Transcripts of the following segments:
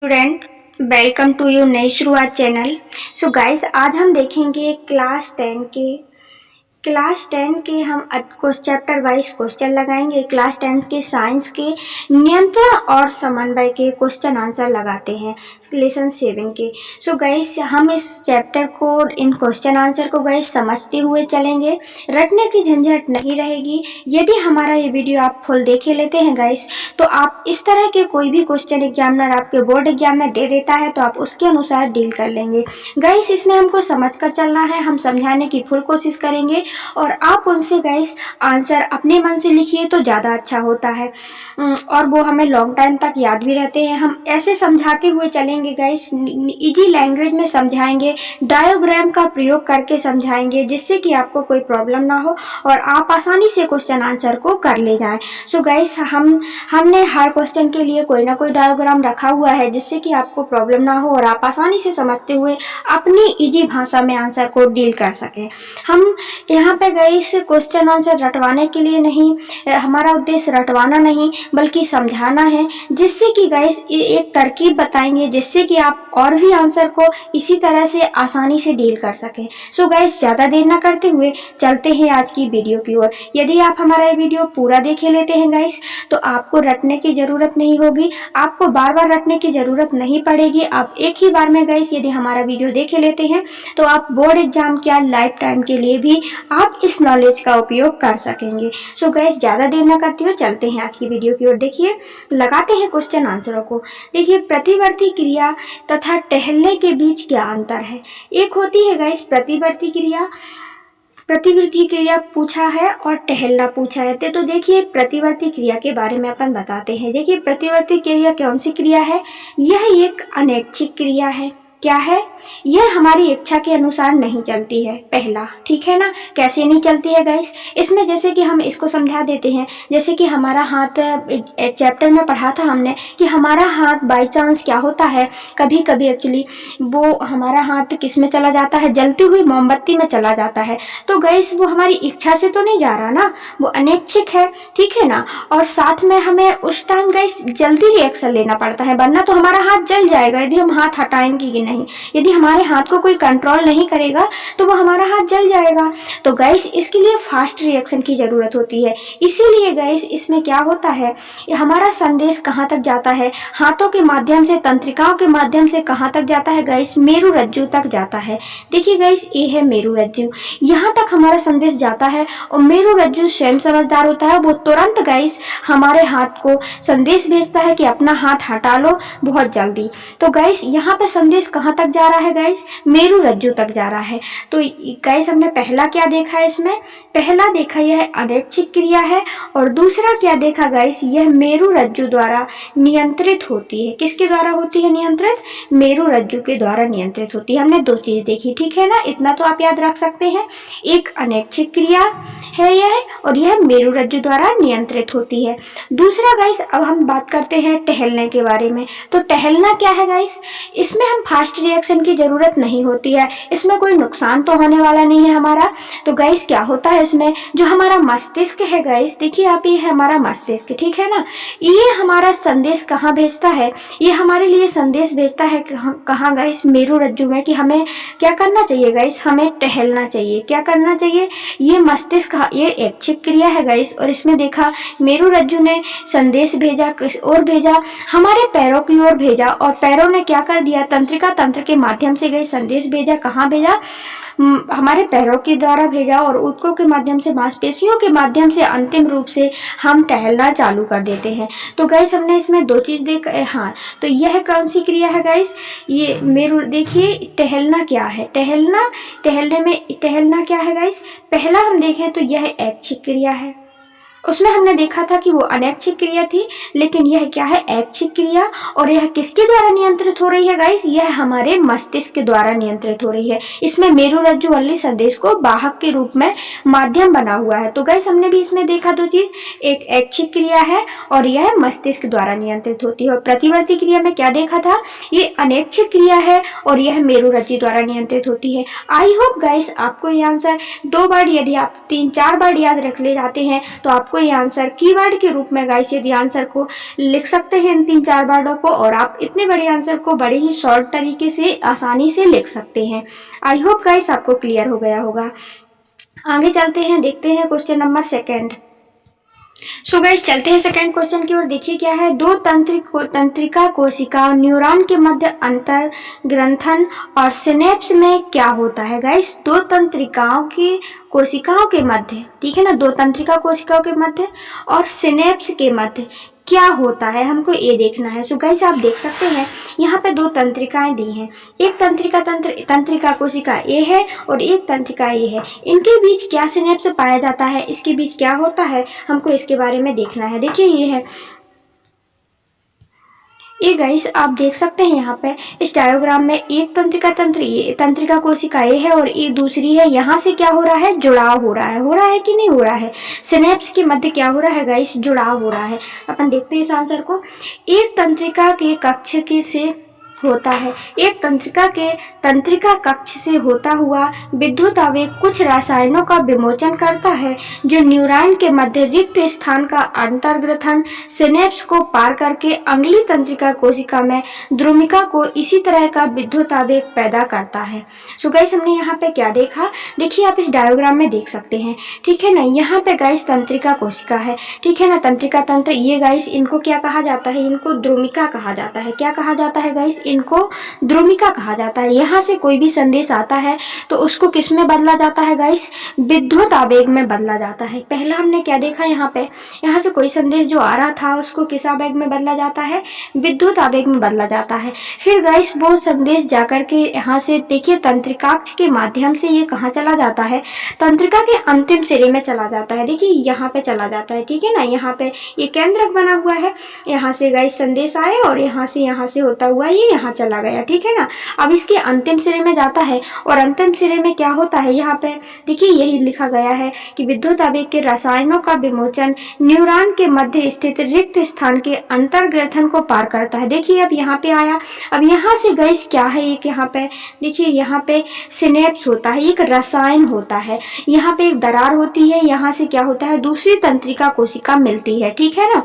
Student, welcome to you नई शुरुआत channel. So guys, आज हम देखेंगे क्लास 10 के हम चैप्टर वाइज क्वेश्चन लगाएंगे। क्लास 10 के साइंस के नियंत्रण और समन्वय के क्वेश्चन आंसर लगाते हैं लेसन 7 के। सो गाइस, हम इस चैप्टर को इन क्वेश्चन आंसर को गाइस समझते हुए चलेंगे, रटने की झंझट नहीं रहेगी। यदि हमारा ये वीडियो आप फुल देखे लेते हैं गाइस, तो आप इस तरह के कोई भी क्वेश्चन एग्जामिनर आपके बोर्ड एग्जाम में दे देता है तो आप उसके अनुसार डील कर लेंगे। गाइस, इसमें हमको समझ कर चलना है, हम समझाने की फुल कोशिश करेंगे और आप उनसे गाइस आंसर अपने मन से लिखिए तो ज़्यादा अच्छा होता है और वो हमें लॉन्ग टाइम तक याद भी रहते हैं। हम ऐसे समझाते हुए चलेंगे गाइस, इजी लैंग्वेज में समझाएंगे, डायोग्राम का प्रयोग करके समझाएंगे, जिससे कि आपको कोई प्रॉब्लम ना हो और आप आसानी से क्वेश्चन आंसर को कर ले जाएं। सो गाइस, हमने हर क्वेश्चन के लिए कोई ना कोई डायोग्राम रखा हुआ है, जिससे कि आपको प्रॉब्लम ना हो और आप आसानी से समझते हुए अपनी इजी भाषा में आंसर को डील कर सकें। हम यहाँ पे गाइस क्वेश्चन आंसर रटवाने के लिए नहीं, हमारा उद्देश्य रटवाना नहीं बल्कि समझाना है, जिससे कि गाइस एक तरकीब बताएंगे जिससे कि आप और भी आंसर को इसी तरह से आसानी से डील कर सकें। सो गाइस, ज़्यादा देर ना करते हुए चलते हैं आज की वीडियो की ओर। यदि आप हमारा ये वीडियो पूरा देखे लेते हैं गाइस, तो आपको रटने की ज़रूरत नहीं होगी, आपको बार बार रटने की ज़रूरत नहीं पड़ेगी। आप एक ही बार में गाइस यदि हमारा वीडियो देखे लेते हैं तो आप बोर्ड एग्जाम क्या लाइफ टाइम के लिए भी आप इस नॉलेज का उपयोग कर सकेंगे। सो गाइस, ज़्यादा देर ना करते हुए चलते हैं आज की वीडियो की ओर। देखिए, लगाते हैं क्वेश्चन आंसरों को। देखिए, प्रतिवर्ती क्रिया तथा टहलने के बीच क्या अंतर है। एक होती है गाइस प्रतिवर्ती क्रिया पूछा है और टहलना पूछा है। तो देखिए, प्रतिवर्ती क्रिया के बारे में अपन बताते हैं। देखिए, प्रतिवर्ती क्रिया कौन सी क्रिया है? यह एक अनैच्छिक क्रिया है। क्या है? यह हमारी इच्छा के अनुसार नहीं चलती है। पहला, ठीक है ना। कैसे नहीं चलती है गाइस? इसमें जैसे कि हम इसको समझा देते हैं, जैसे कि हमारा हाथ, चैप्टर में पढ़ा था हमने कि हमारा हाथ बाई चांस क्या होता है, कभी कभी एक्चुअली वो हमारा हाथ किस में चला जाता है, जलती हुई मोमबत्ती में चला जाता है। तो गाइस, वो हमारी इच्छा से तो नहीं जा रहा ना, वो अनैच्छिक है, ठीक है ना। और साथ में हमें उस टाइम गाइस जल्दी ही एक्शन लेना पड़ता है, वरना तो हमारा हाथ जल जाएगा यदि हम हाथ हटाएंगे कि नहीं। यदि हमारे हाथ को कोई कंट्रोल नहीं करेगा तो वो हमारा हाथ जल जाएगा। तो गाइस, इसके लिए फास्ट रिएक्शन की जरूरत होती है। इसीलिए गाइस, इसमें क्या होता है, हमारा संदेश कहाँ तक जाता है, हाथों के माध्यम से, तंत्रिकाओं के माध्यम से कहाँ तक जाता है गाइस, मेरुरज्जु तक जाता है। देखिए गाइस, ये है मेरुरज्जु, यहाँ तक हमारा संदेश जाता है और मेरुरज्जु स्वयं समझदार होता है। वो तुरंत गाइस हमारे हाथ को संदेश भेजता है कि अपना हाथ हटा लो बहुत जल्दी। तो गाइस, यहाँ पे संदेश कहाँ तक जा रहा है गाइस, मेरुरज्जु तक जा रहा है। तो गाइस, हमने पहला क्या देखा है इसमें? पहला देखा यह अनैच्छिक क्रिया है और दूसरा क्या देखा गाइस, यह मेरुरज्जु द्वारा नियंत्रित होती है। किसके द्वारा होती है नियंत्रित? मेरुरज्जु के द्वारा नियंत्रित होती है। हमने दो चीज देखी, ठीक है ना। इतना तो आप याद रख सकते हैं, एक अनैच्छिक क्रिया है यह और यह मेरुरज्जु द्वारा नियंत्रित होती है। दूसरा गाइस, अब हम बात करते हैं टहलने के बारे में। तो टहलना क्या है गाइस? इसमें हम फास्ट रिएक्शन की जरूरत नहीं होती है, इसमें कोई नुकसान तो होने वाला नहीं है हमारा। तो गाइस, क्या होता है इसमें, जो हमारा मस्तिष्क है गाइस, देखिए आप, ये है हमारा मस्तिष्क, ठीक है ना। ये हमारा संदेश कहाँ भेजता है? ये हमारे लिए संदेश भेजता है कहाँ गाइस, मेरुरज्जु में, कि हमें क्या करना चाहिए गाइस, हमें टहलना चाहिए। क्या करना चाहिए? ये मस्तिष्क, ये ऐच्छिक क्रिया है गाइस और इसमें देखा मेरुरज्जु ने संदेश भेजा, किस ओर भेजा, हमारे पैरों की ओर भेजा और पैरों ने क्या कर दिया, तंत्रिका तंत्र के माध्यम से गई संदेश भेजा। कहाँ भेजा? हमारे पैरों के द्वारा भेजा और ऊतकों के माध्यम से, मांसपेशियों के माध्यम से अंतिम रूप से हम टहलना चालू कर देते हैं। तो गाइस, हमने इसमें दो चीज देख, हाँ, तो यह कौन सी क्रिया है गाइस, ये देखिए टहलना क्या है, टहलना क्या है गाइस। पहला हम देखें तो यह ऐच्छिक क्रिया है, उसमें हमने देखा था कि वो अनैच्छिक क्रिया थी, लेकिन यह क्या है, ऐच्छिक क्रिया। और यह किसके द्वारा नियंत्रित हो रही है गाइस, यह हमारे मस्तिष्क के द्वारा नियंत्रित हो रही है। इसमें मेरुरज्जु वाली संदेश को वाहक के रूप में माध्यम बना हुआ है। तो गाइस, हमने भी इसमें देखा दो चीज, एक ऐच्छिक क्रिया है और यह मस्तिष्क द्वारा नियंत्रित होती है। और प्रतिवर्ती क्रिया में क्या देखा था, ये अनैच्छिक क्रिया है और यह मेरुरज्जु द्वारा नियंत्रित होती है। आई होप गाइस आपको ये आंसर 2 बार, यदि आप 3-4 बार याद रख ले जाते हैं तो आप आपको ये आंसर कीवर्ड के रूप में गाइस यदि आंसर को लिख सकते हैं इन 3-4 वर्डों को, और आप इतने बड़े आंसर को बड़े ही शॉर्ट तरीके से आसानी से लिख सकते हैं। आई होप गाइस आपको क्लियर हो गया होगा। आगे चलते हैं, देखते हैं क्वेश्चन नंबर 2। सो गाइस चलते हैं सेकंड क्वेश्चन की ओर। देखिए क्या है, दो तंत्रिका कोशिका न्यूरॉन के मध्य अंतर ग्रंथन और सिनेप्स में क्या होता है। गाइस दो तंत्रिकाओं की कोशिकाओं के मध्य, ठीक है ना, दो तंत्रिका कोशिकाओं के मध्य और सिनेप्स के मध्य क्या होता है, हमको ये देखना है। सो गाइस आप देख सकते हैं यहाँ पे दो तंत्रिकाएं दी हैं, एक तंत्रिका कोशिका ए है और एक तंत्रिका ए है। इनके बीच क्या सिनेप्स पाया जाता है, इसके बीच क्या होता है, हमको इसके बारे में देखना है। देखिए ये है, ये गाइस आप देख सकते हैं यहाँ पे इस डायग्राम में एक तंत्रिका कोशिका ए है और एक दूसरी है। यहाँ से क्या हो रहा है, जुड़ाव हो रहा है कि नहीं हो रहा है। सिनेप्स के मध्य क्या हो रहा है गाइस, जुड़ाव हो रहा है। अपन देखते हैं इस आंसर को। एक तंत्रिका के कक्ष के से होता है, एक तंत्रिका कक्ष से होता हुआ विद्युत आवेग कुछ रसायनों का विमोचन करता है जो न्यूरॉन के मध्य रिक्त स्थान का अंतर्ग्रथन सिनेप्स को पार करके अगली तंत्रिका कोशिका में द्रुमिका को इसी तरह का विद्युत आवेग पैदा करता है। सो गाइस हमने यहाँ पे क्या देखा, देखिए आप इस डायग्राम में देख सकते हैं, ठीक है ना। यहाँ पे गाइस तंत्रिका कोशिका है, ठीक है ना, तंत्रिका तंत्र, ये गाइस इनको क्या कहा जाता है, इनको द्रुमिका कहा जाता है। क्या कहा जाता है गाइस, इनको द्रुमिका कहा जाता है। यहाँ से कोई भी संदेश आता है तो उसको किस में बदला जाता है गाइस, विद्युत आवेग में बदला जाता है। पहला हमने क्या देखा, यहाँ से कोई संदेश जो आ रहा था उसको किस आवेग में बदला जाता है, विद्युत आवेग में बदला जाता है। फिर गाइस वो संदेश जाकर के यहाँ से देखिए तंत्रिकाक्ष के माध्यम से ये कहाँ चला जाता है, तंत्रिका के अंतिम सिरे में चला जाता है। देखिए यहाँ पे चला जाता है, ठीक है ना, यहाँ पे ये केंद्रक बना हुआ है। यहाँ से गाइस संदेश आए और यहाँ से होता हुआ ये यहाँ चला गया, ठीक है ना। अब इसके अंतिम सिरे में जाता है और अंतिम सिरे में क्या होता है, यहाँ पे देखिए यही लिखा गया है कि विद्युत आवेग के रसायनों का विमोचन न्यूरॉन के मध्य स्थित रिक्त स्थान के अंतर्ग्रथन को पार करता है। देखिए अब यहाँ पे आया, अब यहाँ से गाइस क्या है, एक यहाँ पे देखिए यहाँ पे सिनेप्स होता है, एक रसायन होता है, यहाँ पे एक दरार होती है, यहाँ से क्या होता है, दूसरी तंत्रिका कोशिका मिलती है, ठीक है ना।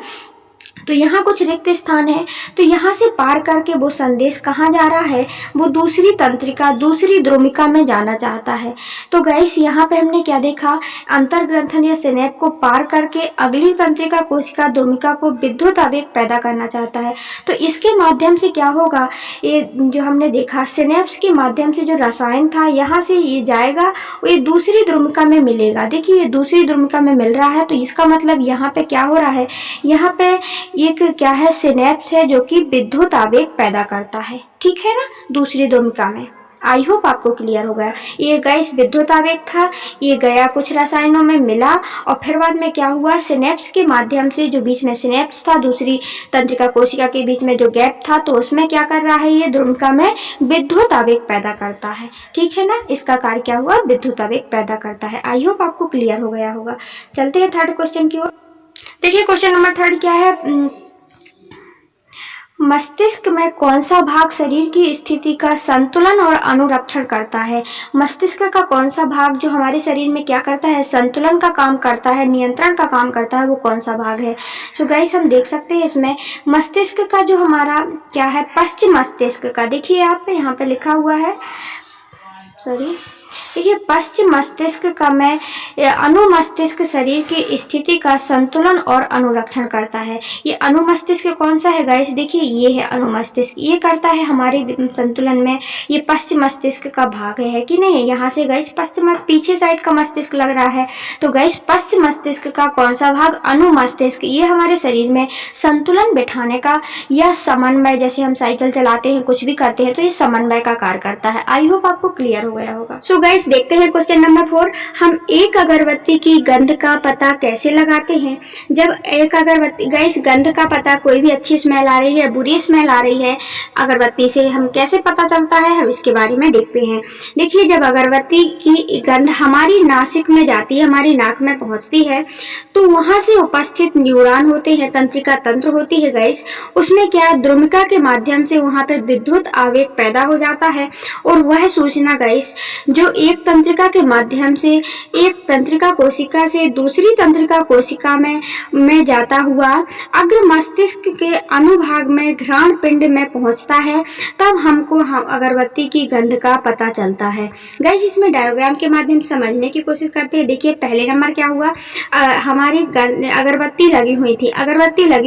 तो यहाँ कुछ रिक्त स्थान है, तो यहाँ से पार करके वो संदेश कहाँ जा रहा है, वो दूसरी तंत्रिका, दूसरी द्रुमिका में जाना चाहता है। तो गाइस यहाँ पे हमने क्या देखा, अंतर्ग्रंथन या सिनेप को पार करके अगली तंत्रिका कोशिका द्रुमिका को विद्युत आवेग पैदा करना चाहता है। तो इसके माध्यम से क्या होगा, ये जो हमने देखा सिनेप्स के माध्यम से जो रसायन था यहाँ से ये जाएगा, वो ये दूसरी द्रुमिका में मिलेगा। देखिए ये दूसरी द्रुमिका में मिल रहा है, तो इसका मतलब यहाँ पे क्या हो रहा है, यहाँ पे एक क्या है, सिनेप्स है जो कि विद्युत आवेग पैदा करता है, ठीक है ना, दूसरी द्रुमिका में। आई होप आपको क्लियर हो गया। ये गाइस विद्युत आवेग था, ये गया कुछ रसायनों में मिला और फिर बाद में क्या हुआ, सिनेप्स के माध्यम से, जो बीच में सिनेप्स था दूसरी तंत्रिका कोशिका के बीच में जो गैप था, तो उसमें क्या कर रहा है, ये द्रुमिका में विद्युत आवेग पैदा करता है, ठीक है ना। इसका कार्य क्या हुआ, विद्युत आवेग पैदा करता है। आई होप आपको क्लियर हो गया होगा। चलते हैं थर्ड क्वेश्चन की ओर। देखिए क्वेश्चन नंबर 3 क्या है, मस्तिष्क में कौन सा भाग शरीर की स्थिति का संतुलन और अनुरक्षण करता है। मस्तिष्क का कौन सा भाग जो हमारे शरीर में क्या करता है, संतुलन का काम करता है, नियंत्रण का काम करता है, वो कौन सा भाग है। तो गाइस हम देख सकते हैं इसमें मस्तिष्क का जो हमारा क्या है, पश्चिम मस्तिष्क का, देखिए आप यहाँ पे लिखा हुआ है, देखिए पश्चिम मस्तिष्क का में अनुमस्तिष्क शरीर की स्थिति का संतुलन और अनुरक्षण करता है। ये अनुमस्तिष्क कौन सा है गाइस, देखिए ये है अनुमस्तिष्क, ये करता है हमारे संतुलन में। ये पश्चिम मस्तिष्क का भाग है कि नहीं, यहाँ से गाइस पश्चिम पीछे साइड का मस्तिष्क लग रहा है, तो गाइस पश्चिम मस्तिष्क का कौन सा भाग, अनुमस्तिष्क, ये हमारे शरीर में संतुलन बिठाने का या समन्वय, जैसे हम साइकिल चलाते हैं कुछ भी करते हैं तो ये समन्वय का कार्य करता है। आई होप आपको क्लियर हो गया होगा। सो गाइस देखते हैं क्वेश्चन नंबर 4, हम एक अगरबत्ती की गंध का पता कैसे लगाते हैं। जब एक अगरबत्ती, गाइस गंध का पता, कोई भी अच्छी स्मेल आ रही है, बुरी स्मेल आ रही है अगरबत्ती से, हम कैसे पता चलता है, हम इसके बारे में देखते हैं। देखिए जब अगरबत्ती की गंध हमारी नासिक में जाती है, हमारी नाक में पहुंचती है, तो वहां से उपस्थित न्यूरॉन होते हैं, तंत्रिका तंत्र होती है गाइस, उसमें क्या द्रुमिका के माध्यम से वहां पर विद्युत आवेग पैदा हो जाता है और वह सूचना गाइस जो एक एक तंत्रिका के माध्यम से एक तंत्रिका कोशिका से दूसरी तंत्रिका कोशिका में जाता हुआ अग्र मस्तिष्क के अनुभाग में घ्राण पिंड में पहुंचता है, तब हमको अगरबत्ती की गंध का पता चलता है। गाइस इसमें डायग्राम के माध्यम से समझने की कोशिश करते हैं। देखिए पहले नंबर क्या हुआ, हमारी अगरबत्ती लगी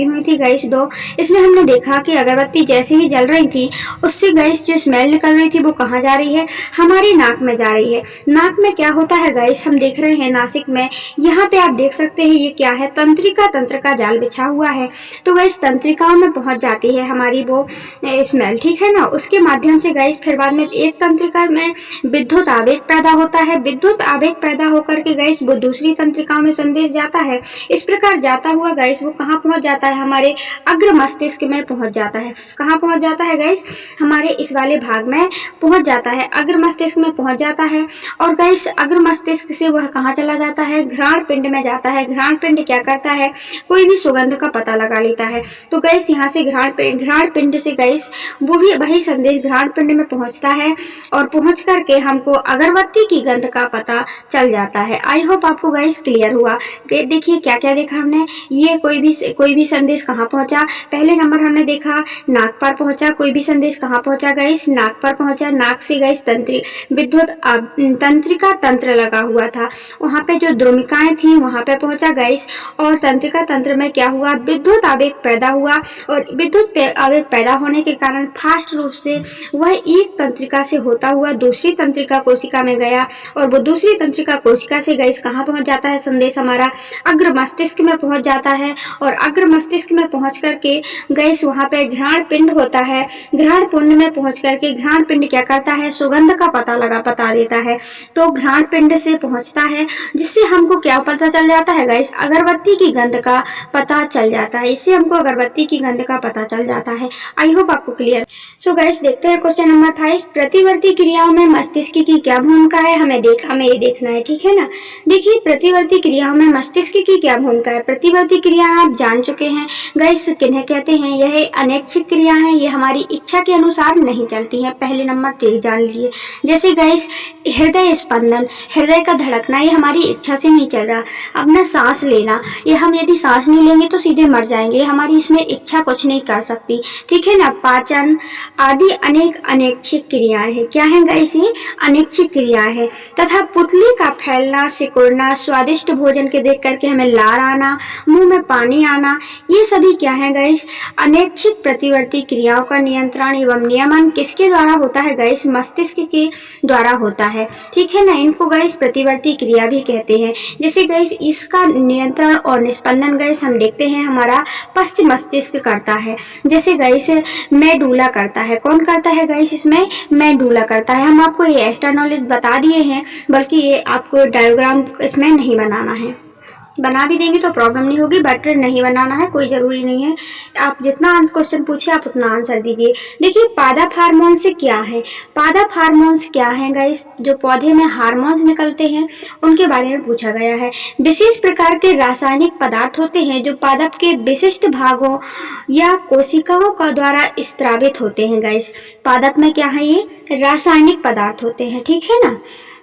हुई थी गाइस दो। इसमें हमने देखा कि अगरबत्ती जैसे ही जल रही थी उससे गाइस जो स्मेल निकल रही थी वो कहाँ जा रही है, हमारी नाक में जा रही है। नाक में क्या होता है गाइस, हम देख रहे हैं नासिक में, यहाँ पे आप देख सकते हैं ये क्या है, तंत्रिका, तंत्र का जाल बिछा हुआ है। तो गाइस तंत्रिकाओं में पहुंच जाती है हमारी वो स्मेल, ठीक है ना। उसके माध्यम से गाइस फिर बाद में एक तंत्रिका में विद्युत आवेग पैदा होता है। विद्युत आवेग पैदा होकर के गाइस वो दूसरी तंत्रिकाओं में संदेश जाता है। इस प्रकार जाता हुआ गाइस वो कहाँ पहुंच जाता है, हमारे अग्र मस्तिष्क में पहुंच जाता है। कहाँ पहुंच जाता है गाइस, हमारे इस वाले भाग में पहुंच जाता है, अग्र मस्तिष्क में पहुंच जाता है। और गाइस अग्र मस्तिष्क से वह कहाँ चला जाता है, घ्राण पिंड में जाता है। घ्राण पिंड क्या करता है, कोई भी सुगंध का पता लगा लेता है। तो गाइस यहाँ से घ्राण पिंड से गाइस वो भी वही संदेश घ्राण पिंड में पहुंचता है और पहुंच करके हमको अगरबत्ती की गंध का पता चल जाता है। आई होप आपको गाइस क्लियर हुआ। देखिए क्या क्या देखा हमने, ये कोई भी संदेश कहाँ पहुंचा, पहले नंबर हमने देखा नाक पर पहुंचा। कोई भी संदेश कहाँ पहुंचा गाइस, नाक पर पहुंचा। नाक से गाइस विद्युत तंत्रिका तंत्र लगा हुआ था, वहां पे जो द्रुमिकाएं थी वहां पे पहुंचा गाइस। और तंत्रिका तंत्र में क्या हुआ, विद्युत आवेग पैदा हुआ और विद्युत आवेग पैदा होने के कारण फास्ट रूप से वह एक तंत्रिका से होता हुआ दूसरी तंत्रिका कोशिका में गया और वो दूसरी तंत्रिका कोशिका से गाइस कहाँ पहुंच जाता है, संदेश हमारा अग्र मस्तिष्क में पहुंच जाता है। और अग्र मस्तिष्क में पहुंच करके गाइस वहां पे घ्राण पिंड होता है। घ्राण पिंड में पहुंच करके घ्राण पिंड क्या करता है, सुगंध का बता देता है। तो घ्राण पिंड से पहुंचता है जिससे हमको क्या पता चल जाता है गाइस, अगरबत्ती की गंध का पता चल जाता है। इससे हमको अगरबत्ती की गंध का पता चल जाता है। आई होप आपको क्लियर। सो गाइस देखते हैं क्वेश्चन नंबर 5, प्रतिवर्ती क्रियाओं में मस्तिष्क की क्या भूमिका है, हमें ये देखना है, ठीक है ना। देखिए प्रतिवर्ती क्रियाओं में मस्तिष्क की क्या भूमिका है। प्रतिवर्ती क्रिया आप जान चुके हैं गाइस किन्हें कहते हैं, यह अनैच्छिक क्रिया है, ये हमारी इच्छा के अनुसार नहीं चलती है। पहले नंबर तो ये जान लीजिए। जैसे गाइस हृदय स्पंदन, हृदय का धड़कना, ये हमारी इच्छा से नहीं चल रहा। अपना सांस लेना, ये हम यदि सांस नहीं लेंगे तो सीधे मर जाएंगे, हमारी इसमें इच्छा कुछ नहीं कर सकती, ठीक है ना। पाचन आदि अनेक अनैच्छिक क्रियाएं हैं। क्या है गाइस, ये अनैच्छिक क्रियाएं हैं। तथा पुतली का फैलना, सिकुड़ना, स्वादिष्ट भोजन के देख करके हमें लार आना, मुंह में पानी आना, ये सभी क्या है गाइस, अनैच्छिक प्रतिवर्ती क्रियाओं का नियंत्रण एवं नियमन किसके द्वारा होता है गाइस, मस्तिष्क के द्वारा होता है, ठीक है ना। इनको गाइस प्रतिवर्ती क्रिया भी कहते हैं। जैसे गाइस इसका नियंत्रण और निस्पंदन गाइस हम देखते हैं हमारा पश्च मस्तिष्क करता है। जैसे गाइस मेडुला करता है, कौन करता है गाइस, इसमें मेडुला करता है। हम आपको ये एक्स्ट्रा नॉलेज बता दिए हैं, बल्कि ये आपको डायग्राम इसमें नहीं बनाना है। बना भी देंगे तो प्रॉब्लम नहीं होगी, बट नहीं बनाना है, कोई जरूरी नहीं है। आप जितना क्वेश्चन पूछे आप उतना आंसर दीजिए। देखिए पादप हार्मोन्स क्या है, पादप हार्मोन्स क्या है गाइस, जो पौधे में हार्मोन्स निकलते हैं उनके बारे में पूछा गया है। विशेष प्रकार के रासायनिक पदार्थ होते हैं जो पादप के विशिष्ट भागों या कोशिकाओं का द्वारा स्त्रावित होते हैं गाइस। पादप में क्या है, ये रासायनिक पदार्थ होते हैं, ठीक है ना,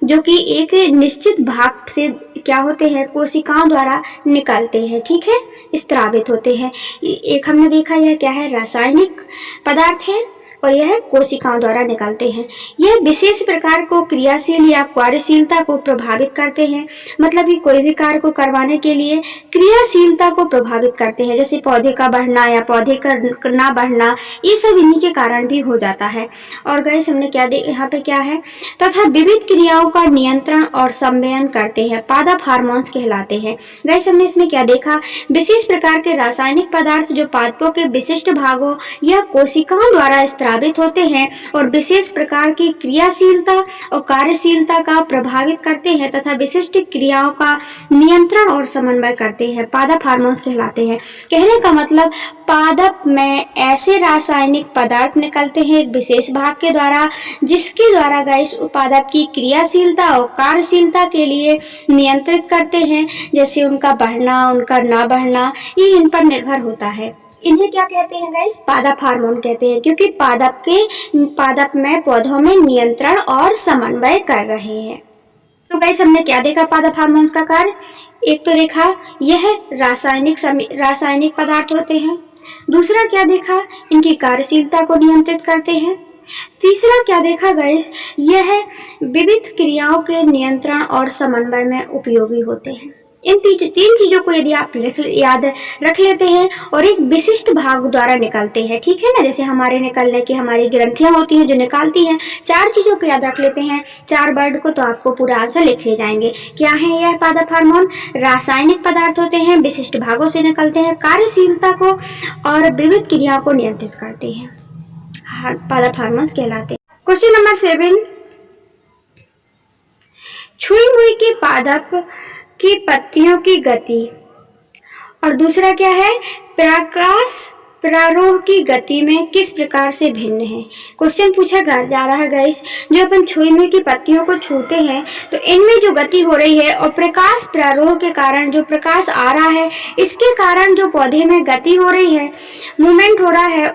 जो कि एक निश्चित भाग से क्या होते हैं, कोशिकाओं द्वारा निकलते हैं, ठीक है, स्त्रावित होते हैं। एक हमने देखा यह क्या है, रासायनिक पदार्थ है और यह कोशिकाओं द्वारा निकलते हैं। यह विशेष प्रकार को क्रियाशील या कार्यशीलता को प्रभावित करते हैं, मतलब कि कोई भी कार्य को करवाने के लिए क्रियाशीलता को प्रभावित करते हैं। जैसे पौधे का बढ़ना या पौधे का ना बढ़ना, ये सब इन्हीं के कारण भी हो जाता है। और गाइस हमने क्या यहाँ पे क्या है, तथा विविध क्रियाओं का नियंत्रण और संवेदन करते हैं, पादप हार्मोन्स कहलाते हैं। गाइस हमने इसमें क्या देखा, विशेष प्रकार के रासायनिक पदार्थ जो पादपों के विशिष्ट भागों या कोशिकाओं द्वारा स्त्रावित होते हैं और विशेष प्रकार की क्रियाशीलता और कार्यशीलता का प्रभावित करते हैं तथा विशिष्ट क्रियाओं का नियंत्रण और समन्वय करते हैं, पादप हार्मोन्स कहलाते हैं। कहने का मतलब पादप में ऐसे रासायनिक पदार्थ निकलते हैं एक विशेष भाग के द्वारा, जिसके द्वारा गाइस पादप की क्रियाशीलता और कार्यशीलता के लिए नियंत्रित करते हैं, जैसे उनका बढ़ना, उनका ना बढ़ना, ये इन पर निर्भर होता है। इन्हें क्या कहते हैं गाइस, पादप हार्मोन कहते हैं, क्योंकि पादप में पौधों में नियंत्रण और समन्वय कर रहे हैं। तो गाइस हमने क्या देखा पादप हार्मोन्स का कार्य? एक तो देखा यह रासायनिक पदार्थ होते हैं। दूसरा क्या देखा? इनकी कार्यशीलता को नियंत्रित करते हैं। तीसरा क्या देखा गाइस? यह विविध क्रियाओं के नियंत्रण और समन्वय में उपयोगी होते हैं। इन तीन चीजों को यदि आप याद रख लेते हैं और एक विशिष्ट भाग द्वारा निकलते हैं, ठीक है ना, जैसे हमारे निकलने की हमारी ग्रंथियां होती हैं जो निकालती हैं, चार चीजों को याद रख लेते हैं, चार वर्ड को, तो आपको पूरा आंसर लिख ले जाएंगे। क्या है यह पादप हार्मोन? रासायनिक पदार्थ होते हैं, विशिष्ट भागों से निकलते हैं, कार्यशीलता को और विविध क्रियाओं को नियंत्रित करते हैं, पादप हार्मोन कहलाते हैं। क्वेश्चन नंबर 7, छुई मुई के पादप की पत्तियों की गति, और दूसरा क्या है? प्रकाश प्रारोह की गति में किस प्रकार से भिन्न है। क्वेश्चन पूछा जा रहा है गाइस, जो अपन छुई मुई की पत्तियों को छूते हैं तो इनमें जो गति हो रही है और प्रकाश प्रारोह के कारण जो प्रकाश आ रहा है, इसके कारण जो पौधे में गति हो रही है, मूवमेंट हो रहा है,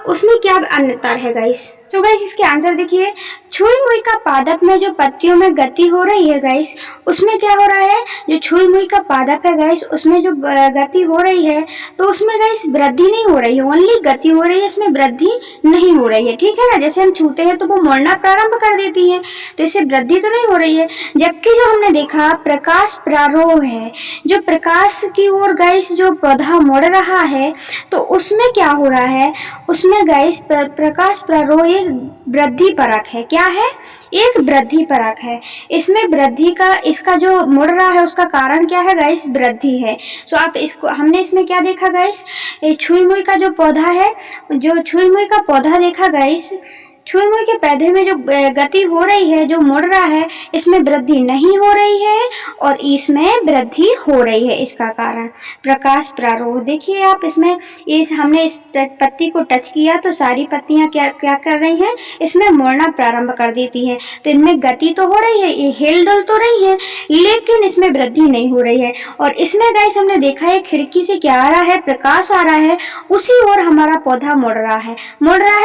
उसमें क्या अंतर है गाइस? तो गाइस इसके आंसर देखिए, छुई मुई का पादप में जो पत्तियों में गति हो रही है गाइस, उसमें क्या हो रहा है? जो छुई मुई का पादप है गाइस, उसमें जो गति हो रही है, तो उसमें गाइस वृद्धि नहीं हो रही है, ओनली गति हो रही है, इसमें वृद्धि नहीं हो रही है, ठीक है ना। जैसे हम छूते हैं तो वो मुड़ना प्रारंभ कर देती है, तो इससे वृद्धि तो नहीं हो रही है। जबकि जो हमने देखा प्रकाश प्रारोह है, जो प्रकाश की ओर गाइस जो पौधा मुड़ रहा है, तो उसमें क्या हो रहा है? उसमें गाइस प्रकाश प्रारोह एक वृद्धि परक है। क्या है? एक वृद्धि परक है। इसमें वृद्धि का, इसका जो मुड़ रहा है उसका कारण क्या है गाइस? वृद्धि है। सो आप इसको, हमने इसमें क्या देखा गाइस? छुई मुई का जो पौधा है, जो छुई मुई का पौधा देखा गाइस, छुई मुई के पौधे में जो गति हो रही है, जो मुड़ रहा है, इसमें वृद्धि नहीं हो रही है और इसमें वृद्धि हो रही है। इसका कारण प्रकाश प्रारोह। देखिए आप इसमें, हमने इस पत्ती को टच किया तो सारी पत्तियां क्या कर रही हैं? इसमें मुड़ना प्रारंभ कर देती हैं। तो इनमें गति तो हो रही है, ये हिल डुल तो रही है, लेकिन इसमें वृद्धि नहीं हो रही है। और इसमें गाइस हमने देखा है खिड़की से क्या आ रहा है? प्रकाश आ रहा है, उसी ओर हमारा पौधा मुड़ रहा है,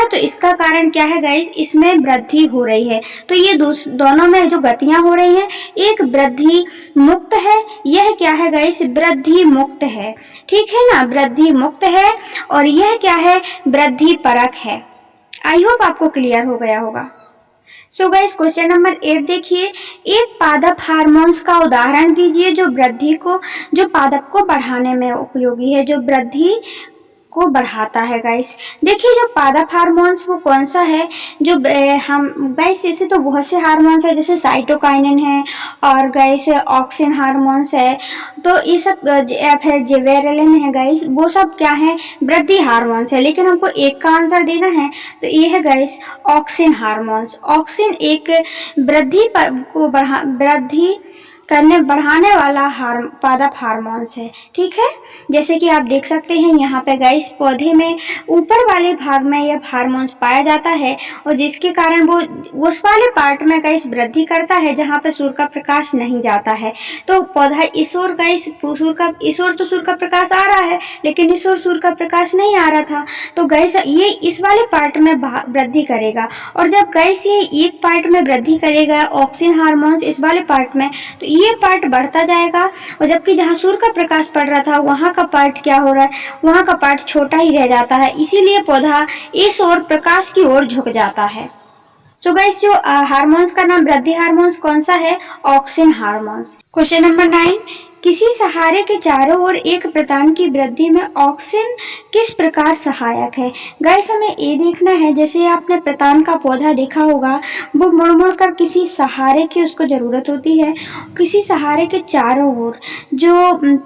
तो इसका कारण क्या है गाइस? इसमें वृद्धि हो रही है। तो ये दोनों में जो गतियां हो रही हैं, एक वृद्धि मुक्त है, यह क्या है गाइस? वृद्धि मुक्त है, ठीक है ना, वृद्धि मुक्त है, और यह क्या है? वृद्धि परक है। आई होप आपको क्लियर हो गया होगा। सो गाइस क्वेश्चन नंबर 8 देखिए, एक पादप हार्मोन्स का उदाहरण दीजिए जो पादप को बढ़ाने में उपयोगी है, जो वृद्धि को बढ़ाता है गाइस। देखिए जो पादप हार्मोन्स वो कौन सा है? जो हम गाइस, ऐसे तो बहुत से हार्मोन्स है, जैसे साइटोकाइनिन है और गाइस ऑक्सिन हार्मोन्स है, तो ये सब फिर जिबेरेलिन है गाइस, वो सब क्या है? वृद्धि हार्मोन्स है। लेकिन हमको एक का आंसर देना है, तो ये है गाइस ऑक्सिन हार्मोन्स। ऑक्सिन एक वृद्धि को बढ़ाने वाला पादप हार्मोन्स है, ठीक है। जैसे कि आप देख सकते हैं यहाँ पे गाइस, पौधे में ऊपर वाले भाग में यह हार्मोन्स पाया जाता है, और जिसके कारण वो उस वाले पार्ट में गाइस वृद्धि करता है जहाँ पे सूर्य का प्रकाश नहीं जाता है। तो पौधा इस ओर गाइस, इस ओर तो सूर्य का प्रकाश आ रहा है, लेकिन इस ओर सूर्य का प्रकाश नहीं आ रहा था, तो गाइस ये इस वाले पार्ट में वृद्धि करेगा। और जब गाइस ये एक पार्ट में वृद्धि करेगा ऑक्सिन हार्मोन्स इस वाले पार्ट में, तो ये पार्ट बढ़ता जाएगा, और जबकि जहाँ सूर्य का प्रकाश पड़ रहा था वहाँ का पार्ट क्या हो रहा है? वहाँ का पार्ट छोटा ही रह जाता है, इसीलिए पौधा इस ओर प्रकाश की ओर झुक जाता है। तो गाइस जो हार्मोन्स का नाम वृद्धि हार्मोन्स कौन सा है? Auxin hormones. क्वेश्चन नंबर 9, किसी सहारे के चारों ओर एक प्रतान की वृद्धि में ऑक्सिन किस प्रकार सहायक है? गाइस हमें ये देखना है, जैसे आपने प्रतान का पौधा देखा होगा, वो मुड़ मुड़ कर किसी सहारे की उसको जरूरत होती है। किसी सहारे के चारों ओर जो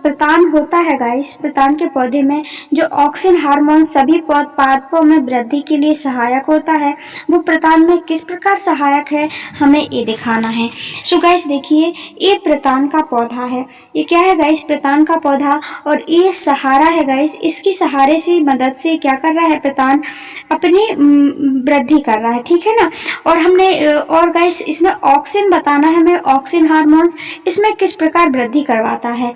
प्रतान होता है गाइस, प्रतान के पौधे में जो ऑक्सिन हार्मोन सभी पादपों में वृद्धि के लिए सहायक होता है, वो प्रतान में किस प्रकार सहायक है, हमें ये दिखाना है। सो गाइस देखिए, ये प्रतान का पौधा है, ये क्या है गाइस? प्रतान का पौधा, और ये सहारा है गाइस, इसकी सहारे से मदद से क्या कर रहा है? प्रतान अपनी वृद्धि कर रहा है, ठीक है ना। और हमने और गाइस इसमें ऑक्सिन बताना है हमें, ऑक्सिन हार्मोन्स इसमें किस प्रकार वृद्धि करवाता है।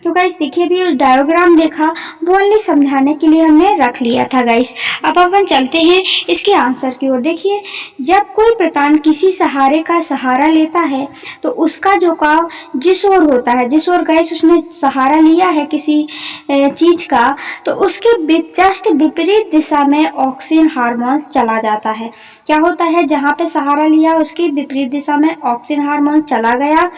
तो गाइस देखिए अभी डायग्राम देखा वो ओनली समझाने के लिए हमने रख लिया था गाइस। अब अपन चलते हैं इसके आंसर की ओर। देखिए जब कोई प्रतान किसी सहारे का सहारा लेता है तो उसका झुकाव जिस ओर होता है, जिस ओर गाइस उसने सहारा लिया है किसी चीज का, तो उसके जस्ट विपरीत दिशा में ऑक्सिन हार्मोन्स चला जाता है। क्या होता है, जहाँ पे सहारा लिया उसकी विपरीत दिशा में ऑक्सिन हार्मोन चला गया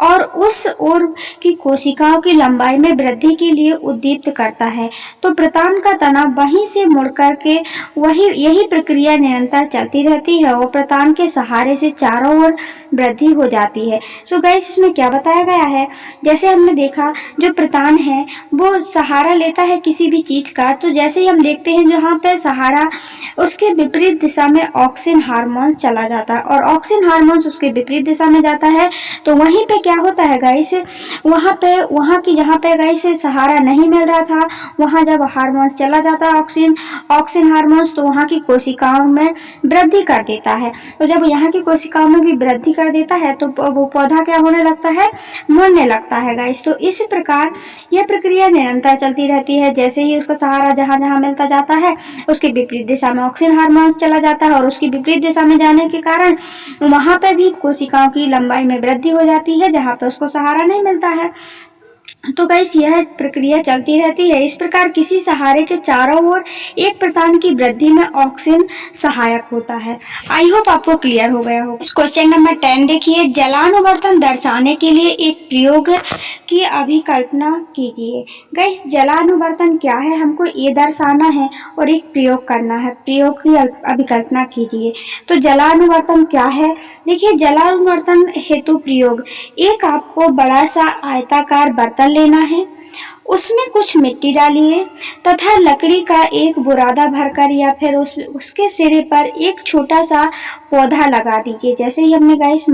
और उस ओर की कोशिकाओं की लंबाई में वृद्धि के लिए उद्दीप्त करता है। तो प्रतान का तनाव वहीं से मुड़ करके यही प्रक्रिया निरंतर चलती रहती है और प्रतान के सहारे से चारों ओर वृद्धि हो जाती है। सो गाइस इसमें क्या बताया गया है, जैसे हमने देखा जो प्रतान है वो सहारा लेता है किसी भी चीज का, तो जैसे ही हम देखते हैं जहाँ पे सहारा उसके विपरीत दिशा में ऑक्सिन हार्मोन चला जाता है और ऑक्सिन हार्मोन उसके विपरीत दिशा में जाता है, तो वहीं पे क्या होता है गाइस, वहाँ की जहाँ पे गाइस सहारा नहीं मिल रहा था, वहाँ जब हार्मोन्स चला जाता है ऑक्सिन हार्मोन्स, तो वहाँ की कोशिकाओं में वृद्धि कर देता है। तो जब यहाँ की कोशिकाओं में भी वृद्धि कर देता है तो वो पौधा क्या होने लगता है, मरने लगता है गाइस। तो इस प्रकार यह प्रक्रिया निरंतर चलती रहती है। जैसे ही उसका सहारा जहाँ जहाँ मिलता जाता है उसके विपरीत दिशा में ऑक्सिन हार्मोन्स चला जाता है और उसकी विपरीत दिशा में जाने के कारण वहां पे भी कोशिकाओं की लंबाई में वृद्धि हो जाती है जहाँ पे उसको सहारा नहीं मिलता है। तो गाइस यह प्रक्रिया चलती रहती है। इस प्रकार किसी सहारे के चारों ओर एक प्रतान की वृद्धि में ऑक्सिन सहायक होता है। आई होप आपको क्लियर हो गया हो। क्वेश्चन नंबर 10 देखिए, जलानुवर्तन दर्शाने के लिए एक प्रयोग की अभिकल्पना कीजिए। गाइस जलानुवर्तन क्या है, हमको ये दर्शाना है और एक प्रयोग करना है। प्रयोग की अभिकल्पना कीजिए। तो जलानुवर्तन क्या है, देखिए जलानुवर्तन हेतु प्रयोग, एक आपको बड़ा सा आयताकार बर्तन लेना है, उसमें कुछ मिट्टी डालिए तथा लकड़ी का एक बुरादा भरकर या फिर उसके सिरे पर एक छोटा सा पौधा लगा दीजिए। जैसे ही हमने गाइस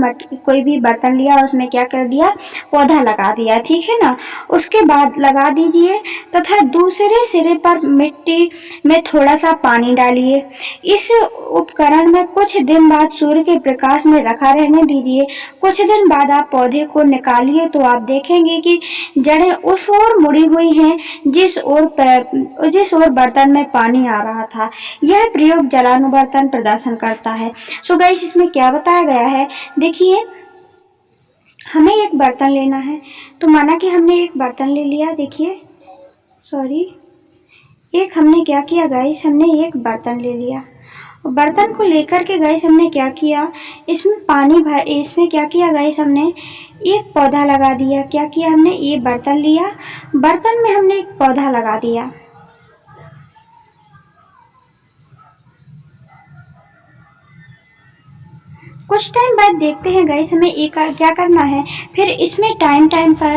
कोई भी बर्तन लिया उसमें क्या कर दिया, पौधा लगा दिया, ठीक है ना। उसके बाद लगा दीजिए तथा दूसरे सिरे पर मिट्टी में थोड़ा सा पानी डालिए। इस उपकरण में कुछ दिन बाद सूर्य के प्रकाश में रखा रहने दीजिए। कुछ दिन बाद आप पौधे को निकालिए तो आप देखेंगे कि जड़ें उस ओर मुड़ी हुई हैं जिस ओर बर्तन में पानी आ रहा था। यह प्रयोग जलानुवर्तन प्रदर्शन करता है। सो गाइस इसमें क्या बताया गया है, देखिए हमें एक बर्तन लेना है, तो माना कि हमने एक बर्तन ले लिया, देखिए हमने क्या किया गाइस, हमने एक बर्तन ले लिया। बर्तन को लेकर के गाइस हमने क्या किया, इसमें क्या किया गाइस, हमने एक पौधा लगा दिया। क्या किया हमने, ये बर्तन लिया, बर्तन में हमने एक पौधा लगा दिया। कुछ टाइम बाद देखते हैं गाइस हमें क्या करना है, फिर इसमें टाइम पर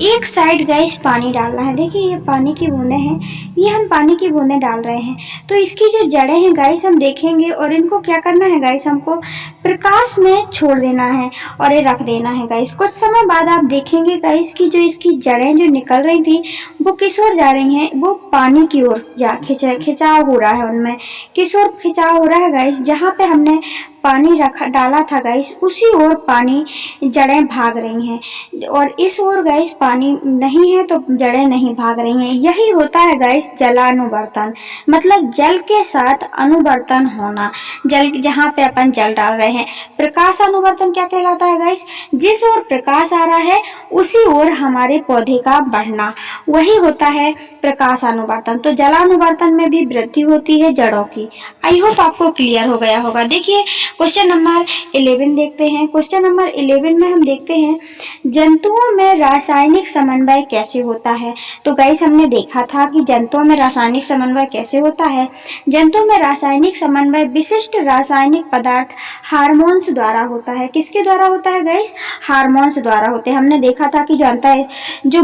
एक साइड गाइस पानी डालना है। देखिए ये पानी की बूंदें हैं, ये हम पानी की बूंदें डाल रहे हैं। तो इसकी जो जड़ें हैं गाइस हम देखेंगे और इनको क्या करना है गाइस, हमको प्रकाश में छोड़ देना है और ये रख देना है गाइस। कुछ समय बाद आप देखेंगे गाइस कि जो इसकी जड़ें जो निकल रही थी वो किस ओर जा रही हैं, वो पानी की ओर खिंचाव हो रहा है। उनमें किस ओर खिंचाव हो रहा है गाइस, जहाँ पे हमने पानी डाला था गाइस उसी ओर पानी जड़ें भाग रही हैं और इस ओर गाइस पानी नहीं है तो जड़ें नहीं भाग रही हैं। यही होता है गाइस जलानुवर्तन, मतलब जल के साथ अनुवर्तन होना, जल जहाँ पे अपन जल डाल रहे हैं। प्रकाश अनुवर्तन क्या कहलाता है गाइस, जिस ओर प्रकाश आ रहा है उसी ओर हमारे पौधे का बढ़ना, वही होता है प्रकाश अनुवर्तन। तो जलानुवर्तन में भी वृद्धि होती है जड़ों की। आई होप आपको क्लियर हो गया होगा। देखिए क्वेश्चन नंबर 11 देखते हैं। क्वेश्चन नंबर 11 में हम देखते हैं जंतुओं में रासायनिक समन्वय कैसे होता है। तो गाइस हमने देखा था कि जंतुओं में रासायनिक समन्वय कैसे होता है। जंतुओं में रासायनिक समन्वय विशिष्ट रासायनिक पदार्थ हार्मोन्स द्वारा होता है। किसके द्वारा होता है गाइस, हार्मोन्स द्वारा होते हैं। हमने देखा था कि जो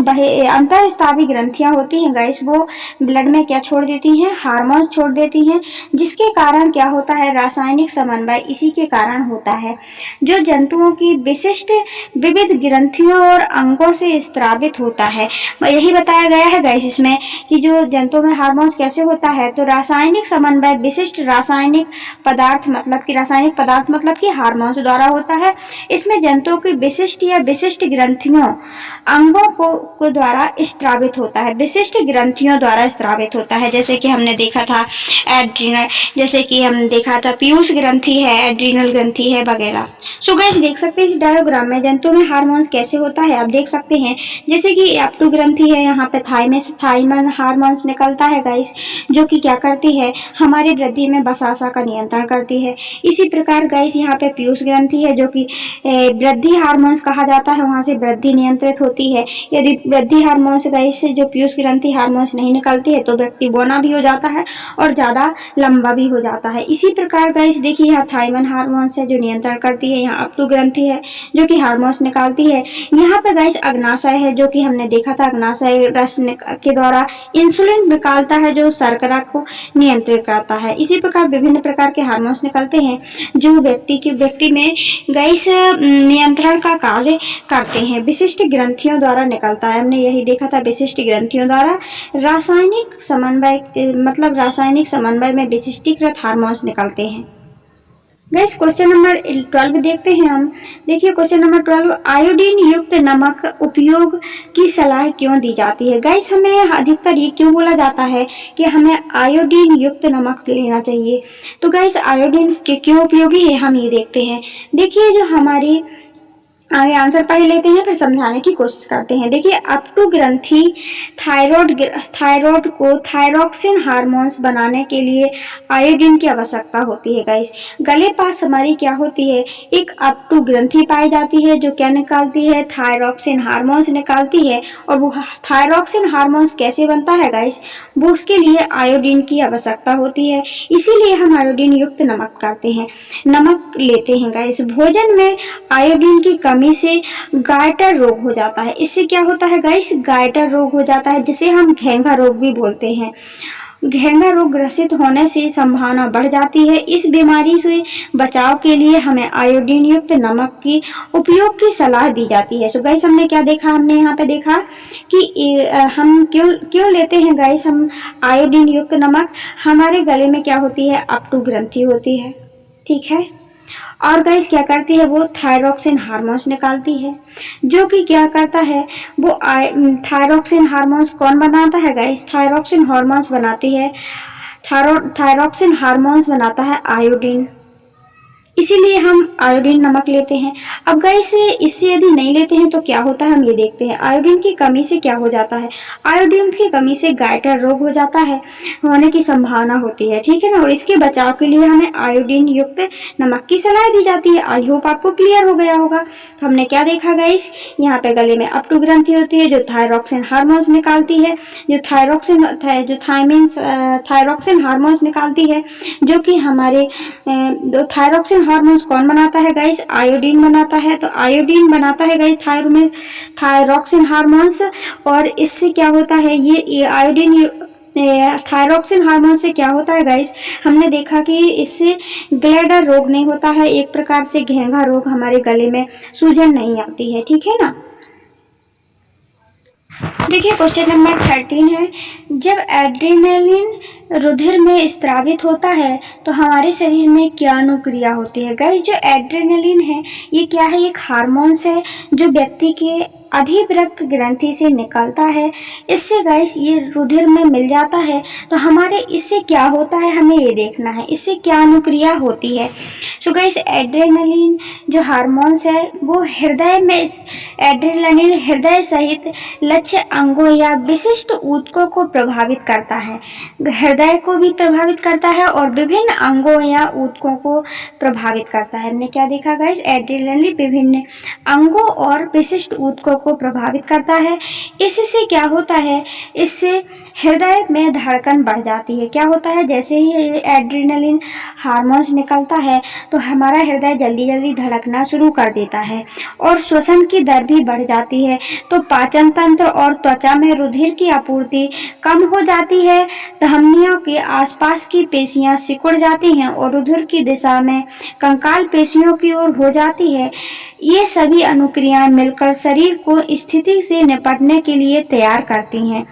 अंतःस्रावी ग्रंथियां होती हैं गाइस वो ब्लड में क्या छोड़ देती हैं, हार्मोन्स छोड़ देती हैं, जिसके कारण क्या होता है, रासायनिक समन्वय इसी के कारण होता है। जो जंतुओं की विशिष्ट विविध ग्रंथियों और अंगों से स्रावित होता है। यही बताया गया है गाइस इसमें कि जो जंतुओं में हार्मोन्स कैसे होता है, तो रासायनिक समन्वय विशिष्ट रासायनिक पदार्थ, मतलब कि रासायनिक पदार्थ मतलब कि हार्मोन्स द्वारा होता है। इसमें जंतुओं की विशिष्ट या विशिष्ट ग्रंथियों अंगों को द्वारा स्त्रावित होता है, विशिष्ट ग्रंथियों द्वारा स्त्रावित होता है। जैसे कि हमने देखा था एड्रीनल, जैसे कि हमने देखा था पीयूष ग्रंथि है, एड्रीनल ग्रंथि है वगैरह। सो गाइस देख सकते हैं इस डायग्राम में जंतु में हार्मोन्स कैसे होता है, आप देख सकते हैं। जैसे कि एप्टू ग्रंथि है, यहाँ पे थाई में से थाइमन हार्मोन्स निकलता है गाइस, जो कि क्या करती है, हमारी वृद्धि में बसासा का नियंत्रण करती है। इसी प्रकार गाइस यहाँ पे पीयूष ग्रंथि है, जो कि वृद्धि हार्मोन्स कहा जाता है, वहां से वृद्धि नियंत्रित होती है। यदि वृद्धि हार्मोन्स गाइस जो पीयूष ग्रंथि हार्मोन्स नहीं निकलती है तो व्यक्ति बौना भी हो जाता है और ज्यादा लंबा भी हो जाता है। इसी प्रकार गाइस देखिए यहाँ थाइमन हार्मोन्स है जो नियंत्रण करती है, यहाँ अप्टू ग्रंथि है जो कि हार्मोन्स निकालती है। यहाँ पे गाइस अग्नाशय है, जो कि हमने देखा था अग्नाशय रस के द्वारा इंसुलिन निकालता है जो शर्करा को नियंत्रित करता है। इसी प्रकार विभिन्न प्रकार के हार्मोन्स निकलते हैं जो व्यक्ति में गाइस नियंत्रण का कार्य करते हैं, विशिष्ट ग्रंथियों द्वारा निकलता है। हमने यही देखा था विशिष्ट ग्रंथियों द्वारा रासायनिक समन्वय में विशिष्टीकृत हार्मोन्स निकलते हैं। गाइस क्वेश्चन नंबर 12 देखते हैं हम। देखिए क्वेश्चन नंबर 12, आयोडीन युक्त नमक उपयोग की सलाह क्यों दी जाती है। गाइस हमें अधिकतर ये क्यों बोला जाता है कि हमें आयोडीन युक्त नमक लेना चाहिए। तो गाइस आयोडीन क्यों उपयोगी है हम ये देखते हैं। देखिए जो हमारी आगे आंसर पढ़ लेते हैं फिर समझाने की कोशिश करते हैं। देखिए अप्टू ग्रंथि थायराइड को थायरॉक्सिन हार्मोन्स बनाने के लिए आयोडीन की आवश्यकता होती है। गाइस गले पास हमारी क्या होती है, एक अप्टू ग्रंथि पाई जाती है जो क्या निकालती है, थायरॉक्सिन हार्मोन्स निकालती है। और वो थायरॉक्सिन हार्मोन्स कैसे बनता है गाइस, वो उसके लिए आयोडीन की आवश्यकता होती है, इसीलिए हम आयोडीन युक्त नमक लेते हैं। गाइस भोजन में आयोडीन की कमी से गायटर रोग हो जाता है। इससे क्या होता है गाइस, गायटर रोग हो जाता है, जिसे हम घेंघा रोग भी बोलते हैं। घेंघा रोग ग्रसित होने से संभावना बढ़ जाती है। इस बीमारी से बचाव के लिए हमें आयोडीन युक्त नमक की उपयोग की सलाह दी जाती है। तो गाइस हमने क्या देखा, हमने यहाँ पे देखा कि हम क्यों लेते हैं गाइस हम आयोडीन युक्त नमक। हमारे गले में क्या होती है, अप्टू ग्रंथि होती है, ठीक है। और गाइस क्या करती है, वो थायरॉक्सिन हार्मोन्स निकालती है, जो कि क्या करता है, वो थायरॉक्सिन हार्मोन्स कौन बनाता है गाइस, थायरॉक्सिन हार्मोन्स बनाती है, थायरॉक्सिन हार्मोन्स बनाता है आयोडीन, इसीलिए हम आयोडीन नमक लेते हैं। अब गाइस इससे यदि नहीं लेते हैं तो क्या होता है हम ये देखते हैं। आयोडीन की कमी से क्या हो जाता है, आयोडीन की कमी से गायटर रोग हो जाता है, होने की संभावना होती है, ठीक है ना। और इसके बचाव के लिए हमें आयोडीन युक्त नमक की सलाह दी जाती है। आई होप आपको क्लियर हो गया होगा। तो हमने क्या देखा गाइस, यहाँ पे गले में अप्टू ग्रंथि होती है जो थायरॉक्सिन हार्मोन्स निकालती है, जो थायरॉक्सिन हार्मोन्स निकालती है, जो कि हमारे थायरॉक्सिन हार्मोन्स कौन बनाता है गाइस, आयोडीन बनाता है। तो आयोडीन बनाता है गाइस थायरॉक्सिन हार्मोन्स। और इससे क्या होता है, ये आयोडीन थायरॉक्सिन हार्मोन से क्या होता है गाइस, हमने देखा कि इससे ग्लैडर रोग नहीं होता है, एक प्रकार से घेंघा रोग, हमारे गले में सूजन नहीं आती है, ठीक है ना। देखिए क्वेश्चन नंबर 13 है, जब एड्रेनालिन रुधिर में स्त्रावित होता है तो हमारे शरीर में क्या अनुक्रिया होती है। गाइस जो एड्रेनालिन है ये क्या है, एक हार्मोन्स है जो व्यक्ति के अधिवृक्क ग्रंथि से निकलता है। इससे गाइस ये रुधिर में मिल जाता है, तो हमारे इससे क्या होता है हमें ये देखना है, इससे क्या अनुक्रिया होती है। सो गाइस एड्रेनालिन जो हार्मोन्स है वो एड्रेनालिन हृदय सहित लक्ष्य अंगों या विशिष्ट ऊतकों को प्रभावित करता है, हृदय को भी प्रभावित करता है और विभिन्न अंगों या ऊतकों को प्रभावित करता है। हमने क्या देखा गाइस, एड्रेनालिन विभिन्न अंगों और विशिष्ट ऊतकों को प्रभावित करता है। इससे क्या होता है, इससे हृदय में धड़कन बढ़ जाती है। क्या होता है, जैसे ही एड्रेनालिन हार्मोन्स निकलता है तो हमारा हृदय जल्दी जल्दी धड़कना शुरू कर देता है और श्वसन की दर भी बढ़ जाती है। तो पाचन तंत्र और त्वचा में रुधिर की आपूर्ति कम हो जाती है, धमनियों के आसपास की पेशियां सिकुड़ जाती हैं और रुधिर की दिशा में कंकाल पेशियों की ओर हो जाती है। ये सभी अनुक्रियाएं मिलकर शरीर को स्थिति से निपटने के लिए तैयार करती हैं।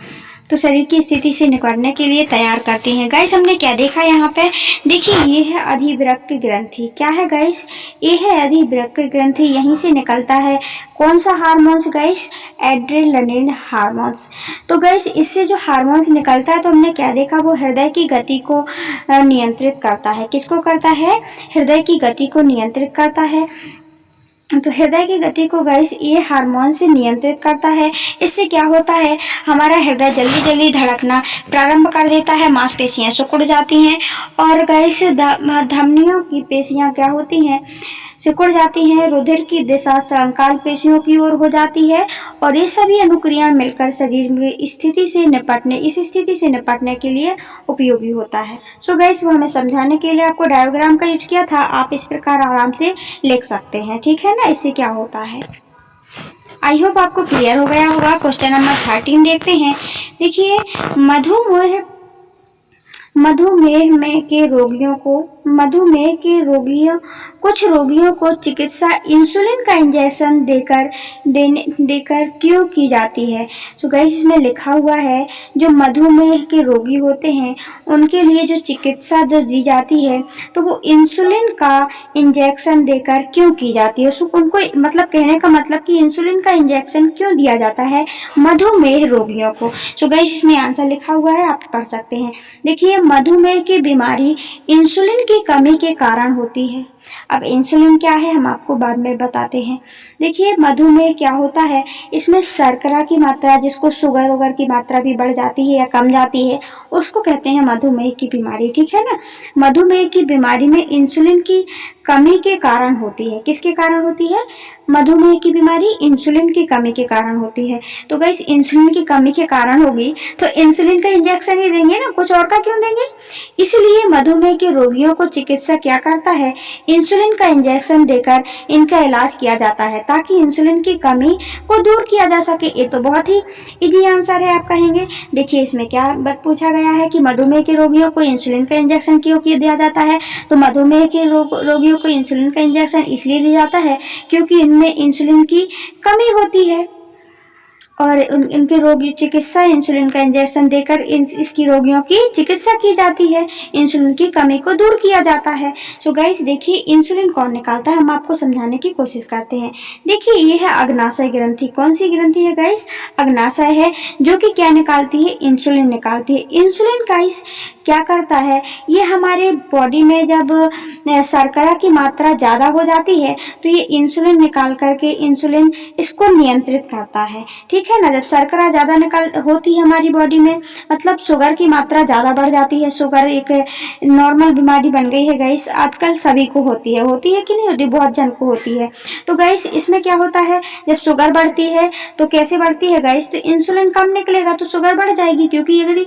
तो शरीर की स्थिति से निकलने के लिए तैयार करती हैं। गाइस हमने क्या देखा यहाँ पे, देखिए ये है अधिवृक्क ग्रंथि। क्या है गाइस, ये है अधिवृक्क ग्रंथि। यहीं से निकलता है कौन सा हार्मोन्स गाइस, एड्रेनलिन हार्मोन्स। तो गाइस इससे जो हार्मोन्स निकलता है तो हमने क्या देखा, वो हृदय की गति को नियंत्रित करता है। किसको करता है, हृदय की गति को नियंत्रित करता है। तो हृदय की गति को गाइस ये हार्मोन से नियंत्रित करता है। इससे क्या होता है, हमारा हृदय जल्दी जल्दी धड़कना प्रारंभ कर देता है, मांसपेशियां सिकुड़ जाती हैं और गाइस धमनियों की पेशियां क्या होती हैं, सिकुड़ जाती हैं। रुधिर की दिशा संकाल पेशियों की ओर हो जाती है और ये सभी अनुक्रियाएं मिलकर शरीर में इस स्थिति से निपटने के लिए उपयोगी होता है। सो गाइस वो हमें समझाने के लिए आपको डायग्राम का यूज किया था, आप इस प्रकार आराम से लिख सकते हैं, ठीक है ना। इससे क्या होता है, आई होप आपको क्लियर हो गया होगा। क्वेश्चन नंबर 13 देखते हैं। देखिए कुछ रोगियों को चिकित्सा इंसुलिन का इंजेक्शन देकर क्यों की जाती है। तो गाइस इसमें लिखा हुआ है जो मधुमेह के रोगी होते हैं उनके लिए जो चिकित्सा जो दी जाती है तो वो इंसुलिन का इंजेक्शन देकर क्यों की जाती है। उनको मतलब कहने का मतलब कि इंसुलिन का इंजेक्शन क्यों दिया जाता है मधुमेह रोगियों को। तो गाइस इसमें आंसर लिखा हुआ है, आप पढ़ सकते हैं। देखिए मधुमेह की बीमारी इंसुलिन की कमी के कारण होती है। अब इंसुलिन क्या है हम आपको बाद में बताते हैं। देखिए मधुमेह क्या होता है, इसमें शर्करा की मात्रा, जिसको शुगर वगैरह की मात्रा भी बढ़ जाती है या कम जाती है, उसको कहते हैं मधुमेह की बीमारी, ठीक है ना। मधुमेह की बीमारी में इंसुलिन की कमी के कारण होती है। किसके कारण होती है, मधुमेह की बीमारी इंसुलिन की कमी के कारण होती है। तो गाइस इंसुलिन की कमी के कारण होगी तो इंसुलिन का इंजेक्शन ही देंगे ना, कुछ और का क्यों देंगे। इसलिए मधुमेह के रोगियों को चिकित्सा क्या करता है, इंसुलिन का इंजेक्शन देकर इनका इलाज किया जाता है ताकि इंसुलिन की कमी को दूर किया जा सके। ये तो बहुत ही इजी आंसर है, आप कहेंगे। देखिए इसमें क्या बात पूछा गया है कि मधुमेह के रोगियों को इंसुलिन का इंजेक्शन क्यों दिया जाता है। तो मधुमेह के रोगियों को इंसुलिन का इंजेक्शन इसलिए दिया जाता है क्योंकि इनमें इंसुलिन की कमी होती है और इनके रोगी चिकित्सा इंसुलिन का इंजेक्शन देकर इसकी रोगियों की चिकित्सा की जाती है, इंसुलिन की कमी को दूर किया जाता है। सो गाइस देखिए इंसुलिन कौन निकालता है, हम आपको समझाने की कोशिश करते हैं। देखिए ये है अग्नाशय ग्रंथि। कौन सी ग्रंथि है गाइस, अग्नाशय है, जो कि क्या निकालती है, इंसुलिन निकालती है। इंसुलिन गाइस क्या करता है, ये हमारे बॉडी में जब शर्करा की मात्रा ज़्यादा हो जाती है तो ये इंसुलिन निकाल करके इंसुलिन इसको नियंत्रित करता है, ठीक है ना। जब शर्करा ज़्यादा होती है हमारी बॉडी में, मतलब शुगर की मात्रा ज़्यादा बढ़ जाती है। शुगर एक नॉर्मल बीमारी बन गई है गाइस, आजकल सभी को होती है कि नहीं होती, बहुत जन को होती है। तो गाइस इसमें क्या होता है, जब शुगर बढ़ती है तो कैसे बढ़ती है गाइस, तो इंसुलिन कम निकलेगा तो शुगर बढ़ जाएगी। क्योंकि यदि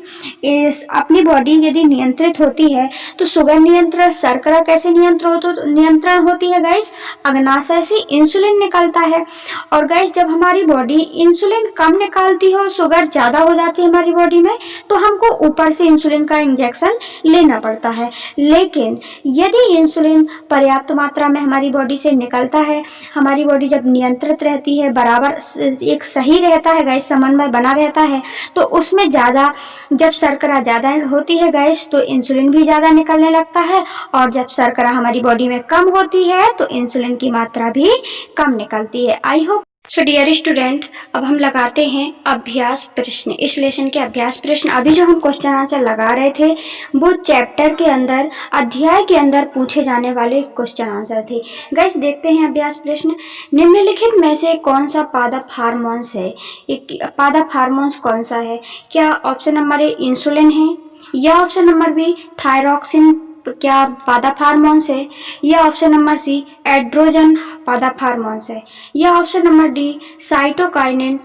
अपनी बॉडी यदि नियंत्रित होती है तो शुगर नियंत्रण, शर्करा कैसे नियंत्रण होती है गाइस, अग्नाशय से इंसुलिन निकलता है। और गाइस जब हमारी बॉडी इंसुलिन कम निकालती हो, शुगर ज्यादा हो जाती है हमारी बॉडी में, तो हमको ऊपर से इंसुलिन का इंजेक्शन लेना पड़ता है। लेकिन यदि इंसुलिन पर्याप्त मात्रा में हमारी बॉडी से निकलता है, हमारी बॉडी जब नियंत्रित रहती है, बराबर एक सही रहता है गाइस, समन्वय बना रहता है, तो उसमें ज्यादा, जब शर्करा ज्यादा होती है गाइस तो इंसुलिन भी ज्यादा निकलने लगता है, और जब शर्करा हमारी बॉडी में कम होती है तो इंसुलिन की मात्रा भी कम निकलती है। I hope so dear student, अब हम लगाते हैं अभ्यास प्रश्न। इस लेसन के अभ्यास प्रश्न, अभी जो हम क्वेश्चन आंसर लगा रहे थे वो चैप्टर के अंदर, अध्याय के अंदर पूछे जाने वाले क्वेश्चन आंसर थे। गाइस देखते हैं अभ्यास प्रश्न। निम्नलिखित में से कौन सा पादप हार्मोन्स है, पादप हार्मोन्स कौन सा है। क्या ऑप्शन नंबर ए इंसुलिन है, या ऑप्शन नंबर बी थायरॉक्सिन क्या पादप हार्मोन्स है, या ऑप्शन नंबर सी एड्रोजन पादप हार्मोन्स है, या ऑप्शन नंबर डी साइटोकाइनिन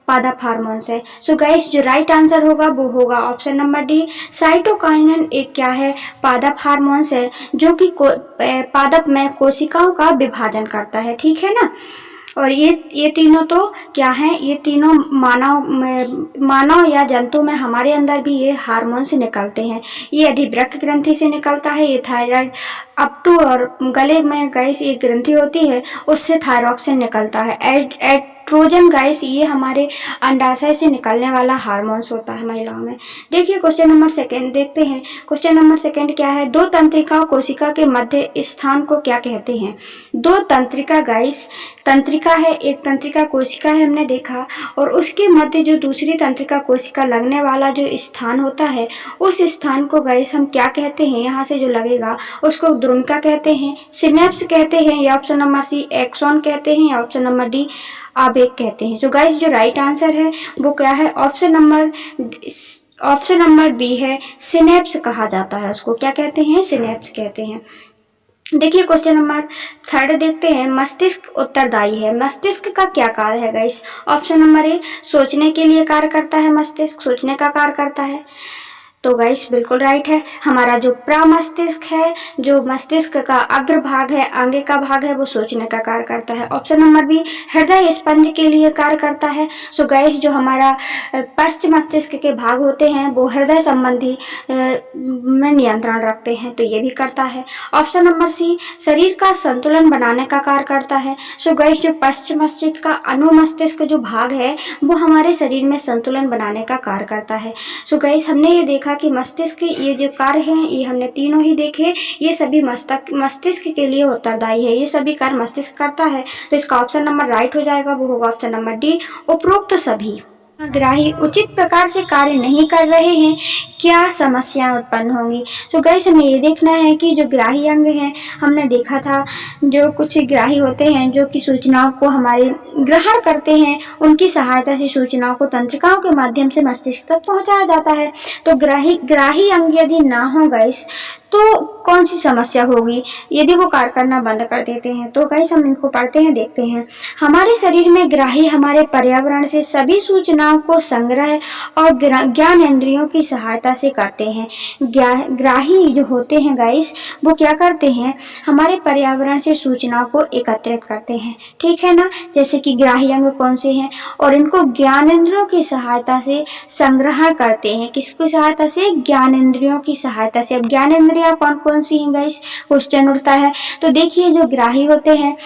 पादप हार्मोन्स है। सो गाइस जो राइट आंसर होगा वो होगा ऑप्शन नंबर डी, साइटोकाइनिन एक क्या है, पादप हार्मोन्स है, जो कि पादप में कोशिकाओं का विभाजन करता है, ठीक है ना। और ये तीनों तो क्या हैं, ये तीनों मानव या जंतु में हमारे अंदर भी ये हार्मोन से निकलते हैं। ये अधिवृक्क ग्रंथि से निकलता है, ये थायराइड अप टू, और गले में गाइस एक ग्रंथि होती है उससे थायरॉक्सिन निकलता है, एस्ट्रोजन गाइस ये हमारे अंडाशय से निकलने वाला हार्मोन्स होता है महिलाओं में। देखिए क्वेश्चन नंबर सेकंड देखते हैं। क्वेश्चन नंबर सेकंड क्या है, दो तंत्रिका कोशिका के मध्य स्थान को क्या कहते हैं। दो तंत्रिका गाइस, तंत्रिका है, एक तंत्रिका कोशिका है हमने देखा, और उसके मध्य जो दूसरी तंत्रिका कोशिका लगने वाला जो स्थान होता है उस स्थान को गाइस हम क्या कहते हैं, यहाँ से जो लगेगा उसको द्रुमिका कहते हैं, सिनेप्स कहते हैं, या ऑप्शन नंबर सी एक्सॉन कहते हैं, या ऑप्शन नंबर डी आवेग कहते हैं। तो गाइस जो राइट आंसर है वो क्या है, ऑप्शन नंबर बी है, सिनेप्स कहा जाता है उसको। क्या कहते हैं, सिनेप्स कहते हैं। देखिए क्वेश्चन नंबर थर्ड देखते हैं, मस्तिष्क उत्तरदायी है। मस्तिष्क का क्या कार्य है गाइस। ऑप्शन नंबर ए सोचने के लिए कार्य करता है, मस्तिष्क सोचने का कार्य करता है। तो गाइस बिल्कुल राइट है। हमारा जो प्रमस्तिष्क है, जो मस्तिष्क का अग्र भाग है, आगे का भाग है, वो सोचने का कार्य करता है। ऑप्शन नंबर बी हृदय स्पंज के लिए कार्य करता है। सो गाइस जो हमारा पश्च मस्तिष्क के भाग होते हैं वो हृदय संबंधी में नियंत्रण रखते हैं, तो ये भी करता है। ऑप्शन नंबर सी शरीर का संतुलन बनाने का कार्य करता है। सो गाइस जो पश्च मस्तिष्क का अनुमस्तिष्क जो भाग है वो हमारे शरीर में संतुलन बनाने का कार्य करता है। सो गाइस हमने ये देखा कि मस्तिष्क के ये जो कार्य हैं ये हमने तीनों ही देखे, ये सभी मस्तिष्क के लिए उत्तरदायी है, ये सभी कार्य मस्तिष्क करता है। तो इसका ऑप्शन नंबर राइट हो जाएगा, वो होगा ऑप्शन नंबर डी, उपरोक्त सभी। ग्राही उचित प्रकार से कार्य नहीं कर रहे हैं, क्या समस्याएं उत्पन्न होंगी। तो गाइस हमें ये देखना है कि जो ग्राही अंग हैं, हमने देखा था जो कुछ ग्राही होते हैं जो कि सूचनाओं को हमारे ग्रहण करते हैं, उनकी सहायता से सूचनाओं को तंत्रिकाओं के माध्यम से मस्तिष्क तक पहुंचाया जाता है। तो ग्राही अंग यदि ना हो गाइस तो कौन सी समस्या होगी यदि वो कार्य करना बंद कर देते हैं। तो गाइस हम इनको पढ़ते हैं, देखते हैं। हमारे शरीर में ग्राही हमारे पर्यावरण से सभी सूचनाओं को संग्रह और ज्ञान इंद्रियों की सहायता से करते हैं। ग्राही जो होते हैं गाइस वो क्या करते हैं, हमारे पर्यावरण से सूचनाओं को एकत्रित करते हैं, ठीक है ना। जैसे कि ग्राही अंग कौन से हैं, और इनको ज्ञान इंद्रियों की सहायता से संग्रहण करते हैं। किसकी सहायता से, ज्ञान इंद्रियों की सहायता से। अब ज्ञान इंद्रियां कौन कौन सी हैं गाइस, क्वेश्चन उठता है। तो देखिए जो ग्राही होते हैं,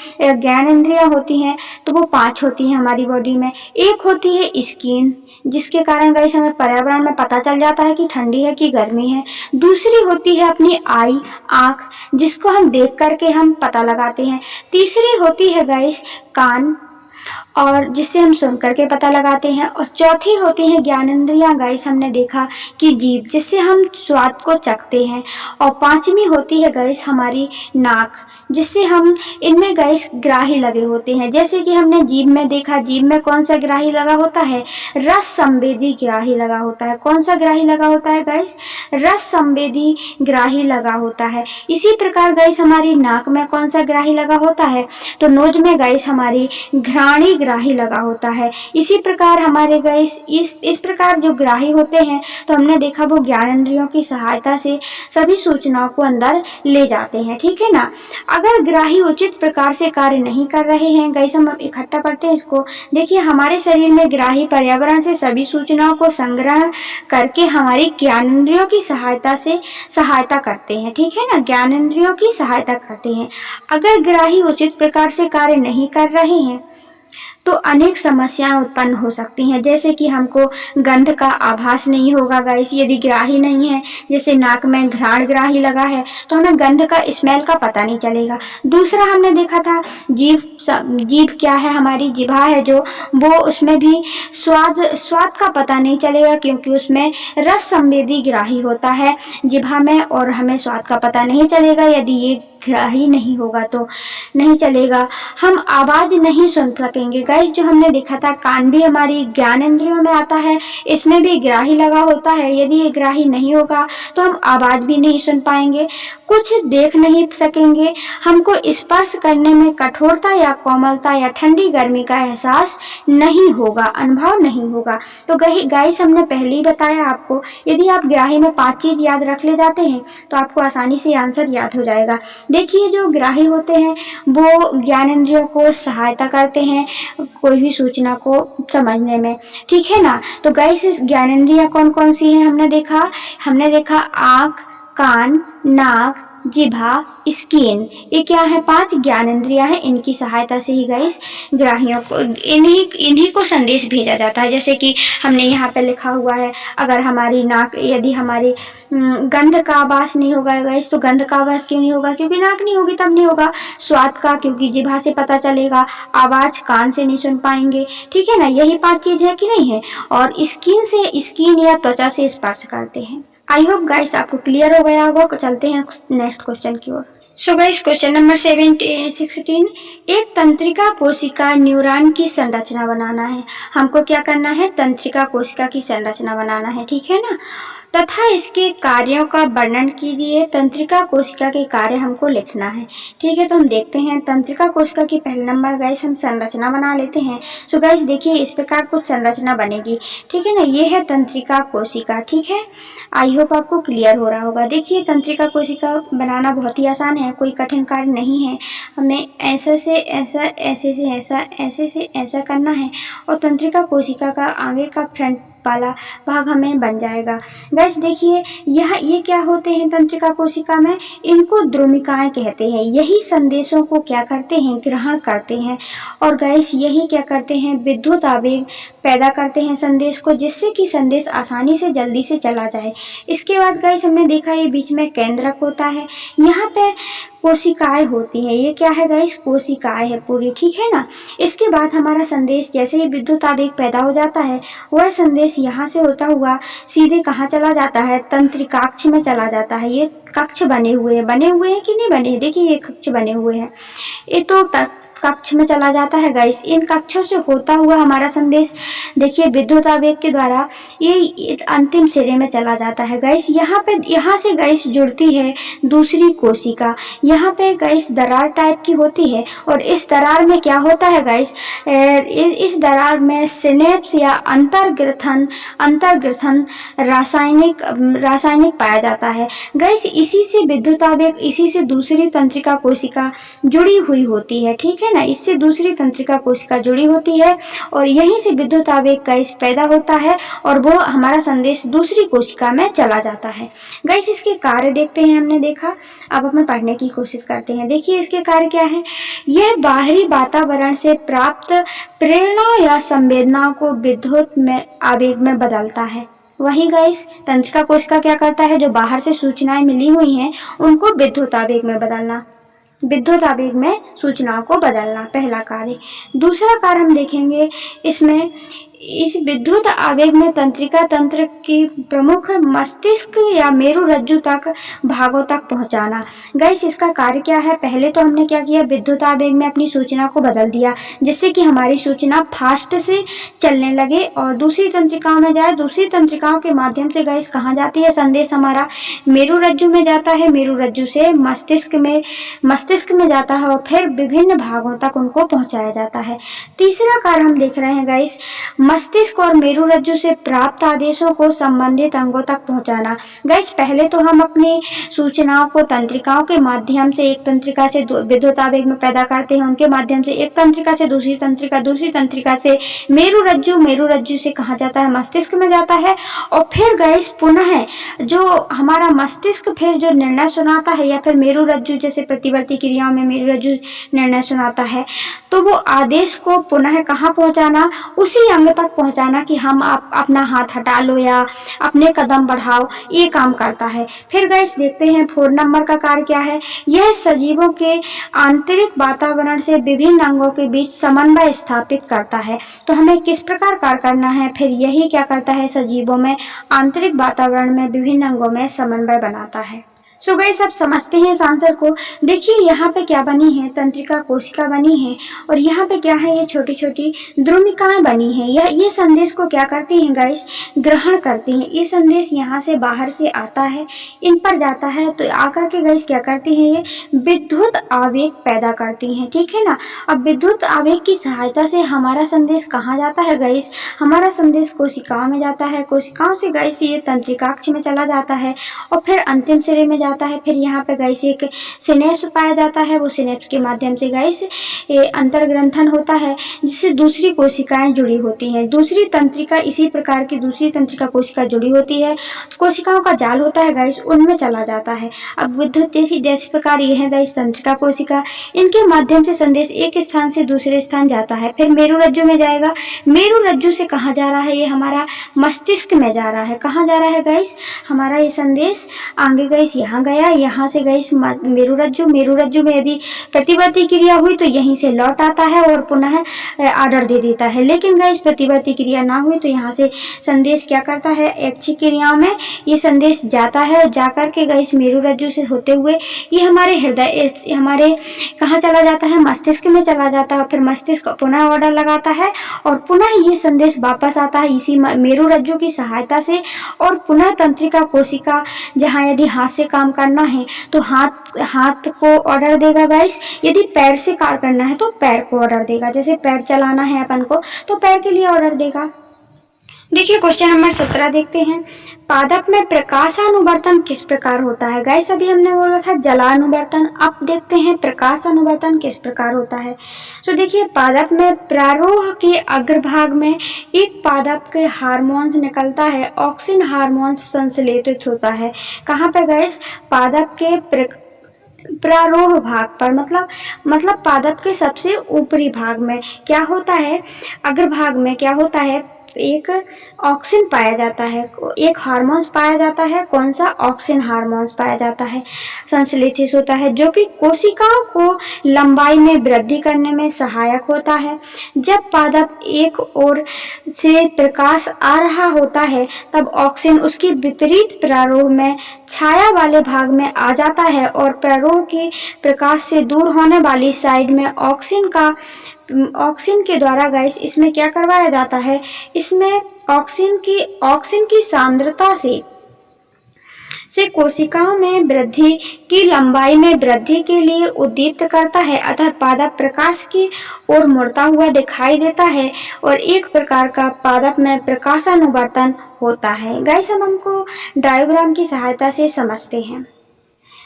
ज्ञान इंद्रियां होती हैं तो वो 5 होती हैं हमारी बॉडी में। एक होती है स्किन, जिसके कारण गाइस हमें पर्यावरण में पता चल जाता है कि ठंडी है कि गर्मी है। दूसरी होती है अपनी आई, आँख, जिसको हम देख करके हम पता लगाते हैं। तीसरी होती है गाइस कान, और जिससे हम सुन करके पता लगाते हैं। और चौथी होती है ज्ञानेंद्रियां गाइस, हमने देखा कि जीभ, जिससे हम स्वाद को चखते हैं। और 5वीं होती है गाइस हमारी नाक, जिससे हम इनमें गाइस ग्राही लगे होते हैं। जैसे कि हमने जीभ में देखा, जीभ में कौन सा ग्राही लगा होता है, रस संवेदी ग्राही लगा होता है। कौन सा ग्राही लगा होता है गाइस, रस संवेदी ग्राही लगा होता है। इसी प्रकार गाइस हमारी नाक में कौन सा ग्राही लगा होता है, तो नोज में गाइस हमारी घ्राणी ग्राही लगा होता है। इसी प्रकार हमारे गाइस इस प्रकार जो ग्राही होते हैं तो हमने देखा वो ज्ञानेंद्रियों की सहायता से सभी सूचनाओं को अंदर ले जाते हैं, ठीक है ना। अगर ग्राही उचित प्रकार से कार्य नहीं कर रहे हैं गाइस, हम इकट्ठा पढ़ते हैं इसको। देखिए हमारे शरीर में ग्राही पर्यावरण से सभी सूचनाओं को संग्रह करके हमारी ज्ञानेंद्रियों की सहायता करते हैं, ठीक है ना, ज्ञानेंद्रियों की सहायता करते हैं। अगर ग्राही उचित प्रकार से कार्य नहीं कर रहे हैं तो अनेक समस्याएं उत्पन्न हो सकती हैं। जैसे कि हमको गंध का आभास नहीं होगा गाइस यदि ग्राही नहीं है। जैसे नाक में घ्राण ग्राही लगा है तो हमें गंध का, स्मेल का पता नहीं चलेगा। दूसरा हमने देखा था जीभ क्या है, हमारी जिभा है जो, वो उसमें भी स्वाद का पता नहीं चलेगा, क्योंकि उसमें रस संवेदी ग्राही होता है जिभा में, और हमें स्वाद का पता नहीं चलेगा। यदि ये ग्राही नहीं होगा तो नहीं चलेगा। हम आवाज नहीं सुन सकेंगे गाइस। जो हमने देखा था कान भी हमारी ज्ञानेंद्रियों में आता है, इसमें भी ग्राही लगा होता है। यदि ये ग्राही नहीं होगा तो हम आवाज भी नहीं सुन पाएंगे, कुछ देख नहीं सकेंगे। हमको स्पर्श करने में कठोरता या कोमलता या ठंडी गर्मी का एहसास नहीं होगा, अनुभव नहीं होगा। तो गाइस हमने पहले ही बताया आपको, यदि आप ग्राही में 5 चीज याद रख ले जाते हैं तो आपको आसानी से आंसर याद हो जाएगा। देखिए जो ग्राही होते हैं वो ज्ञानेंद्रियों को सहायता करते हैं कोई भी सूचना को समझने में, ठीक है ना। तो गाइस ज्ञानेंद्रियां कौन कौन सी हैं हमने देखा आँख, कान, नाक, जिह्वा, स्किन, ये क्या है 5 ज्ञानेंद्रियां हैं। इनकी सहायता से ही गाइस ग्राहियों को इन्हीं को संदेश भेजा जाता है। जैसे कि हमने यहाँ पे लिखा हुआ है, अगर हमारी नाक, यदि हमारी गंध का आभास नहीं होगा गाइस, तो गंध का आभास क्यों नहीं होगा? क्योंकि नाक नहीं होगी तब नहीं होगा। स्वाद का, क्योंकि जिह्वा से पता चलेगा। आवाज, कान से नहीं सुन पाएंगे, ठीक है ना। यही 5 चीज है कि नहीं है। और स्किन से, स्किन या त्वचा से स्पर्श करते हैं। आई होप गाइस आपको क्लियर हो गया होगा। चलते हैं नेक्स्ट क्वेश्चन की ओर। सो गाइस क्वेश्चन नंबर 16, एक तंत्रिका कोशिका न्यूरॉन की संरचना बनाना है। हमको क्या करना है? तंत्रिका कोशिका की संरचना बनाना है, ठीक है ना। तथा इसके कार्यों का वर्णन कीजिए। तंत्रिका कोशिका के कार्य हमको लिखना है, ठीक है। तो हम देखते हैं तंत्रिका कोशिका की पहले नंबर गाइस हम संरचना बना लेते हैं। सो गाइस देखिए इस प्रकार कुछ संरचना बनेगी, ठीक है ना। ये है तंत्रिका कोशिका, ठीक है। आई होप आपको क्लियर हो रहा होगा। देखिए तंत्रिका कोशिका बनाना बहुत ही आसान है, कोई कठिन कार्य नहीं है। हमें ऐसे से ऐसा, ऐसे से ऐसा, ऐसे से ऐसा करना है और तंत्रिका कोशिका का आगे का फ्रंट वाला भाग हमें बन जाएगा। गाइस देखिए ये क्या होते हैं तंत्रिका कोशिका में? इनको द्रुमिकाएं कहते हैं। यही संदेशों को क्या करते हैं? ग्रहण करते हैं। और गाइस यही क्या करते हैं? विद्युत आवेग पैदा करते हैं संदेश को, जिससे कि संदेश आसानी से जल्दी से चला जाए। इसके बाद गाइस हमने देखा ये बीच में केंद्रक होता है, यहाँ पे कोशिकाएं होती हैं। ये क्या है गाइस? कोशिकाएं है पूरी, ठीक है ना। इसके बाद हमारा संदेश, जैसे ही विद्युत आवेग पैदा हो जाता है, वह संदेश यहाँ से होता हुआ सीधे कहाँ चला जाता है? तंत्रिकाक्ष में चला जाता है। ये कक्ष बने हुए हैं कि नहीं बने? देखिए ये कक्ष बने हुए हैं। ये तो कक्ष में चला जाता है गाइस। इन कक्षों से होता हुआ हमारा संदेश देखिए विद्युत आवेग के द्वारा ये अंतिम सिरे में चला जाता है गाइस। यहाँ से गाइस जुड़ती है दूसरी कोशिका। यहाँ पे गाइस दरार टाइप की होती है और इस दरार में क्या होता है गाइस? इस दरार में सिनेप्स या अंतर्ग्रथन रासायनिक पाया जाता है गाइस। इसी से विद्युत आवेग, इसी से दूसरी तंत्रिका कोशिका जुड़ी हुई होती है, ठीक है ना। इससे दूसरी तंत्रिका कोशिका जुड़ी होती है और यहीं से विद्युत आवेग गाइस पैदा होता है और वो हमारा संदेश दूसरी कोशिका में चला जाता है। गाइस इसके कार्य देखते हैं, हमने देखा। अब अपने पढ़ने की कोशिश करते हैं। देखिए इसके कार्य क्या है? यह बाहरी वातावरण से प्राप्त प्रेरणा या संवेदनाओं को विद्युत में आवेग में बदलता है। वही गाइस तंत्रिका कोशिका क्या करता है? जो बाहर से सूचनाएं मिली हुई हैं उनको विद्युत आवेग में बदलना, विद्युत आवेग में सूचनाओं को बदलना पहला कार्य। दूसरा कार्य हम देखेंगे इसमें, इस विद्युत आवेग में तंत्रिका तंत्र की प्रमुख मस्तिष्क या मेरुरज्जु तक भागों तक पहुंचाना। गाइस इसका कार्य क्या है? पहले तो हमने क्या किया? विद्युत आवेग में अपनी सूचना को बदल दिया, जिससे कि हमारी सूचना फास्ट से चलने लगे और दूसरी तंत्रिकाओं में जाए। दूसरी तंत्रिकाओं के माध्यम से गाइस कहाँ जाती है? संदेश हमारा मेरुरज्जु में जाता है, मेरुरज्जु से मस्तिष्क में जाता है और फिर विभिन्न भागों तक उनको पहुंचाया जाता है। तीसरा कार्य हम देख रहे हैं गाइस, मस्तिष्क और मेरुरज्जु से प्राप्त आदेशों को संबंधित अंगों तक पहुंचाना। गाइस पहले तो हम अपनी सूचनाओं को तंत्रिकाओं के माध्यम से, एक तंत्रिका से विद्युत आवेग में पैदा करते हैं, उनके माध्यम से एक तंत्रिका से दूसरी तंत्रिका, दूसरी तंत्रिका से मेरुरज्जु, मेरुरज्जु से कहाँ जाता है? मस्तिष्क में जाता है। और फिर गाइस पुनः जो हमारा मस्तिष्क फिर जो निर्णय सुनाता है, या फिर मेरुरज्जु जैसे प्रतिवर्ती क्रियाओं में मेरुरज्जु निर्णय सुनाता है, तो वो आदेश को पुनः कहाँ पहुंचाना? उसी अंग तक पहुंचाना कि हम आप अपना हाथ हटा लो या अपने कदम बढ़ाओ, ये काम करता है। फिर गाइस देखते हैं 4 नंबर का कार्य क्या है? यह सजीवों के आंतरिक वातावरण से विभिन्न अंगों के बीच समन्वय स्थापित करता है। तो हमें किस प्रकार कार्य करना है? फिर यही क्या करता है? सजीवों में आंतरिक वातावरण में विभिन्न अंगों में समन्वय बनाता है। सो गाइस अब समझते हैं इस आंसर को। देखिए यहाँ पे क्या बनी है? तंत्रिका कोशिका बनी है और यहाँ पे क्या है? ये छोटी छोटी द्रुमिकाएं बनी है। ये संदेश को क्या करती हैं गाइस? ग्रहण करती हैं। ये संदेश यहाँ से बाहर से आता है, इन पर जाता है, तो आकर के गाइस क्या करती है? ये विद्युत आवेग पैदा करती हैं, ठीक है ना। अब विद्युत आवेग की सहायता से हमारा संदेश कहाँ जाता है गाइस? हमारा संदेश कोशिकाओं में जाता है। कोशिकाओं से गाइस ये तंत्रिकाक्ष में चला जाता है और फिर अंतिम सिरे में जाता है। फिर यहाँ पे गाइस एक सिनेप्स पाया जाता है, वो सिनेप्स के माध्यम से गाइस अंतर्ग्रंथन होता है जिससे दूसरी कोशिकाएं जुड़ी होती हैं। दूसरी तंत्रिका, इसी प्रकार की दूसरी तंत्रिका कोशिका जुड़ी होती है, कोशिकाओं का जाल होता है गाइस, उनमें चला जाता है। अब विद्युत जैसे प्रकार ये है गाइस तंत्रिका कोशिका, इनके माध्यम से संदेश एक स्थान से दूसरे स्थान जाता है। फिर मेरुरज्जु में जाएगा, मेरुरज्जु से कहाँ जा रहा है, ये हमारा मस्तिष्क में जा रहा है। कहाँ जा रहा है गाइस, हमारा ये संदेश आगे गाइस यहाँ गया, यहाँ से गाइस मेरुरज्जु, मेरुरज्जु में यदि प्रतिवर्ती क्रिया हुई तो यहीं से लौट आता है और पुनः ऑर्डर दे देता है। लेकिन गाइस प्रतिवर्ती क्रिया ना हुई तो यहाँ से संदेश क्या करता है, ऐच्छिक क्रियाओं में ये संदेश जाता है और जाकर के गाइस मेरुरज्जु से होते हुए ये हमारे हृदय, हमारे कहाँ चला जाता है, मस्तिष्क में चला जाता है। फिर मस्तिष्क पुनः ऑर्डर लगाता है और पुनः ये संदेश वापस आता है इसी मेरुरज्जु की सहायता से, और पुनः तंत्रिका कोशिका जहाँ यदि हाथ से काम करना है तो हाथ को ऑर्डर देगा गाइस, यदि पैर से कार्य करना है तो पैर को ऑर्डर देगा। जैसे पैर चलाना है अपन को तो पैर के लिए ऑर्डर देगा। देखिए क्वेश्चन नंबर 17 देखते हैं, पादप में प्रकाशानुवर्तन किस प्रकार होता है। गाइस अभी हमने बोला था जलानुवर्तन, अब देखते हैं प्रकाशानुवर्तन किस प्रकार होता है। तो देखिए पादप में प्रारोह के अग्रभाग में एक पादप के हार्मोन्स निकलता है, ऑक्सिन हार्मोन्स संश्लेषित होता है। कहाँ पे गाइस, पादप के प्रारोह भाग पर, मतलब पादप के सबसे ऊपरी भाग में क्या होता है, अग्रभाग में क्या होता है, एक ऑक्सिन पाया जाता है, एक हार्मोन्स पाया जाता है। कौन सा, ऑक्सिन हार्मोन्स पाया जाता है, संश्लेषित होता है, जो कि कोशिकाओं को लंबाई में वृद्धि करने में सहायक होता है। जब पादप एक ओर से प्रकाश आ रहा होता है तब ऑक्सिन उसकी विपरीत प्रारोह में छाया वाले भाग में आ जाता है और प्रारोह की प्रकाश से दूर होने वाली साइड में ऑक्सिन के द्वारा गाइस इसमें क्या करवाया जाता है, इसमें ऑक्सिन की सांद्रता से कोशिकाओं में वृद्धि की लंबाई में वृद्धि के लिए उद्दीप्त करता है। अतः पादप प्रकाश की ओर मुड़ता हुआ दिखाई देता है और एक प्रकार का पादप में प्रकाशानुवर्तन होता है। गाइस हम हमको डायग्राम की सहायता से समझते हैं।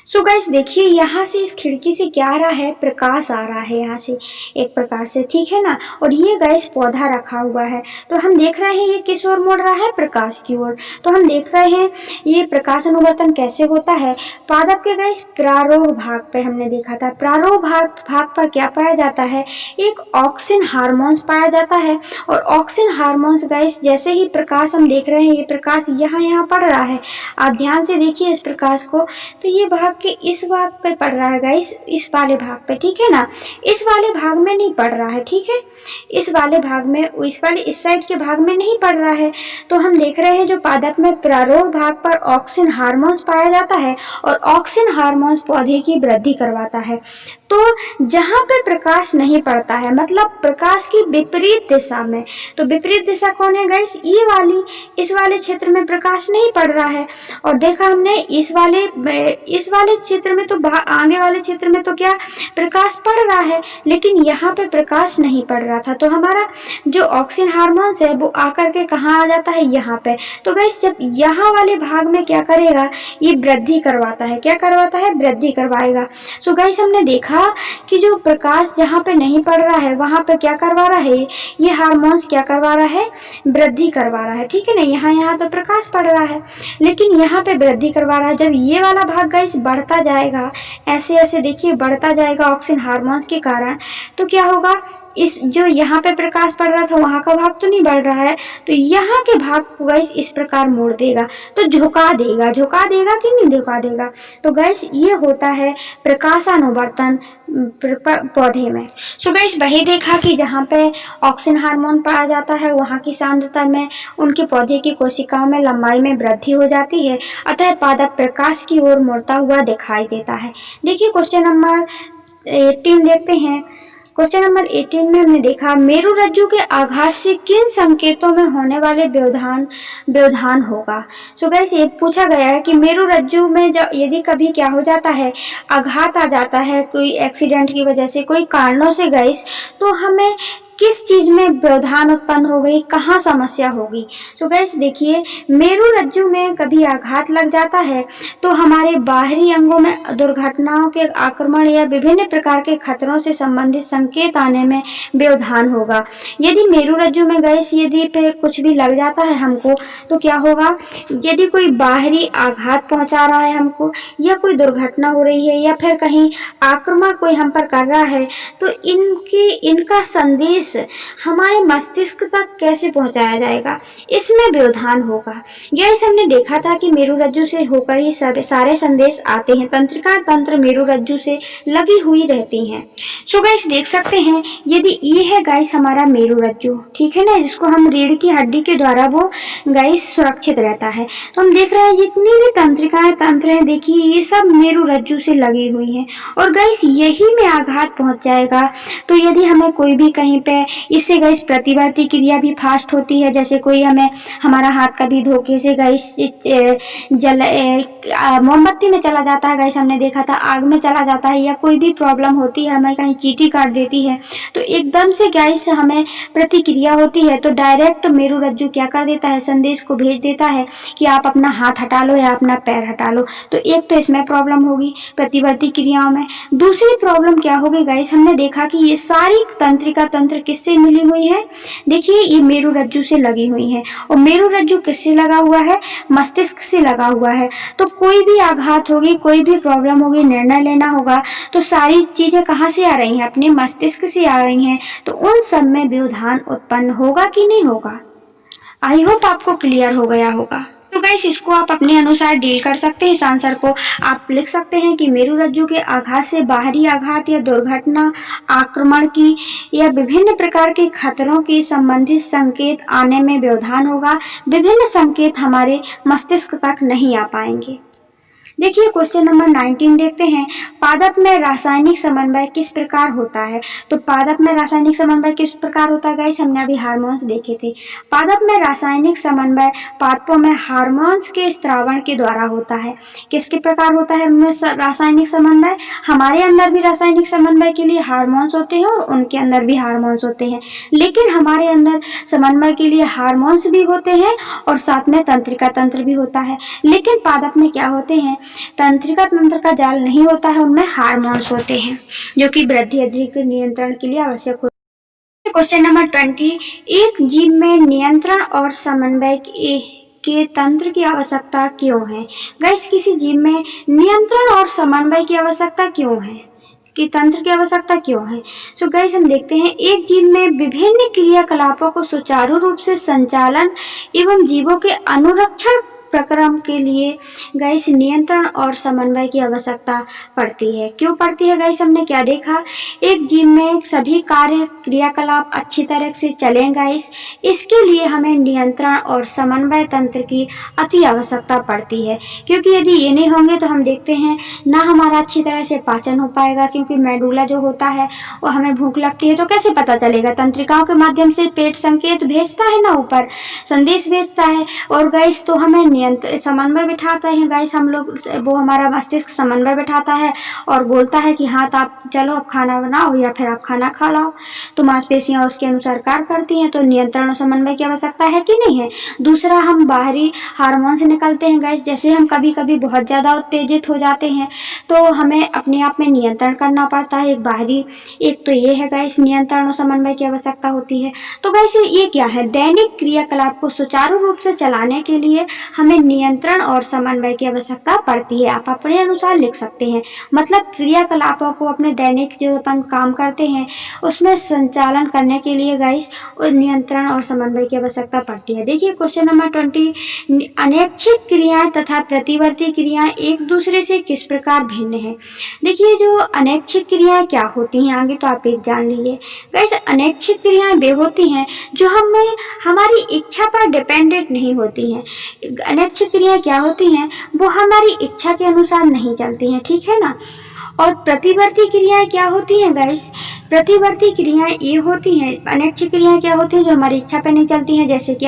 सो गाइस देखिए यहाँ से इस खिड़की से क्या आ रहा है, प्रकाश आ रहा है यहाँ से एक प्रकार से, ठीक है ना। और ये गाइस पौधा रखा हुआ है तो हम देख रहे हैं ये किस ओर मुड़ रहा है, प्रकाश की ओर। तो हम देख रहे हैं ये प्रकाश अनुवर्तन कैसे होता है, पादप के गाइस प्रारोह भाग पे हमने देखा था। प्रारोह भाग पर क्या पाया जाता है, एक ऑक्सिन हार्मोन्स पाया जाता है। और ऑक्सिन हार्मोन्स गाइस जैसे ही प्रकाश हम देख रहे हैं, ये प्रकाश यहाँ पड़ रहा है, आप ध्यान से देखिए इस प्रकाश को, तो ये भाग के इस भाग पे पड़ रहा है गाइस, इस वाले भाग पे, ठीक है ना। इस वाले भाग में नहीं पड़ रहा है, ठीक है, इस वाले भाग में, इस साइड के भाग में नहीं पड़ रहा है। तो हम देख रहे हैं जो पादप में प्रारोह भाग पर ऑक्सिन हार्मोन्स पाया जाता है और ऑक्सिन हार्मोन्स पौधे की वृद्धि करवाता है। तो जहाँ पे प्रकाश नहीं पड़ता है, मतलब प्रकाश की विपरीत दिशा में, तो विपरीत दिशा कौन है गाइस, ये वाली, इस वाले क्षेत्र में प्रकाश नहीं पड़ रहा है। और देखा हमने इस वाले क्षेत्र में, तो आगे वाले क्षेत्र में तो क्या प्रकाश पड़ रहा है, लेकिन यहाँ पे प्रकाश नहीं पड़ रहा था। तो हमारा जो ऑक्सिन हार्मोन्स है वो आकर के कहाँ आ जाता है, यहाँ पे। तो गाइस जब यहाँ वाले भाग में क्या करेगा, ये वृद्धि करवाता है, क्या करवाता है, वृद्धि करवाएगा। सो गाइस हमने देखा कि जो प्रकाश जहाँ पे नहीं पड़ रहा है वहाँ पे क्या करवा रहा है, ये हार्मोन्स क्या करवा रहा है, वृद्धि करवा रहा है, ठीक है ना। यहाँ तो प्रकाश पड़ रहा है लेकिन यहाँ पे वृद्धि करवा रहा है। जब ये वाला भाग गाइस बढ़ता जाएगा, ऐसे देखिए बढ़ता जाएगा ऑक्सिन हार्मोन्स के कारण, तो क्या होगा, इस जो यहाँ पे प्रकाश पड़ रहा था वहाँ का भाग तो नहीं बढ़ रहा है, तो यहाँ के भाग को गाइस इस प्रकार मोड़ देगा, तो झुका देगा कि नहीं झुका देगा। तो गाइस ये होता है प्रकाशानुवर्तन पौधे में। सो गाइस वही देखा कि जहाँ पे ऑक्सिन हार्मोन पाया जाता है वहाँ की सांद्रता में उनके पौधे की कोशिकाओं में लंबाई में वृद्धि हो जाती है, अतः पादप प्रकाश की ओर मुड़ता हुआ दिखाई देता है। देखिए क्वेश्चन नंबर 18 देखते हैं। क्वेश्चन नंबर 18 में हमने देखा मेरुरज्जु के आघात से किन संकेतों में होने वाले व्यवधान होगा। सो गाइस ये पूछा गया है कि मेरुरज्जु में जब यदि कभी क्या हो जाता है, आघात आ जाता है कोई एक्सीडेंट की वजह से, कोई कारणों से गाइस, तो हमें किस चीज में व्यवधान उत्पन्न हो गई, कहाँ समस्या होगी। तो गाइस देखिए, मेरुरज्जु में कभी आघात लग जाता है तो हमारे बाहरी अंगों में दुर्घटनाओं के आक्रमण या विभिन्न प्रकार के खतरों से संबंधित संकेत आने में व्यवधान होगा। यदि मेरुरज्जु में गाइस यदि पे कुछ भी लग जाता है हमको तो क्या होगा, यदि कोई बाहरी आघात पहुंचा रहा है हमको, या कोई दुर्घटना हो रही है, या फिर कहीं आक्रमण कोई हम पर कर रहा है, तो इनका संदेश हमारे मस्तिष्क तक कैसे पहुंचाया जाएगा, इसमें व्यवधान होगा। गाइस हमने देखा था कि मेरुरज्जु से होकर ही सारे संदेश आते हैं। तंत्रिका तंत्र मेरुरज्जु से लगी हुई रहती हैं। सो गाइस देख सकते हैं, यदि ये है गाइस हमारा मेरुरज्जु, ठीक है ना, जिसको हम रीढ़ की हड्डी के द्वारा वो गाइस सुरक्षित रहता है। तो हम देख रहे हैं जितनी भी तंत्रिकाएं तंत्र हैं, देखिए ये सब मेरुरज्जु से लगी हुई हैं, और गाइस यही में आघात पहुंच जाएगा तो यदि हमें कोई भी कहीं पे, इससे गाइस प्रतिवर्ती क्रिया भी फास्ट होती है। जैसे कोई हमें हमारा हाथ कभी धोखे से गाइस मोमबत्ती में चला जाता है, गाइस हमने देखा था आग में चला जाता है, या कोई भी प्रॉब्लम होती है, हमें कहीं चींटी काट देती है तो एकदम से गाइस हमें प्रतिक्रिया होती है, तो डायरेक्ट मेरुरज्जु क्या कर देता है, संदेश को भेज देता है कि आप अपना हाथ हटा लो या अपना पैर हटा लो। तो एक तो इसमें प्रॉब्लम होगी प्रतिवर्ती क्रियाओं में। दूसरी प्रॉब्लम क्या होगी गाइस, हमने देखा कि ये सारी तंत्रिका तंत्र किससे मिली हुई है, देखिए ये मेरुरज्जु से लगी हुई है, और मेरुरज्जु किससे लगा हुआ है, मस्तिष्क से लगा हुआ है। तो कोई भी आघात होगी, कोई भी प्रॉब्लम होगी, निर्णय लेना होगा, तो सारी चीजें कहाँ से आ रही हैं, अपने मस्तिष्क से आ रही हैं। तो उन सब में व्यवधान उत्पन्न होगा कि नहीं होगा। आई होप आपको क्लियर हो गया होगा। तो गाइस इसको आप अपने अनुसार डील कर सकते हैं। इस आंसर को आप लिख सकते हैं कि मेरुरज्जु के आघात से बाहरी आघात या दुर्घटना, आक्रमण की या विभिन्न प्रकार के खतरों के संबंधित संकेत आने में व्यवधान होगा। विभिन्न संकेत हमारे मस्तिष्क तक नहीं आ पाएंगे। देखिए क्वेश्चन नंबर 19 देखते हैं, पादप में रासायनिक समन्वय किस प्रकार होता है। तो पादप में रासायनिक समन्वय किस प्रकार होता है गाइस, हमने अभी हार्मोन्स देखे थे। पादप में रासायनिक समन्वय पादपों में हार्मोन्स के स्त्रावण के द्वारा होता है। किसके प्रकार होता है उनमें रासायनिक समन्वय, हमारे अंदर भी रासायनिक समन्वय के लिए हार्मोन्स होते हैं और उनके अंदर भी हार्मोन्स होते हैं, लेकिन हमारे अंदर समन्वय के लिए हार्मोन्स भी होते हैं और साथ में तंत्रिका तंत्र भी होता है। लेकिन पादप में क्या होते हैं, तंत्रिका तंत्र का जाल नहीं होता है, उनमें हार्मोन्स होते हैं जो कि वृद्धि अधिक नियंत्रण के लिए आवश्यक होते हैं। क्वेश्चन नंबर 20, एक जीव में नियंत्रण और समन्वय के तंत्र की आवश्यकता क्यों है। गाइस किसी जीव में नियंत्रण और समन्वय की आवश्यकता क्यों है, कि तंत्र की आवश्यकता क्यों है। सो गाइस हम देखते हैं, एक जीव में विभिन्न क्रियाकलापों को सुचारू रूप से संचालन एवं जीवों के अनुरक्षण प्रक्रम के लिए गाइस नियंत्रण और समन्वय की आवश्यकता पड़ती है। क्यों पड़ती है गाइस, हमने क्या देखा, एक जीव में सभी कार्य क्रियाकलाप अच्छी तरह से चलें गाइस, इसके लिए हमें नियंत्रण और समन्वय तंत्र की अति आवश्यकता पड़ती है। क्योंकि यदि ये नहीं होंगे तो हम देखते हैं ना हमारा अच्छी तरह से पाचन हो पाएगा, क्योंकि मेडुला जो होता है वो हमें भूख लगती है तो कैसे पता चलेगा, तंत्रिकाओं के माध्यम से पेट संकेत भेजता है ना, ऊपर संदेश भेजता है, और गाइस तो हमें समन्वय बिठाता है गाइस, हम लोग वो हमारा मस्तिष्क समन्वय बिठाता है और बोलता है कि हाँ तो आप चलो अब खाना बनाओ या फिर आप खाना खा लो, तो मांसपेशियां उसके अनुसार कार्य करती हैं। तो नियंत्रण और समन्वय की आवश्यकता है कि नहीं है। दूसरा, हम बाहरी हार्मोन से निकलते हैं गाइस, जैसे हम कभी कभी बहुत ज़्यादा उत्तेजित हो जाते हैं तो हमें अपने आप में नियंत्रण करना पड़ता है। एक तो ये है गाइस, नियंत्रण और समन्वय की आवश्यकता होती है। तो गाइस ये क्या है, दैनिक क्रियाकलाप को सुचारू रूप से चलाने के लिए हमें नियंत्रण और समन्वय की आवश्यकता पड़ती है। आप अपने अनुसार लिख सकते हैं, मतलब क्रियाकलापों को अपने दैनिक जो अपन काम करते हैं उसमें संचालन करने के लिए गाइस नियंत्रण और समन्वय की आवश्यकता पड़ती है। देखिए क्वेश्चन नंबर 20, अनैच्छिक क्रियाएं तथा प्रतिवर्ती क्रियाएं एक दूसरे से किस प्रकार भिन्न है। देखिए जो अनैच्छिक क्रियाएं क्या होती हैं, आगे तो आप एक जान लीजिए गाइस। अनैच्छिक क्रियाएं वे होती हैं जो हमें हमारी इच्छा पर डिपेंडेंट नहीं होती हैं। अनैच्छिक क्रियाएं क्या होती हैं, वो हमारी इच्छा के अनुसार नहीं चलती हैं, ठीक है ना। और प्रतिवर्ती क्रियाएं क्या होती हैं गाइस, प्रतिवर्ती क्रियाएं ये होती हैं, अनैच्छिक क्रियाएं क्या होती हैं, जो हमारी इच्छा पे नहीं चलती हैं। जैसे कि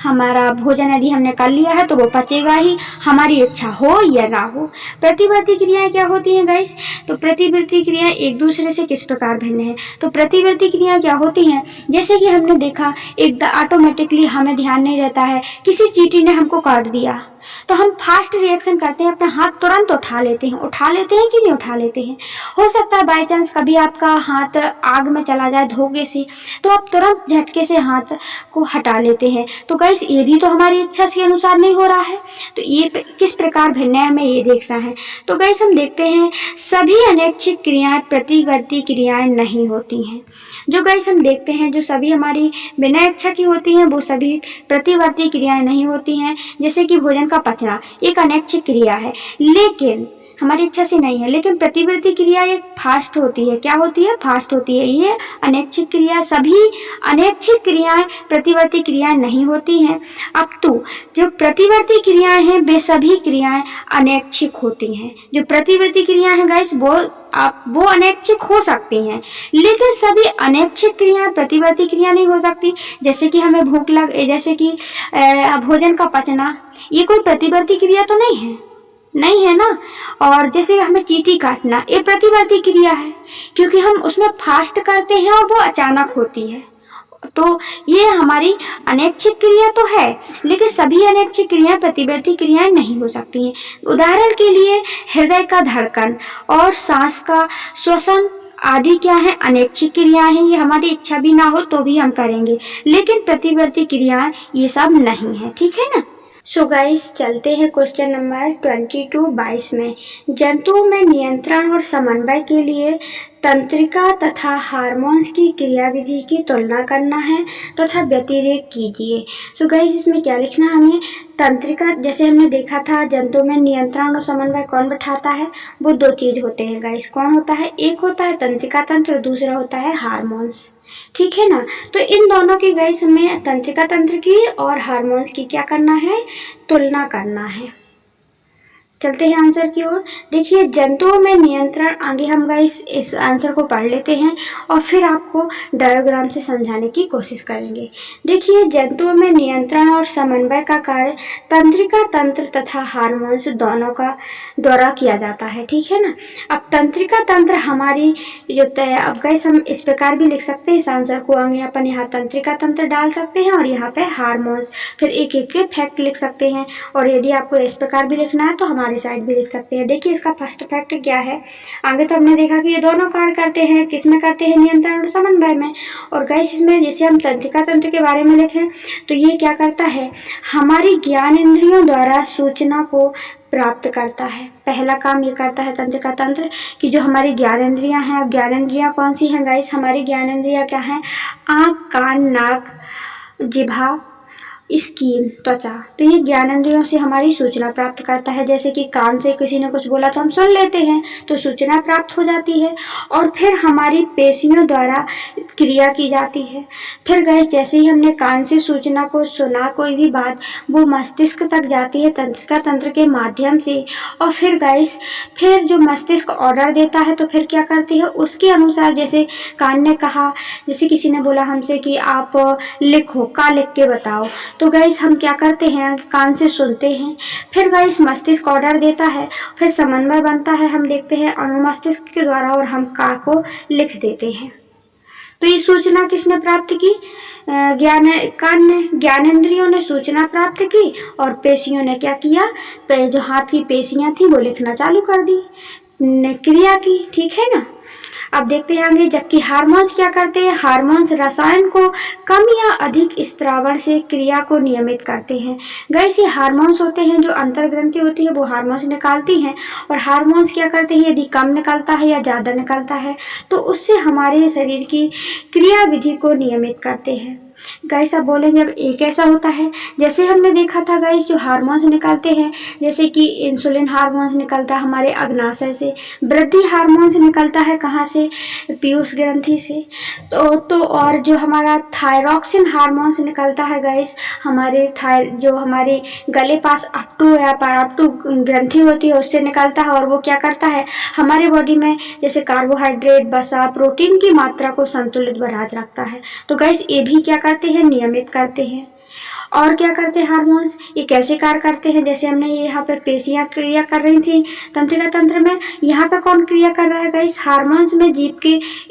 हमारा भोजन यदि हमने कर लिया है तो वो पचेगा ही, हमारी इच्छा हो या ना हो। प्रतिवर्ती क्रियाएं क्या होती हैं गाइस, तो प्रतिवर्ती क्रियाएं एक दूसरे से किस प्रकार भिन्न है। तो प्रतिवर्ती क्रियाएं क्या होती हैं, जैसे कि हमने देखा एक ऑटोमेटिकली हमें ध्यान नहीं रहता है, किसी चींटी ने हमको काट दिया तो हम फास्ट रिएक्शन करते हैं, अपना हाथ तुरंत उठा लेते हैं कि नहीं उठा लेते हैं। हो सकता है बाय चांस कभी आपका हाथ आग में चला जाए धोखे से, तो आप तुरंत झटके से हाथ को हटा लेते हैं। तो गाइस ये भी तो हमारी इच्छा के अनुसार नहीं हो रहा है, तो ये किस प्रकार भिन्न है हमें ये देखना है। तो गाइस हम देखते हैं सभी अनैच्छिक क्रियाएं प्रतिवर्ती क्रियाएं नहीं होती हैं। जो गाइस हम देखते हैं जो सभी हमारी बिना इच्छा की होती हैं वो सभी प्रतिवर्ती क्रियाएं नहीं होती हैं। जैसे कि भोजन का पचना एक अनैच्छिक क्रिया है, लेकिन हमारी इच्छा से नहीं है, लेकिन प्रतिवर्ती क्रिया एक फास्ट होती है। क्या होती है, फास्ट होती है। ये अनैच्छिक क्रिया, सभी अनैच्छिक क्रियाएं प्रतिवर्ती क्रियाएं नहीं होती हैं। अब तो जो प्रतिवर्ती क्रियाएं हैं वे सभी क्रियाएं अनैच्छिक होती हैं। जो प्रतिवर्ती क्रियाएं हैं गाइस वो अनैच्छिक हो सकती हैं, लेकिन सभी अनैच्छिक क्रियाएं प्रतिवर्ती क्रिया नहीं हो सकती। जैसे कि हमें भूख लग, जैसे कि भोजन का पचना, ये कोई प्रतिवर्ती क्रिया तो नहीं है ना। और जैसे हमें चींटी काटना, ये प्रतिवर्ती क्रिया है, क्योंकि हम उसमें फास्ट करते हैं और वो अचानक होती है। तो ये हमारी अनैच्छिक क्रिया तो है, लेकिन सभी अनैच्छिक क्रियाएं प्रतिवर्ती क्रियाएं नहीं हो सकती हैं। उदाहरण के लिए हृदय का धड़कन और सांस का श्वसन आदि क्या है, अनैच्छिक क्रियाएं हैं। ये हमारी इच्छा भी ना हो तो भी हम करेंगे, लेकिन प्रतिवर्ती क्रियाएं ये सब नहीं है। ठीक है ना। सो गाइस चलते हैं क्वेश्चन नंबर 22 में। जंतुओं में नियंत्रण और समन्वय के लिए तंत्रिका तथा हार्मोन्स की क्रियाविधि की तुलना करना है तथा व्यतिरेक कीजिए। सो गाइस इसमें क्या लिखना है हमें, तंत्रिका, जैसे हमने देखा था जंतुओं में नियंत्रण और समन्वय कौन बैठाता है, वो दो चीज होते हैं गाइस। कौन होता है, एक होता है तंत्रिका तंत्र और दूसरा होता है हार्मोन्स। ठीक है ना। तो इन दोनों की गाइस हमें तंत्रिका तंत्र की और हार्मोन्स की क्या करना है, तुलना करना है। चलते हैं आंसर की ओर। देखिए जंतुओं में नियंत्रण, आगे हम गाइस इस आंसर को पढ़ लेते हैं और फिर आपको डायग्राम से समझाने की कोशिश करेंगे। देखिए जंतुओं में नियंत्रण और समन्वय का कार्य तंत्रिका तंत्र तथा हार्मोन्स दोनों का द्वारा किया जाता है। ठीक है ना। अब तंत्रिका तंत्र हमारी जो अब गाइस हम इस प्रकार भी लिख सकते हैं इस आंसर को, आगे अपन यहाँ तंत्रिका तंत्र डाल सकते हैं और यहाँ पे हार्मोन्स, फिर एक एक के फैक्ट लिख सकते हैं। और यदि आपको इस प्रकार भी लिखना है तो हमारे साइड भी लिख सकते हैं। देखिए इसका फर्स्ट फैक्ट क्या है, आगे तो हमने देखा कि ये दोनों कार्य करते हैं, किसमें करते हैं, नियंत्रण और समन्वय में। और गाइस इसमें जैसे हम तंत्रिका तंत्र के बारे में लिखें तो ये क्या करता है, हमारी ज्ञान इंद्रियों द्वारा सूचना को प्राप्त करता है। पहला काम ये करता है तंत्रिका तंत्र कि जो हमारी ज्ञानेंद्रियां हैं, ज्ञानेंद्रियां कौन सी हैं गाइस, हमारी ज्ञानेंद्रियां क्या हैं, आँख, कान, नाक, जिह्वा, स्किन, त्वचा। तो ये ज्ञानेंद्रियों से हमारी सूचना प्राप्त करता है। जैसे कि कान से किसी ने कुछ बोला तो हम सुन लेते हैं, तो सूचना प्राप्त हो जाती है। और फिर हमारी पेशियों द्वारा क्रिया की जाती है। फिर गाइस जैसे ही हमने कान से सूचना को सुना, कोई भी बात, वो मस्तिष्क तक जाती है तंत्रिका तंत्र के माध्यम से। और फिर गाइस फिर जो मस्तिष्क ऑर्डर देता है तो फिर क्या करती है, उसके अनुसार, जैसे कान ने कहा, जैसे किसी ने बोला हमसे कि आप लिखो, का लिख के बताओ, तो गाइस हम क्या करते हैं, कान से सुनते हैं। फिर गाइस मस्तिष्क ऑर्डर देता है, फिर समन्वय बनता है, हम देखते हैं अनुमस्तिष्क के द्वारा और हम का को लिख देते हैं। तो ये सूचना किसने प्राप्त की, कान ने, ज्ञानेंद्रियों ने सूचना प्राप्त की और पेशियों ने क्या किया, जो हाथ की पेशियां थी वो लिखना चालू कर दी, क्रिया की। ठीक है ना। अब देखते हैं आगे, जबकि हार्मोन्स क्या करते हैं, हार्मोन्स रसायन को कम या अधिक स्त्रावण से क्रिया को नियमित करते हैं। गाइस ये हार्मोन्स होते हैं, जो अंतर्ग्रंथि होती है वो हार्मोन्स निकालती हैं, और हार्मोन्स क्या करते हैं, यदि कम निकलता है या ज़्यादा निकलता है तो उससे हमारे शरीर की क्रिया विधि को नियमित करते हैं। गाइस आप बोलेंगे अब ये कैसा होता है? जैसे हमने देखा था गाइस, जो हार्मोन्स निकलते हैं, जैसे कि इंसुलिन हार्मोन्स निकलता है हमारे अग्नाशय से, वृद्धि हार्मोन्स निकलता है कहाँ से? पीयूष ग्रंथि से। तो और जो हमारा थायरॉक्सिन हार्मोन्स निकलता है गाइस, जो हमारे गले पास अपटू या पराप्टू ग्रंथि होती है उससे निकलता है, और वो क्या करता है हमारे बॉडी में जैसे कार्बोहाइड्रेट, वसा, प्रोटीन की मात्रा को संतुलित बनाए रखता है। तो गाइस ये भी क्या करते हैं? नियमित करते हैं। और क्या करते हैं हार्मोन्स? ये कैसे कार्य करते हैं? जैसे हमने ये यहाँ पर पेशियां क्रिया कर रही थी तंत्रिका तंत्र में, यहाँ पे कौन क्रिया कर रहा है गाइस? हार्मोन्स में जीव के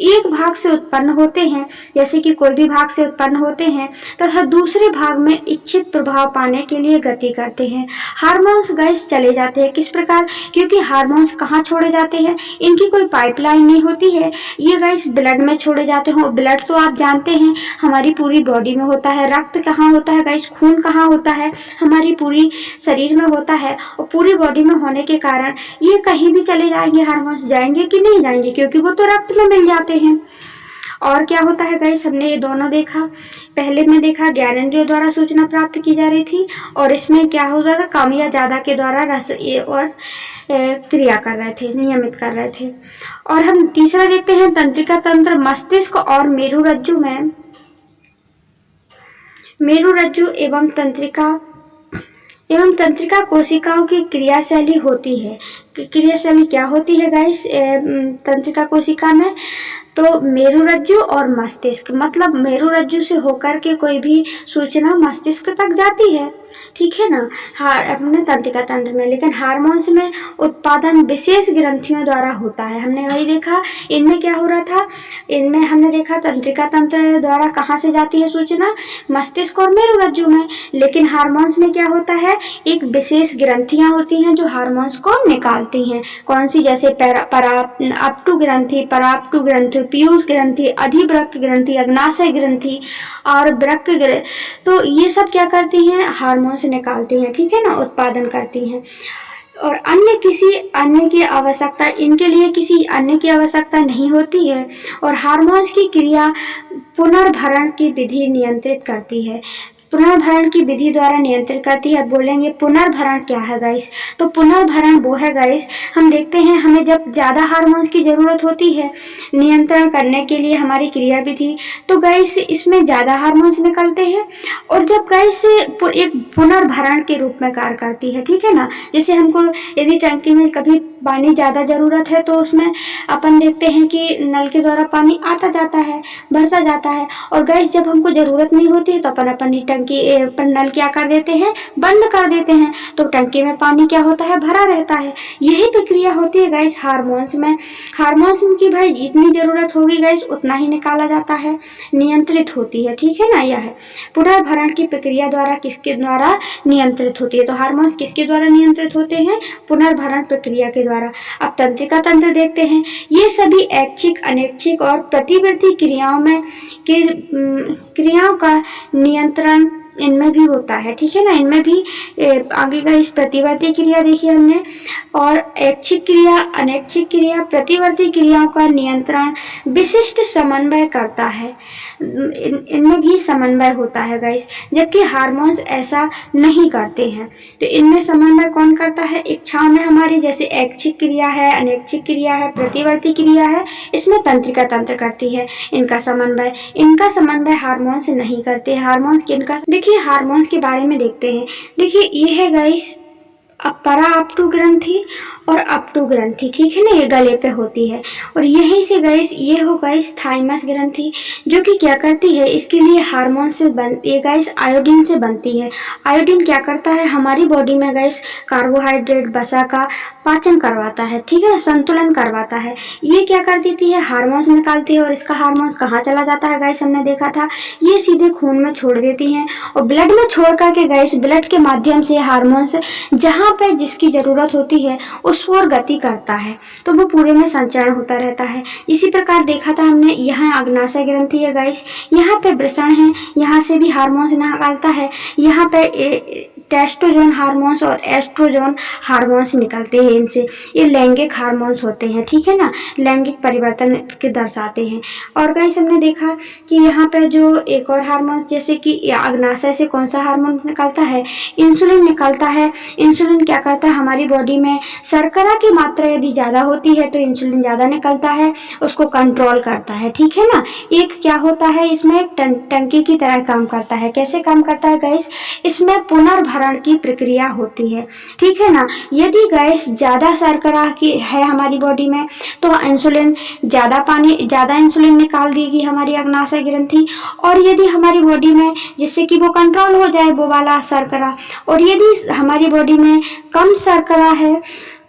एक भाग से उत्पन्न होते हैं, जैसे कि कोई भी भाग से उत्पन्न होते हैं तथा दूसरे भाग में इच्छित प्रभाव पाने के लिए गति करते हैं। हार्मोन्स गाइस चले जाते हैं किस प्रकार? क्योंकि हार्मोन्स कहाँ छोड़े जाते हैं? इनकी कोई पाइपलाइन नहीं होती है, ये गाइस ब्लड में छोड़े जाते हैं। ब्लड तो आप जानते हैं हमारी पूरी बॉडी में होता है। रक्त कहाँ होता है गाइस? खून कहाँ होता है? हमारी पूरी शरीर में होता है, और पूरी बॉडी में होने के कारण ये कहीं भी चले जाएंगे, हार्मोन्स जाएंगे कि नहीं जाएंगे? क्योंकि वो तो रक्त में मिल जाते हैं। और क्या होता है गाइस? हमने ये दोनों देखा। पहले में देखा ज्ञानेंद्रियों द्वारा सूचना प्राप्त की जा रही थी, और इसमें क्या हो रहा था? कम या ज्यादा के द्वारा रस ये और क्रिया कर रहे थे, नियमित कर रहे थे। और हम तीसरा देखते हैं तंत्रिका तंत्र, मस्तिष्क और मेरुरज्जु में, मेरुरज्जु एवं तंत्रिका कोशिकाओं की क्रियाशैली होती है। क्रियाशैली क्या होती है गाइस तंत्रिका कोशिका में? तो मेरुरज्जु और मस्तिष्क, मतलब मेरुरज्जु से होकर के कोई भी सूचना मस्तिष्क तक जाती है, ठीक है ना, अपने तंत्रिका तंत्र में। लेकिन हार्मोन्स में उत्पादन विशेष ग्रंथियों द्वारा होता है। हमने वही देखा, इनमें क्या हो रहा था? इनमें हमने देखा तंत्रिका तंत्र द्वारा कहाँ से जाती है सूचना? मस्तिष्क और मेरुरज्जु में। लेकिन हार्मोन्स में क्या होता है? एक विशेष ग्रंथियां होती हैं जो हार्मोन्स को निकालती हैं। कौन सी? जैसे अपटू ग्रंथि, पराप्टू ग्रंथि, पीयूष ग्रंथि, अधिवृक्क ग्रंथि, अग्नाशय ग्रंथि और वृक्क ग्रंथि। तो ये सब क्या करती हैं? हार्मोन्स निकालती हैं, ठीक है ना, उत्पादन करती हैं। और किसी अन्य की आवश्यकता, इनके लिए किसी अन्य की आवश्यकता नहीं होती है। और हार्मोन्स की क्रिया पुनर्भरण की विधि नियंत्रित करती है, पुनर्भरण की विधि द्वारा नियंत्रित करती है। बोलेंगे पुनर्भरण क्या है गाइस? तो पुनर्भरण वो है गाइस, हम देखते हैं हमें जब ज़्यादा हार्मोन्स की ज़रूरत होती है नियंत्रण करने के लिए हमारी क्रिया विधि, तो गाइस इसमें ज़्यादा हार्मोन्स निकलते हैं, और जब गाइस एक पुनर्भरण के रूप में कार्य करती है, ठीक है ना। जैसे हमको यदि टंकी में कभी पानी ज़्यादा ज़रूरत है तो उसमें अपन देखते हैं कि नल के द्वारा पानी आता जाता है, भरता जाता है, और गाइस जब हमको ज़रूरत नहीं होती है तो अपन नल क्या कर देते हैं? बंद कर देते हैं, तो टंकी में पानी क्या होता है? भरा रहता है। यही प्रक्रिया होती है गाइस हार्मोन्स में। हार्मोन्स की भाई जितनी जरूरत होगी गाइस उतना ही निकाला जाता है, नियंत्रित होती है, ठीक है ना। यह है पुनर्भरण की प्रक्रिया द्वारा किसके द्वारा नियंत्रित होती है? तो हार्मोन्स किसके द्वारा नियंत्रित होते हैं? पुनर्भरण प्रक्रिया के द्वारा। अब तंत्रिका तंत्र देखते हैं। ये सभी ऐच्छिक, अनैच्छिक और प्रतिवर्ती क्रियाओं का नियंत्रण इनमें भी होता है, ठीक है ना। इनमें भी आगे का इस प्रतिवर्ती क्रिया देखिए हमने, और ऐच्छिक क्रिया, अनैच्छिक क्रिया, प्रतिवर्ती क्रियाओं का नियंत्रण विशिष्ट समन्वय करता है। इनमें भी समन्वय होता है गाइस, जबकि हार्मोन्स ऐसा नहीं करते हैं। तो इनमें समन्वय कौन करता है? इच्छाओं में हमारी जैसे ऐच्छिक क्रिया है, अनैच्छिक क्रिया है, प्रतिवर्ती क्रिया है, इसमें तंत्रिका तंत्र करती है इनका समन्वय हार्मोन्स नहीं करते। हार्मोन्स किनका? देखिए हार्मोन्स के बारे में देखते हैं। देखिए ये है गाइस पराअप्टू ग्रंथि और अपटू ग्रंथि, ठीक है ना, ये गले पे होती है। और यहीं से गाइस ये हो गाइस थाइमस ग्रंथि, जो कि क्या करती है? इसके लिए हार्मोन से बनती है गाइस, आयोडीन से बनती है। आयोडीन क्या करता है? हमारी बॉडी में गाइस कार्बोहाइड्रेट, वसा का पाचन करवाता है, ठीक है, संतुलन करवाता है। ये क्या कर देती है? हार्मोन्स निकालती है। और इसका हार्मोन्स कहाँ चला जाता है गाइस? हमने देखा था ये सीधे खून में छोड़ देती हैं, और ब्लड में छोड़ करके गाइस ब्लड के माध्यम से हार्मोन्स जहाँ पे जिसकी जरूरत होती है उस पर गति करता है, तो वो पूरे में संचरण होता रहता है। इसी प्रकार देखा था हमने, यहाँ अग्नाशय ग्रंथि है गाइस, यहाँ पे वृषण है, यहाँ से भी हार्मोन्स निकालता है। यहाँ पे टेस्टोस्टेरोन हार्मोन्स और एस्ट्रोजन हार्मोन्स निकलते हैं इनसे। ये लैंगिक हार्मोन्स होते हैं, ठीक है ना, लैंगिक परिवर्तन के दर्शाते हैं। और गाइस हमने देखा कि यहाँ पे जो एक और हार्मोन्स, जैसे कि अग्नाशय से कौन सा हार्मोन निकलता है, इंसुलिन निकलता है। इंसुलिन क्या करता है, हमारी बॉडी में शर्करा की मात्रा यदि ज़्यादा होती है तो इंसुलिन ज़्यादा निकलता है, उसको कंट्रोल करता है, ठीक है ना। एक क्या होता है, इसमें एक टंकी की तरह काम करता है। कैसे काम करता है गाइस, इसमें पुनर्भरण की प्रक्रिया होती है, ठीक है ना। यदि गाइस ज़्यादा शर्करा की है हमारी बॉडी में तो इंसुलिन ज़्यादा इंसुलिन निकाल देगी हमारी अग्नाशय ग्रंथि। और यदि हमारी बॉडी में, जिससे कि वो कंट्रोल हो जाए वो वाला शर्करा, और यदि हमारी बॉडी में कम शर्करा है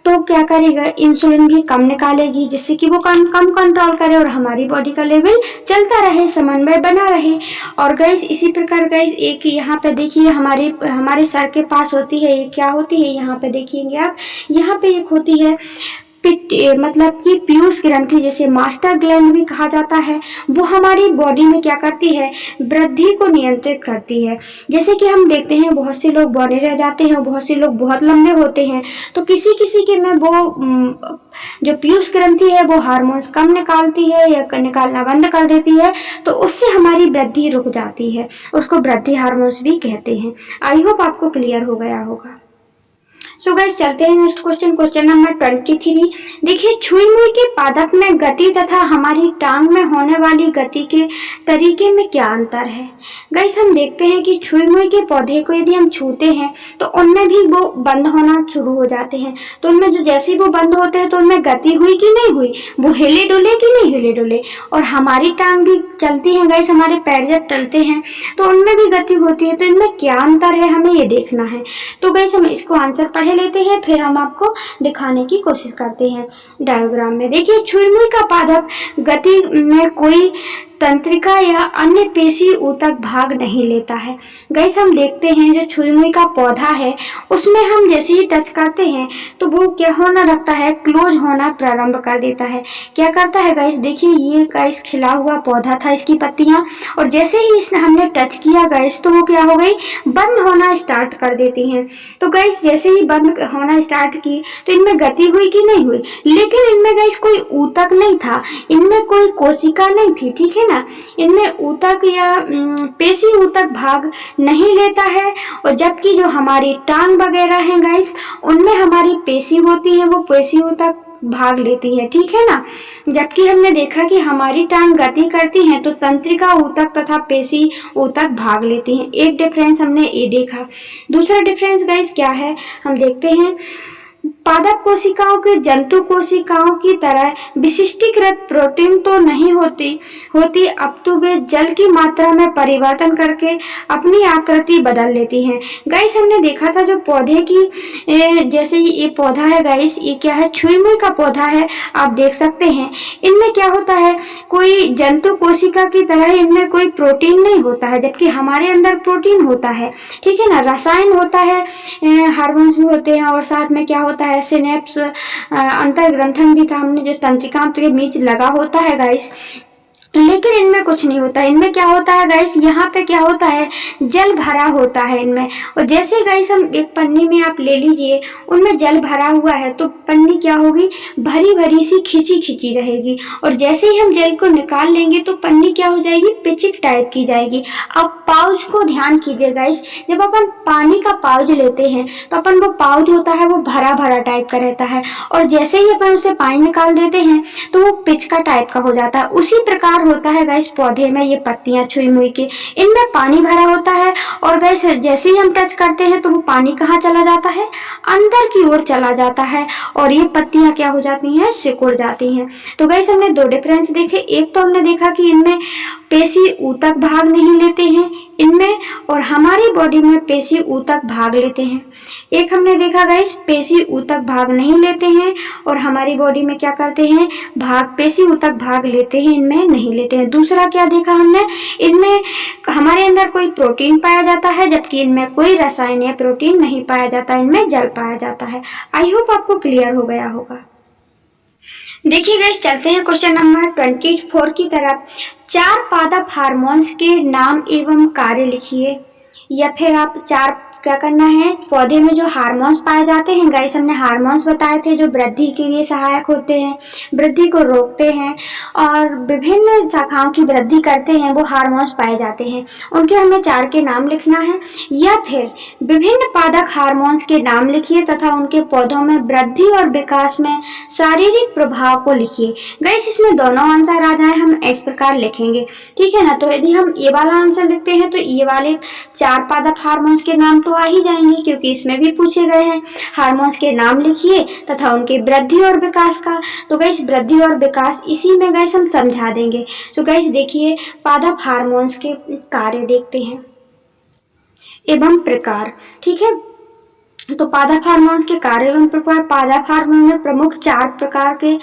तो क्या करेगा, इंसुलिन भी कम निकालेगी, जिससे कि वो कम कंट्रोल करे और हमारी बॉडी का लेवल चलता रहे, समन्वय बना रहे। और गैस इसी प्रकार गैस एक यहाँ पे देखिए हमारे सर के पास होती है, ये क्या होती है, यहाँ पे देखिएंगे आप, यहाँ पे एक होती है मतलब कि पीयूष ग्रंथि, जैसे मास्टर ग्लैंड भी कहा जाता है। वो हमारी बॉडी में क्या करती है, वृद्धि को नियंत्रित करती है। जैसे कि हम देखते हैं बहुत से लोग बौने रह जाते हैं, बहुत से लोग बहुत लंबे होते हैं, तो किसी किसी के में वो जो पीयूष ग्रंथि है वो हार्मोन्स कम निकालती है या निकालना बंद कर देती है, तो उससे हमारी वृद्धि रुक जाती है, उसको वृद्धि हार्मोन्स भी कहते हैं। आई होप आपको क्लियर हो गया होगा। सो गाइस चलते हैं नेक्स्ट क्वेश्चन नंबर 23। देखिए छुई मुई के पादप में गति तथा हमारी टांग में होने वाली गति के तरीके में क्या अंतर है। गाइस हम देखते हैं कि छुई मुई के पौधे को यदि हम छूते हैं तो उनमें भी वो बंद होना शुरू हो जाते हैं, तो उनमें जो जैसे ही वो बंद होते हैं तो उनमें गति हुई कि नहीं हुई, वो हिले डुले कि नहीं हिले डुले। और हमारी टांग भी चलती है गाइस, हमारे पैर जब चलते हैं तो उनमें भी गति होती है, तो इनमें क्या अंतर है हमें ये देखना है। तो गाइस हम इसको आंसर पढ़ लेते हैं, फिर हम आपको दिखाने की कोशिश करते हैं डायग्राम में। देखिए छुई मुई का पादप गति में कोई तंत्रिका या अन्य पेशी ऊतक भाग नहीं लेता है। गाइस हम देखते हैं जो छुई मुई का पौधा है उसमें हम जैसे ही टच करते हैं तो वो क्या होना लगता है, क्लोज होना प्रारंभ कर देता है। क्या करता है गाइस, देखिए ये गाइस खिला हुआ पौधा था, इसकी पत्तियां, और जैसे ही इसने हमने टच किया गाइस तो वो क्या हो गई, बंद होना स्टार्ट कर देती हैं। तो गाइस जैसे ही बंद होना स्टार्ट की तो इनमें गति हुई कि नहीं हुई, लेकिन इनमें गाइस कोई ऊतक नहीं था, इनमें कोई कोशिका नहीं थी, ठीक है ना। इनमें ऊतक या पेशी ऊतक भाग नहीं लेता है। और जबकि जो हमारी टांग वगैरह हैं गाइस उनमें हमारी पेशी होती है, वो पेशी ऊतक भाग लेती है, ठीक है ना। जबकि हमने देखा कि हमारी टांग गति करती है तो तंत्रिका ऊतक तथा पेशी ऊतक भाग लेती हैं। एक डिफरेंस हमने ये देखा। दूसरा डिफरेंस गाइस क्या है, हम देखते हैं पादप कोशिकाओं के जंतु कोशिकाओं की तरह विशिष्टीकृत प्रोटीन तो नहीं होती अपितु वे जल की मात्रा में परिवर्तन करके अपनी आकृति बदल लेती हैं। गाइस हमने देखा था जो पौधे की जैसे ये पौधा है गाइस, ये क्या है, छुई मुई का पौधा है, आप देख सकते हैं। इनमें क्या होता है, कोई जंतु कोशिका की तरह इनमें कोई प्रोटीन नहीं होता है, जबकि हमारे अंदर प्रोटीन होता है, ठीक है ना। रसायन होता है, हार्मोन्स भी होते हैं, और साथ में क्या होता है, सिनेप्स अंतर ग्रंथन भी था, हमने जो तंत्रिकाओं के बीच लगा होता है गाइस, लेकिन इनमें कुछ नहीं होता। इनमें क्या होता है गाइस, यहाँ पे क्या होता है, जल भरा होता है इनमें। और जैसे गाइस हम एक पन्नी में आप ले लीजिए, उनमें जल भरा हुआ है तो पन्नी क्या होगी, भरी भरी सी खिंची खिंची रहेगी, और जैसे ही हम जल को निकाल लेंगे तो पन्नी क्या हो जाएगी, पिचिक टाइप की जाएगी। अब पाउच को ध्यान कीजिए गाइस, जब अपन पानी का पाउच लेते हैं तो अपन वो पाउच होता है वो भरा भरा टाइप का रहता है, और जैसे ही अपन उसे पानी निकाल देते हैं तो वो पिच का टाइप का हो जाता है। उसी प्रकार होता है गाइस पौधे में, ये पत्तियां छुई मुई के, इनमें पानी भरा होता है, और गाइस जैसे ही हम टच करते हैं तो वो पानी कहाँ चला जाता है, अंदर की ओर चला जाता है, और ये पत्तियां क्या हो जाती हैं, सिकुड़ जाती हैं। तो गाइस हमने दो डिफरेंस देखे। एक तो हमने देखा कि इनमें पेशी ऊतक भाग नहीं लेते हैं इनमें, और हमारी बॉडी में पेशी ऊतक भाग लेते हैं। एक हमने देखा गाइस पेशी ऊतक भाग नहीं लेते हैं, और हमारी बॉडी में क्या करते हैं, पेशी ऊतक भाग लेते हैं, इनमें नहीं लेते हैं। दूसरा क्या देखा हमने, इनमें हमारे अंदर कोई प्रोटीन पाया जाता है, जबकि इनमें कोई रसायन या प्रोटीन नहीं पाया जाता, इनमें जल पाया जाता है। आई होप आपको क्लियर हो गया होगा। देखिए गाइस चलते हैं क्वेश्चन नंबर 24 की तरफ। 4 पादप हार्मोन्स के नाम एवं कार्य लिखिए, या फिर आप 4 क्या करना है, पौधे में जो हार्मोन्स पाए जाते हैं, गाइस हमने हार्मोन्स बताए थे जो वृद्धि के लिए सहायक होते हैं, वृद्धि को रोकते हैं और विभिन्न शाखाओं की वृद्धि करते हैं, वो हार्मोन्स पाए जाते हैं। उनके हमें 4 के नाम लिखना है या फिर विभिन्न पादक हार्मोन्स के नाम लिखिए तथा उनके पौधों में वृद्धि और विकास में शारीरिक प्रभाव को लिखिए। गाइस इसमें दोनों आंसर आ जाए हम इस प्रकार लिखेंगे, ठीक है ना। तो यदि हम ये वाला आंसर लिखते हैं तो ये वाले 4 पादप हार्मोन्स के नाम तो आ ही जाएंगे क्योंकि इसमें भी पूछे गए हैं। हार्मोन्स के नाम लिखिए तथा उनके वृद्धि और विकास का। तो गाइस वृद्धि और विकास इसी में गाइस हम समझा देंगे। तो गाइस देखिए पादप हार्मोन्स के कार्य देखते हैं एवं प्रकार, ठीक है। तो पादप हार्मोन्स के कार्य एवं प्रकार, पादप हार्मोन में प्रमुख 4 प्रकार के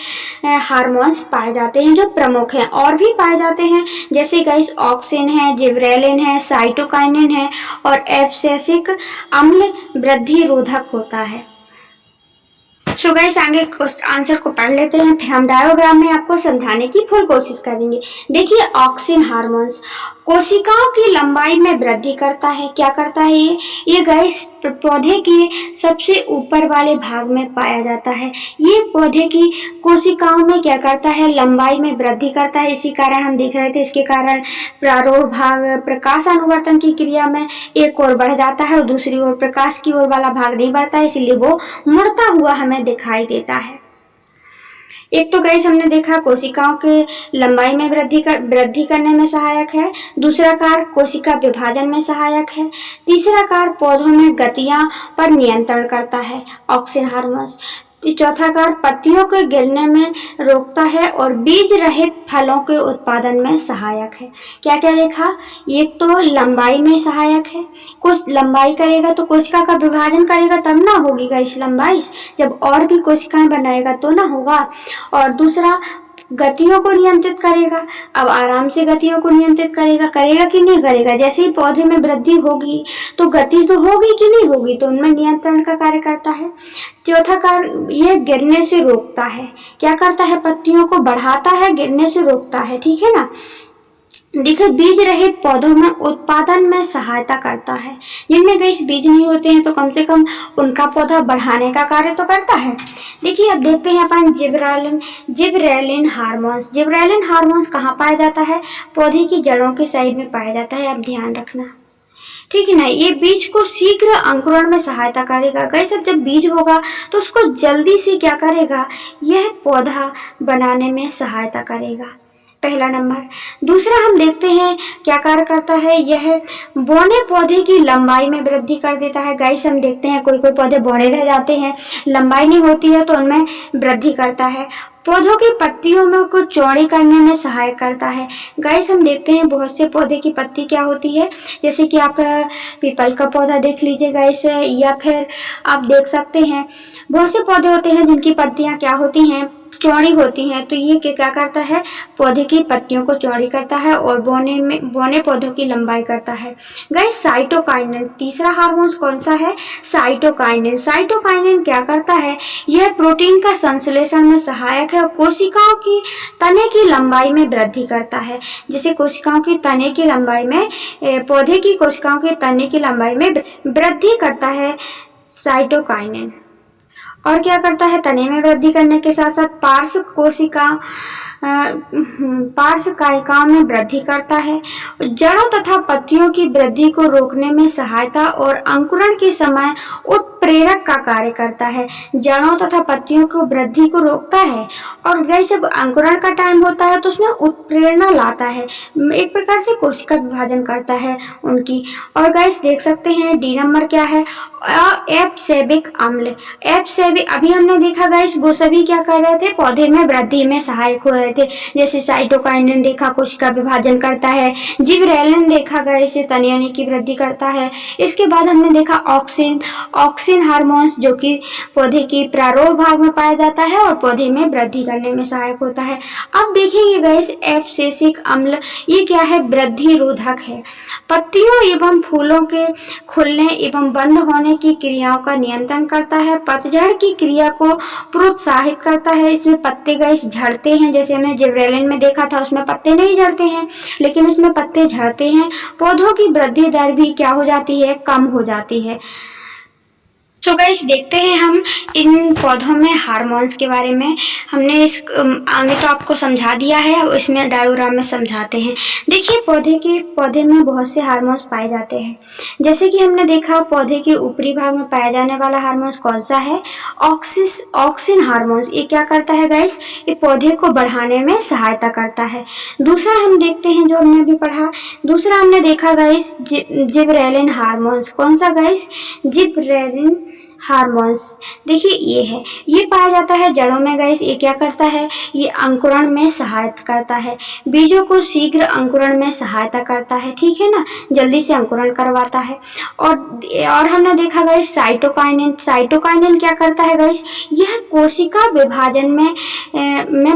हार्मोन्स पाए जाते हैं जो प्रमुख हैं, और भी पाए जाते हैं जैसे गाइस ऑक्सिन है, जिबरेलिन है, साइटोकाइनिन है और एब्सिसिक अम्ल वृद्धि रोधक होता है। सो गाइस आगे आंसर को पढ़ लेते हैं, फिर हम डायग्राम में आपको समझाने की फुल कोशिश करेंगे। देखिए ऑक्सिन हार्मोन्स कोशिकाओं की लंबाई में वृद्धि करता है। क्या करता है ये गाइस पौधे के सबसे ऊपर वाले भाग में पाया जाता है। ये पौधे की कोशिकाओं में क्या करता है, लंबाई में वृद्धि करता है। इसी कारण हम देख रहे थे, इसके कारण प्रारोह भाग प्रकाश अनुवर्तन की क्रिया में एक ओर बढ़ जाता है और दूसरी ओर प्रकाश की ओर वाला भाग नहीं बढ़ता है, इसलिए वो मुड़ता हुआ हमें दिखाई देता है। एक तो गाइस हमने देखा कोशिकाओं के लंबाई में वृद्धि करने में सहायक है, दूसरा कार्य कोशिका विभाजन में सहायक है, तीसरा कार्य पौधों में गतियां पर नियंत्रण करता है ऑक्सिन हार्मोन्स, चौथा कार्य पत्तियों के गिरने में रोकता है और बीज रहित फलों के उत्पादन में सहायक है। क्या क्या देखा, एक तो लंबाई में सहायक है, कुछ लंबाई करेगा तो कोशिका का विभाजन करेगा तब ना होगी गाइस लंबाई, जब और भी कोशिकाएं बनाएगा तो ना होगा। और दूसरा गतियों को नियंत्रित करेगा, अब आराम से गतियों को नियंत्रित करेगा कि नहीं करेगा, जैसे ही पौधे में वृद्धि होगी तो गति तो होगी कि नहीं होगी, तो उनमें नियंत्रण का कार्य करता है। चौथा कार्य ये गिरने से रोकता है, क्या करता है, पत्तियों को बढ़ाता है, गिरने से रोकता है, ठीक है ना। देखिए बीज रहित पौधों में उत्पादन में सहायता करता है, जिनमें गाइस बीज नहीं होते हैं तो कम से कम उनका पौधा बढ़ाने का कार्य तो करता है। देखिए अब देखते हैं अपन जिबरेलिन हार्मोन्स। जिबरेलिन हार्मोन्स कहाँ पाया जाता है, पौधे की जड़ों के साइड में पाया जाता है, आप ध्यान रखना, ठीक है ना। ये बीज को शीघ्र अंकुरण में सहायता करेगा। गाइस अब जब बीज होगा तो उसको जल्दी से क्या करेगा, यह पौधा बनाने में सहायता करेगा, पहला नंबर। दूसरा हम देखते हैं क्या कार्य करता है, यह बौने पौधे की लंबाई में वृद्धि कर देता है। गाइस हम देखते हैं कोई कोई पौधे बौने रह जाते हैं, लंबाई नहीं होती है तो उनमें वृद्धि करता है। पौधों की पत्तियों में को चौड़ी करने में सहायक करता है। गाइस हम देखते हैं बहुत से पौधे की पत्ती क्या होती है, जैसे कि आप पीपल का पौधा देख लीजिए गाइस, या फिर आप देख सकते हैं बहुत से पौधे होते हैं जिनकी पत्तियां क्या होती हैं, चौड़ी होती हैं। तो ये क्या करता है, पौधे की पत्तियों को चौड़ी करता है और बौने पौधों की लंबाई करता है। गाइस साइटोकाइनिन, तीसरा हार्मोन कौन सा है, साइटोकाइनिन। साइटोकाइनिन क्या करता है, यह प्रोटीन का संश्लेषण में सहायक है और कोशिकाओं की तने की लंबाई में वृद्धि करता है। जैसे कोशिकाओं की तने की लंबाई में, पौधे की कोशिकाओं के तने की लंबाई में वृद्धि करता है साइटोकाइनिन। और क्या करता है, तने में वृद्धि करने के साथ साथ पार्श्व कायिकाओं में वृद्धि करता है, जड़ों तथा पत्तियों की वृद्धि को रोकने में सहायता और अंकुरण के समय उत्प्रेरक का कार्य करता है। जड़ों तथा पत्तियों को वृद्धि को रोकता है और गाइस जब अंकुरण का टाइम होता है तो उसमें उत्प्रेरणा लाता है, एक प्रकार से कोशिका विभाजन करता है उनकी। और गाइस देख सकते हैं डी नंबर क्या है, एब्सिसिक अम्ल। एब्सिसिक अभी हमने देखा गाइस, वो सभी क्या कर रहे थे, पौधे में वृद्धि में सहायक हो रहे थे। जैसे साइटोकाइनिन देखा कोशिका विभाजन करता है, जिबरेलिन देखा गाइस तने की वृद्धि करता है। इसके बाद हमने देखा ऑक्सिन हार्मोन्स जो कि पौधे की प्रारोह भाग में पाया जाता है और पौधे में वृद्धि करने में सहायक होता है। अब देखेंगे गाइस एब्सिसिक अम्ल, ये क्या है, वृद्धि रोधक है, पत्तियों एवं फूलों के खुलने एवं बंद होने की क्रियाओं का नियंत्रण करता है, पतझड़ की क्रिया को प्रोत्साहित करता है। इसमें पत्ते गाइस झड़ते हैं, जैसे हमने जिब्रेलिन में देखा था उसमें पत्ते नहीं झड़ते हैं, लेकिन इसमें पत्ते झड़ते हैं। पौधों की वृद्धि दर भी क्या हो जाती है, कम हो जाती है। तो गाइस देखते हैं हम इन पौधों में हार्मोन्स के बारे में। हमने इस आगे तो आपको समझा दिया है, अब इसमें डायग्राम में समझाते हैं। देखिए पौधे में बहुत से हार्मोन्स पाए जाते हैं। जैसे कि हमने देखा पौधे के ऊपरी भाग में पाया जाने वाला हार्मोन्स कौन सा है, ऑक्सिन हार्मोन्स। ये क्या करता है गाइस, ये पौधे को बढ़ाने में सहायता करता है। दूसरा हम देखते हैं जो हमने अभी पढ़ा, दूसरा हमने देखा गाइस जिब्रेलिन हार्मोन्स। कौन सा गाइस, जिब्रेलिन हार्मोन्स। देखिए ये है, ये पाया जाता है जड़ों में गाइस। ये क्या करता है, ये अंकुरण में सहायता करता है, बीजों को शीघ्र अंकुरण में सहायता करता है, ठीक है ना, जल्दी से अंकुरण करवाता है। और हमने देखा गाइस साइटोकाइनिन क्या करता है गाइस, यह कोशिका विभाजन में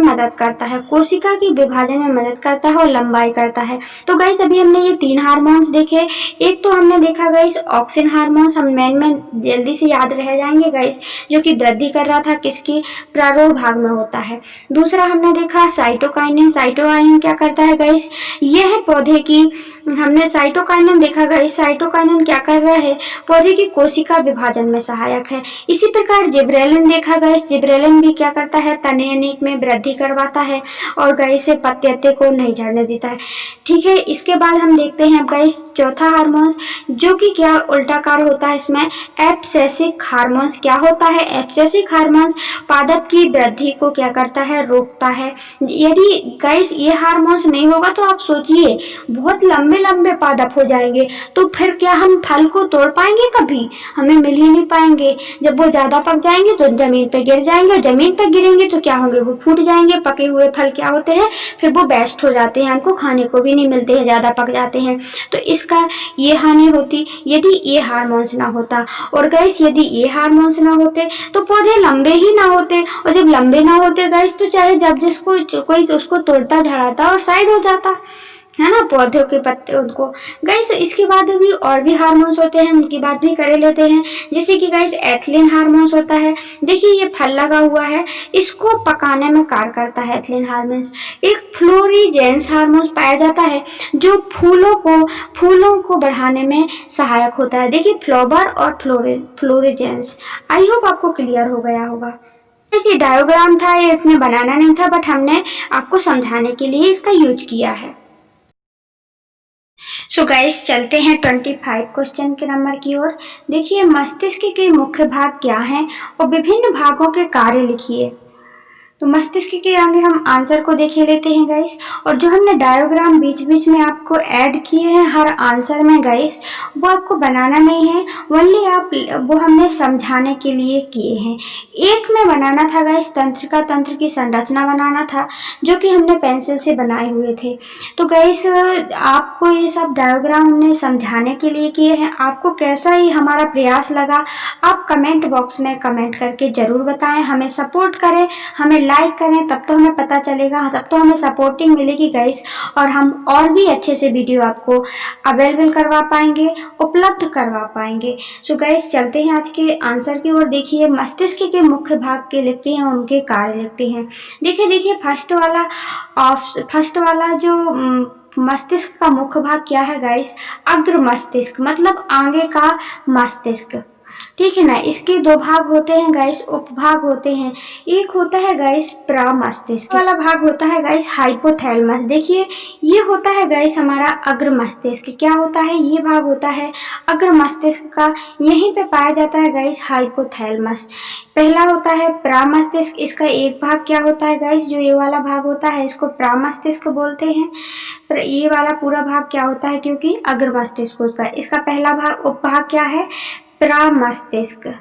मदद करता है, कोशिका की विभाजन में मदद करता है और लंबाई करता है। तो गाइस अभी हमने ये 3 हार्मोन्स देखे। एक तो हमने देखा गाइस ऑक्सिन हार्मोन्स, हम में जल्दी से याद रह जाएंगे गाइस, जो कि वृद्धि कर रहा था, किसकी, प्रारोह भाग में होता है। दूसरा हमने देखा साइटोकाइनिन क्या करता है गाइस, यह पौधे की, हमने साइटोकाइनिन देखा गाइस, साइटोकाइनिन क्या कर रहा है, पौधे की कोशिका विभाजन में सहायक है। इसी प्रकार जिब्रेलिन देखा गाइस, जिब्रेलिन भी क्या करता है, तने अनेक में वृद्धि करवाता है और गाइस से पत्ते को नहीं झड़ने देता है, ठीक है। इसके बाद हम देखते हैं गाइस चौथा हार्मोन्स, जो कि क्या उल्टाकार होता है इसमें, एब्सेसिक हार्मोन्स। क्या होता है, एब्सेसिक हार्मोन्स पादप की वृद्धि को क्या करता है, रोकता है। यदि गाइस ये हार्मोन्स नहीं होगा तो आप सोचिए बहुत लंबे लंबे पादप हो जाएंगे, तो फिर क्या हम फल को तोड़ पाएंगे, कभी हमें मिल ही नहीं पाएंगे। जब वो ज्यादा पक जाएंगे तो जमीन पे गिर जाएंगे, और जमीन पे गिरेंगे तो क्या होंगे, वो फूट जाएंगे। पके हुए फल क्या होते हैं, फिर वो वेस्ट हो जाते हैं, हमको खाने को भी नहीं मिलते हैं, ज्यादा पक जाते हैं। तो इसका ये हानि होती यदि ये हार्मोन्स ना होता। और गाइस यदि ये हार्मोन्स ना होते तो पौधे लंबे ही ना होते, और जब लंबे ना होते गाइस तो चाहे जब जिसको कोई उसको तोड़ता झड़ाता और साइड हो जाता है ना, पौधों के पत्ते उनको। गाइस इसके बाद भी और भी हार्मोन्स होते हैं, उनकी बात भी कर लेते हैं। जैसे कि गाइस एथिलीन हार्मोन्स होता है। देखिए ये फल लगा हुआ है, इसको पकाने में कार्य करता है एथिलीन हार्मोन्स। एक फ्लोरीजेंस हार्मोन्स पाया जाता है, जो फूलों को बढ़ाने में सहायक होता है। देखिए फ्लोबर और फ्लोरीजेंस। आई होप आपको क्लियर हो गया होगा। ये डायग्राम था, ये इसमें बनाना नहीं था, बट हमने आपको समझाने के लिए इसका यूज किया है। सो गाइस चलते हैं 25 क्वेश्चन के नंबर की ओर। देखिए मस्तिष्क के मुख्य भाग क्या हैं और विभिन्न भागों के कार्य लिखिए। तो मस्तिष्क के आगे हम आंसर को देख लेते हैं गाइस, और जो हमने डायग्राम बीच बीच में आपको ऐड किए हैं हर आंसर में गाइस, वो आपको बनाना नहीं है, ओनली वो हमने समझाने के लिए किए हैं। एक में बनाना था गाइस तंत्र की संरचना बनाना था, जो कि हमने पेंसिल से बनाए हुए थे। तो गाइस आपको ये सब डायग्राम हमने समझाने के लिए किए हैं। आपको कैसा ही हमारा प्रयास लगा, आप कमेंट बॉक्स में कमेंट करके जरूर बताएं, हमें सपोर्ट करें, हमें लाइक करें, तब तो हमें पता चलेगा, तब तो हमें सपोर्टिंग मिलेगी गाइस, और हम और भी अच्छे से वीडियो आपको अवेलेबल करवा पाएंगे, उपलब्ध करवा पाएंगे। सो गाइस चलते हैं आज के आंसर की ओर। देखिए मस्तिष्क के मुख्य भाग के लिखते हैं, उनके कार्य लिखते हैं। देखिए फर्स्ट वाला जो मस्तिष्क का मुख्य भाग क्या है गाइस, अग्र मस्तिष्क, मतलब आगे का मस्तिष्क, ठीक है ना। इसके 2 भाग होते हैं गाइस, उपभाग होते हैं। एक होता है गाइस प्रमस्तिष्क वाला भाग होता है गाइस हाइपोथैलेमस। देखिए ये होता है गाइस हमारा अग्र मस्तिष्क। क्या होता है, ये भाग होता है अग्र मस्तिष्क का, यहीं पे पाया जाता है गाइस हाइपोथैलेमस। पहला होता है प्रमस्तिष्क, इसका एक भाग क्या होता है गाइस, जो ये वाला भाग होता है इसको प्रमस्तिष्क बोलते हैं। ये वाला पूरा भाग क्या होता है, क्योंकि अग्र मस्तिष्क होता है। इसका पहला भाग उपभाग क्या है, प्रमस्तिष्क,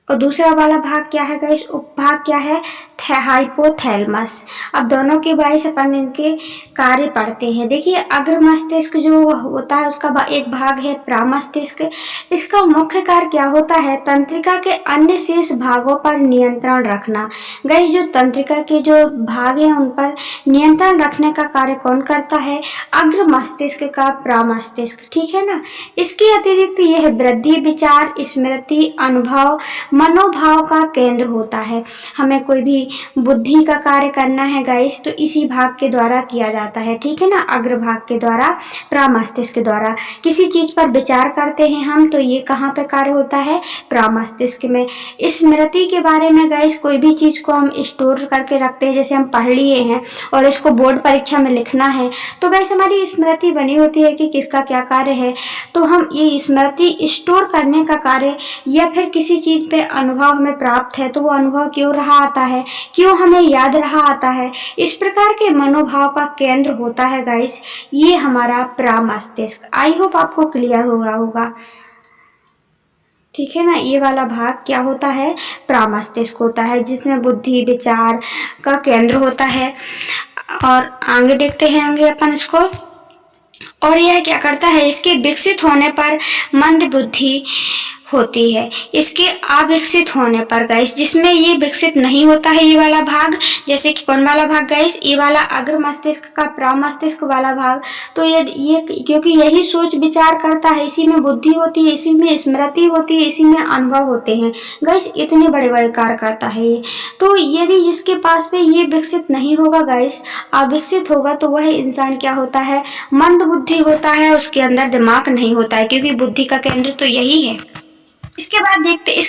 और दूसरा वाला भाग क्या है गाइस, उपभाग क्या है, हाइपोथैलेमस। अब दोनों के बारे अपन इनके कार्य पढ़ते हैं। देखिए अग्र मस्तिष्क जो होता है उसका एक भाग है प्रमस्तिष्क। इसका मुख्य कार्य क्या होता है, तंत्रिका के अन्य शेष भागों पर नियंत्रण रखना। गाइस जो तंत्रिका के जो भाग हैं उन पर नियंत्रण रखने का कार्य कौन करता है, अग्र मस्तिष्क का प्रमस्तिष्क, ठीक है ना। इसके अतिरिक्त यह वृद्धि, विचार, स्मृति, अनुभव, मनोभाव का केंद्र होता है। हमें कोई भी बुद्धि का कार्य करना है गाइस, तो इसी भाग के द्वारा किया जाता है, ठीक है ना, अग्रभाग के द्वारा, प्रमस्तिष्क के द्वारा। किसी चीज पर विचार करते हैं हम, तो ये कहाँ पे कार्य होता है, प्रमस्तिष्क में। स्मृति के बारे में गाइस, कोई भी चीज को हम स्टोर करके रखते हैं, जैसे हम पढ़ लिए हैं और इसको बोर्ड परीक्षा में लिखना है, तो गाइस हमारी स्मृति बनी होती है कि किसका क्या कार्य है। तो हम ये स्मृति स्टोर करने का कार्य, या फिर किसी चीज पे अनुभव हमें प्राप्त है तो वो अनुभव क्यों रहा आता है, क्यों हमें याद रहा आता है, इस प्रकार के मनोभाव का केंद्र होता है गाइस ये हमारा प्रमस्तिष्क। आई होप आपको क्लियर हो रहा होगा, ठीक है ना। ये वाला भाग क्या होता है, प्रमस्तिष्क होता है, जिसमें बुद्धि विचार का केंद्र होता है। और आगे देखते हैं आगे अपन इसको, और यह क्या करता है, इसके विकसित होने पर मंद बुद्धि होती है। इसके अविकसित होने पर गाइस, जिसमें ये विकसित नहीं होता है ये वाला भाग, जैसे कि कौन वाला भाग गाइस, ये वाला अग्र मस्तिष्क का प्रमस्तिष्क वाला भाग, तो ये क्योंकि यही सोच विचार करता है, इसी में बुद्धि होती है, इसी में स्मृति होती है, इसी में अनुभव होते हैं गाइस, इतने बड़े बड़े कार्य करता है ये। तो यदि इसके पास में ये विकसित नहीं होगा गाइस, अविकसित होगा, तो वह इंसान क्या होता है, मंद बुद्धि होता है, उसके अंदर दिमाग नहीं होता है, क्योंकि बुद्धि का केंद्र तो यही है। इसके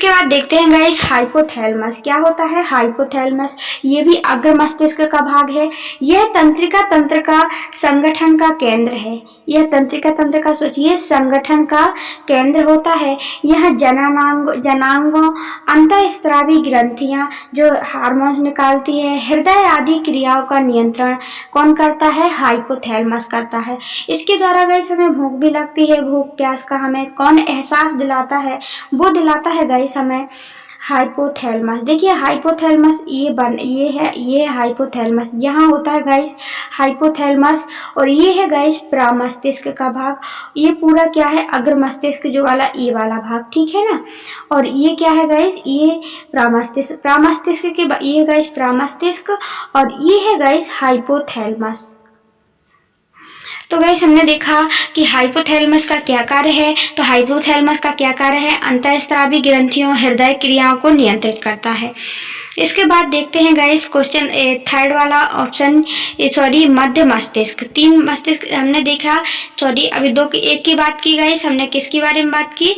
बाद देखते हैं गाइस, हाइपोथैलेमस क्या होता है। हाइपोथैलेमस ये भी अग्र मस्तिष्क का भाग है। यह तंत्रिका तंत्र का संगठन का केंद्र है। यह तंत्रिका तंत्र का सोचिए संगठन का केंद्र होता है। यह जनांगों अंतःस्रावी ग्रंथियां जो हार्मोन्स निकालती है, हृदय आदि क्रियाओं का नियंत्रण कौन करता है, हाइपोथैलेमस करता है। इसके द्वारा गाइस हमें भूख भी लगती है, भूख प्यास का हमें कौन एहसास दिलाता है, वो दिलाता है गाइस हमें हाइपोथैलेमस। देखिए हाइपोथैलेमस ये हाइपोथैलेमस यहाँ होता है गाइस, हाइपोथैलेमस। और ये है गाइस प्रमस्तिष्क का भाग। ये पूरा क्या है, अग्र मस्तिष्क जो वाला ये वाला भाग, ठीक है ना। और ये क्या है गाइस, ये प्रमस्तिष्क के ये गाइस प्रमस्तिष्क, और ये है गाइस हाइपोथैलेमस। तो गाइस हमने देखा कि हाइपोथैलेमस का क्या कार्य है। तो हाइपोथैलेमस का क्या कार्य है, अंतःस्रावी ग्रंथियों हृदय क्रियाओं को नियंत्रित करता है। इसके बाद देखते हैं गाइस क्वेश्चन थर्ड वाला ऑप्शन, सॉरी मध्य मस्तिष्क। तीन मस्तिष्क हमने देखा, सॉरी अभी एक की बात की गाइस हमने, किसके बारे में बात की,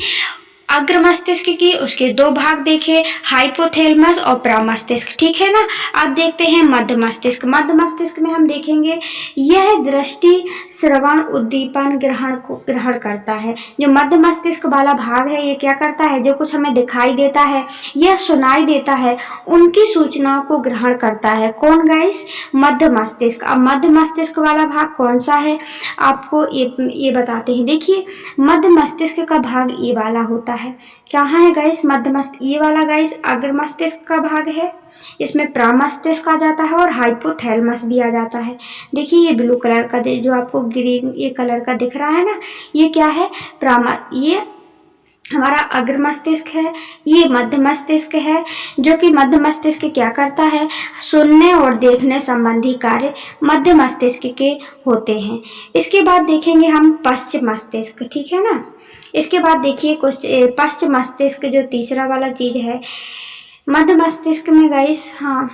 अग्र मस्तिष्क की। उसके दो भाग देखे, हाइपोथैलेमस और प्रमस्तिष्क, ठीक है ना। अब देखते हैं मध्य मस्तिष्क। मध्य मस्तिष्क में हम देखेंगे यह दृष्टि श्रवण उद्दीपन ग्रहण करता है। जो मध्य मस्तिष्क वाला भाग है ये क्या करता है, जो कुछ हमें दिखाई देता है यह सुनाई देता है, उनकी सूचनाओं को ग्रहण करता है। कौन गाइस, मध्य मस्तिष्क। अब मध्य मस्तिष्क वाला भाग कौन सा है आपको ये बताते हैं। देखिए मध्य मस्तिष्क का भाग ये वाला होता है। कहाँ है गाइस मध्य मस्तिष्क, ये वाला गाइस अग्र मस्तिष्क का भाग है। इसमें प्रमस्तिष्क आ जाता है और हाइपोथैलेमस भी आ जाता है। देखिए ये ब्लू कलर का जो आपको ग्रीन ये कलर का दिख रहा है ना, ये क्या है, ये हमारा अग्र मस्तिष्क है, ये मध्य मस्तिष्क है। जो कि मध्य मस्तिष्क क्या करता है, सुनने और देखने संबंधी कार्य मध्य मस्तिष्क के होते हैं। इसके बाद देखेंगे हम पश्च मस्तिष्क, ठीक है ना। इसके बाद देखिए कुछ पश्च मस्तिष्क जो तीसरा वाला चीज है मध्य मस्तिष्क में गाइस, हाँ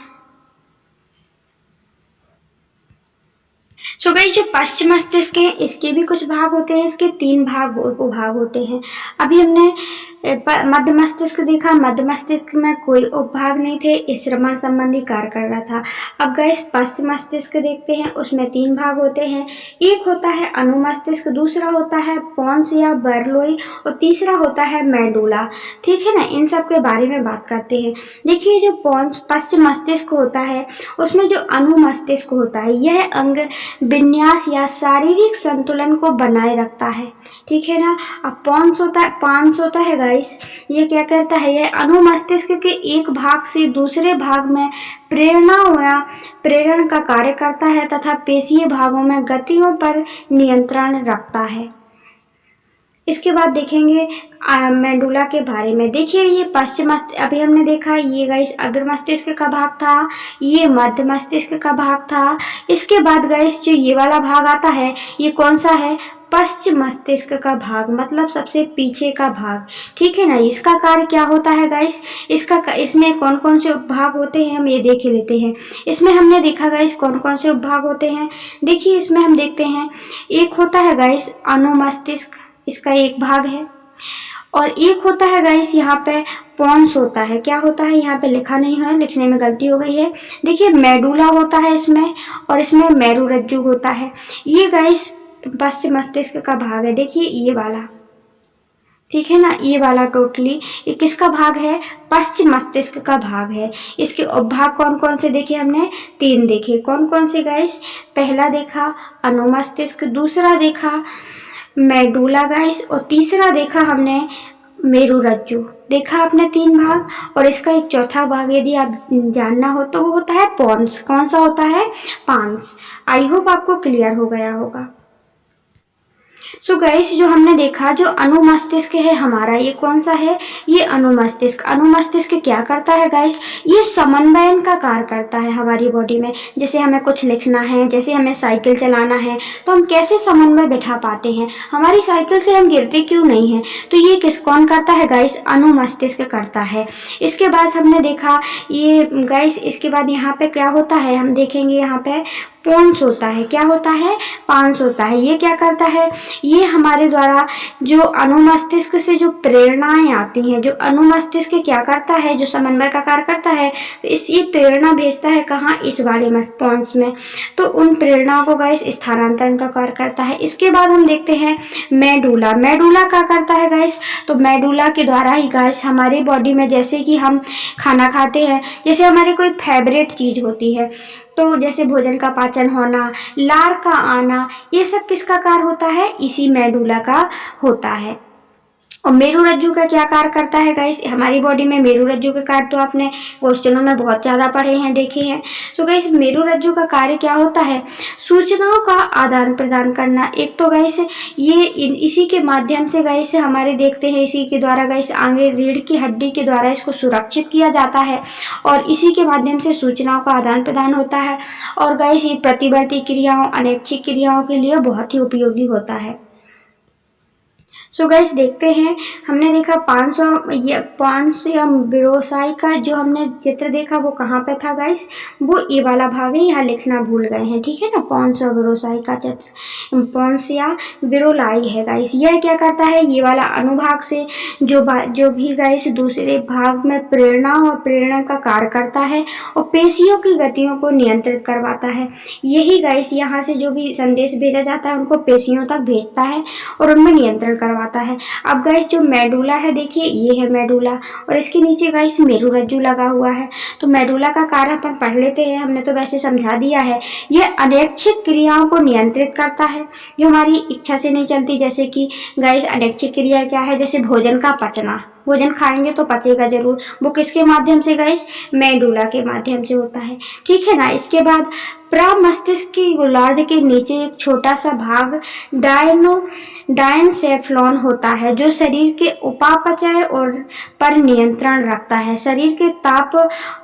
सो गाइस जो पश्चिम मस्तिष्क है इसके भी कुछ भाग होते हैं, इसके 3 उपभाग होते हैं। अभी हमने मध्य मस्तिष्क देखा, मध्य मस्तिष्क में कोई उपभाग नहीं थे, इस श्रवण संबंधी कार्य कर रहा था। अब गाइस पश्चिम मस्तिष्क देखते हैं, उसमें 3 भाग होते हैं। एक होता है अनुमस्तिष्क, दूसरा होता है पोन्स या बर्लोई, और तीसरा होता है मेडुला, ठीक है ना। इन सब के बारे में बात करते हैं। देखिए जो पश्चिम मस्तिष्क होता है उसमें जो अनुमस्तिष्क होता है यह अंग विन्यास या शारीरिक संतुलन को बनाए रखता है, ठीक है ना। अब पांस होता है गाइस, ये क्या करता है, यह अनुमस्तिष्क के एक भाग से दूसरे भाग में प्रेरण का कार्य करता है तथा पेशीय भागों में गतियों पर नियंत्रण रखता है। इसके बाद देखेंगे मेडुला के बारे में। देखिए ये पश्चिम अभी हमने देखा ये गाइस अग्र मस्तिष्क का भाग था, ये मध्य मस्तिष्क का भाग था। इसके बाद गाइस जो ये वाला भाग आता है ये कौन सा है, पश्चिम मस्तिष्क का भाग, मतलब सबसे पीछे का भाग, ठीक है ना। इसका कार्य क्या होता है गाइस, इसमें कौन कौन से उपभाग होते हैं हम ये देख लेते हैं। इसमें हमने देखा गाइस कौन कौन से उपभाग होते हैं। देखिए इसमें हम देखते हैं, एक होता है गाइस अनुमस्तिष्क, इसका एक भाग है, और एक होता है गाइस यहाँ पे पोन्स होता है। क्या होता है यहाँ पे लिखा नहीं है, लिखने में गलती हो गई है। देखिए मेडुला होता है इसमें, और इसमें मेरुरज्जु होता है। ये गाइस पश्चिम मस्तिष्क का भाग है, देखिए ये वाला, ठीक है ना, ये वाला टोटली ये किसका भाग है, पश्चिम मस्तिष्क का भाग है। इसके उपभाग कौन कौन से देखे हमने, 3 देखे। कौन कौन से गाइस, पहला देखा अनुमस्तिष्क, दूसरा देखा मेडुला गाइस, और तीसरा देखा हमने मेरुरज्जु। देखा आपने 3 भाग, और इसका एक चौथा भाग यदि आप जानना हो तो वो होता है पोन्स। कौन सा होता है, पांस। आई होप आपको क्लियर हो गया होगा। सो गाइस जो हमने देखा, जो अनुमस्तिष्क है हमारा, ये कौन सा है, ये अनुमस्तिष्क। अनुमस्तिष्क क्या करता है गाइस, ये समन्वयन का कार्य करता है हमारी बॉडी में। जैसे हमें कुछ लिखना है, जैसे हमें साइकिल चलाना है, तो हम कैसे समन्वय बैठा पाते हैं, हमारी साइकिल से हम गिरते क्यों नहीं हैं, तो ये कौन करता है गाइस, अनुमस्तिष्क करता है। इसके बाद हमने देखा ये गाइस, इसके बाद यहाँ पे क्या होता है, हम देखेंगे यहाँ पे पोन्स होता है। क्या होता है, पांस होता है। ये क्या करता है, ये हमारे द्वारा जो अनुमस्तिष्क से जो प्रेरणाएं आती हैं, जो अनुमस्तिष्क क्या करता है, जो समन्वय का कार्य करता है, ये प्रेरणा भेजता है कहाँ, इस वाले पोन्स में, तो उन प्रेरणाओं को गाइस स्थानांतरण का कार्य करता है। इसके बाद हम देखते हैं मेडुला। मेडुला क्या करता है गाइस, तो मेडुला के द्वारा ही गाइस हमारी बॉडी में, जैसे कि हम खाना खाते हैं, जैसे हमारी कोई फेवरेट चीज होती है, तो जैसे भोजन का पाचन होना, लार का आना, ये सब किसका कार्य होता है, इसी मेडुला का होता है। और मेरुरज्जु का क्या कार्य करता है गाइस, हमारी बॉडी में मेरुरज्जु के कार्य तो आपने क्वेश्चनों में बहुत ज़्यादा पढ़े हैं, देखे हैं। तो गाइस मेरुरज्जु का कार्य क्या होता है, सूचनाओं का आदान प्रदान करना। एक तो गाइस ये इसी के माध्यम से गाइस हमारे देखते हैं, इसी के द्वारा गाइस आगे रीढ़ की हड्डी के द्वारा इसको सुरक्षित किया जाता है, और इसी के माध्यम से सूचनाओं का आदान प्रदान होता है। और गाइस ये प्रतिवर्ती क्रियाओं, अनैच्छिक क्रियाओं के लिए बहुत ही उपयोगी होता है। सो गाइस देखते हैं, हमने देखा 500 या बेरोसाई का जो हमने चित्र देखा वो कहाँ पे था गाइस, वो ये वाला भाग है, यहाँ लिखना भूल गए हैं, ठीक है ना। 500 बेरोसाई का चित्र, 500 या बेरोलाई है गाइस। यह क्या करता है, ये वाला अनुभाग से जो भी गाइस दूसरे भाग में प्रेरणा और प्रेरणा का कार्य करता है, और पेशियों की गतियों को नियंत्रित करवाता है। यही गाइस यहाँ से जो भी संदेश भेजा जाता है उनको पेशियों तक भेजता है और उनमें नियंत्रण करवाता है। अब गाइस जो मेडुला है, देखिए ये है मेडुला, और इसके नीचे गाइस मेरुरज्जु लगा हुआ है। तो मेडुला का कार्य अपन पढ़ लेते हैं, हमने तो वैसे समझा दिया है। यह अनैच्छिक क्रियाओं को नियंत्रित करता है जो हमारी इच्छा से नहीं चलती। जैसे कि गाइस अनैच्छिक क्रिया क्या है, जैसे भोजन का पचना, भोजन खाएंगे तो पचेगा जरूर, वो किसके माध्यम से गाइस, मेडुला के माध्यम से होता है, ठीक है ना। इसके बाद प्रमस्तिष्क की गोलार्ध के नीचे एक छोटा सा भाग डायनसेफ्लॉन होता है, जो शरीर के उपापचय और पर नियंत्रण रखता है, शरीर के ताप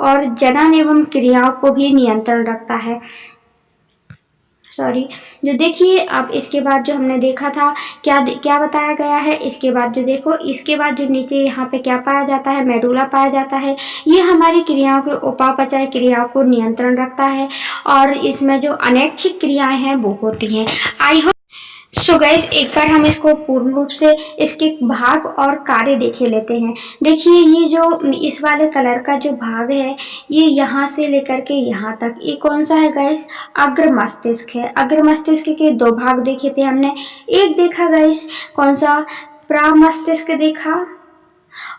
और जनन एवं क्रियाओं को भी नियंत्रण रखता है। जो देखिए आप, इसके बाद जो हमने देखा था क्या बताया गया है, इसके बाद जो देखो, इसके बाद जो नीचे यहाँ पे क्या पाया जाता है, मेडुला पाया जाता है। ये हमारी क्रियाओं के उपापचय क्रियाओं को नियंत्रण रखता है, और इसमें जो अनैच्छिक क्रियाएं हैं वो होती हैं। आई होप सो गाइस एक बार हम इसको पूर्ण रूप से इसके भाग और कार्य देखे लेते हैं। देखिए ये जो इस वाले कलर का जो भाग है, ये यहाँ से लेकर के यहाँ तक, ये कौन सा है गाइस, अग्र मस्तिष्क है। अग्र मस्तिष्क के 2 भाग देखे थे हमने, एक देखा गाइस कौन सा, प्रामस्तिष्क देखा,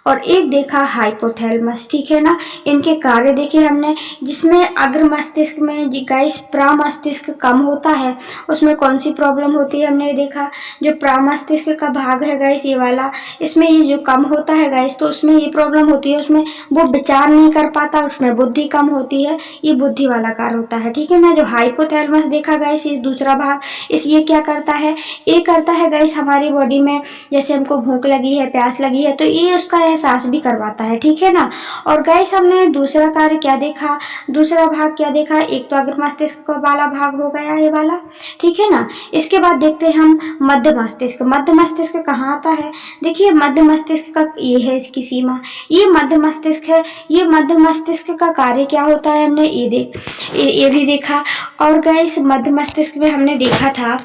और एक देखा हाइपोथैलेमस, ठीक है ना। इनके कार्य देखे हमने, जिसमें अग्र मस्तिष्क में गाइस प्रामस्तिष्क कम होता है, उसमें कौन सी प्रॉब्लम होती है हमने देखा। जो प्रामस्तिष्क का भाग है गाइस ये वाला, इसमें ये जो कम होता है गाइस, तो उसमें ये प्रॉब्लम होती है, उसमें वो विचार नहीं कर पाता, उसमें बुद्धि कम होती है, ये बुद्धि वाला कार्य होता है, ठीक है ना। जो हाइपोथैलेमस देखा गाइस, ये दूसरा भाग, ये क्या करता है, ये करता है गाइस हमारी बॉडी में, जैसे हमको भूख लगी है, प्यास लगी है, तो ये उसका एहसास भी करवाता है, ठीक है ना। और गाइस हमने दूसरा कार्य क्या देखा, दूसरा भाग क्या देखा, एक तो अग्र मस्तिष्क वाला भाग हो गया ये वाला, ठीक है ना। इसके बाद देखते हैं हम मध्य मस्तिष्क। मध्य मस्तिष्क कहाँ आता है, देखिए मध्य मस्तिष्क का ये है इसकी सीमा, ये मध्य मस्तिष्क है। ये मध्य मस्तिष्क का कार्य क्या होता है हमने ये भी देखा। और गाइस मध्य मस्तिष्क में हमने देखा था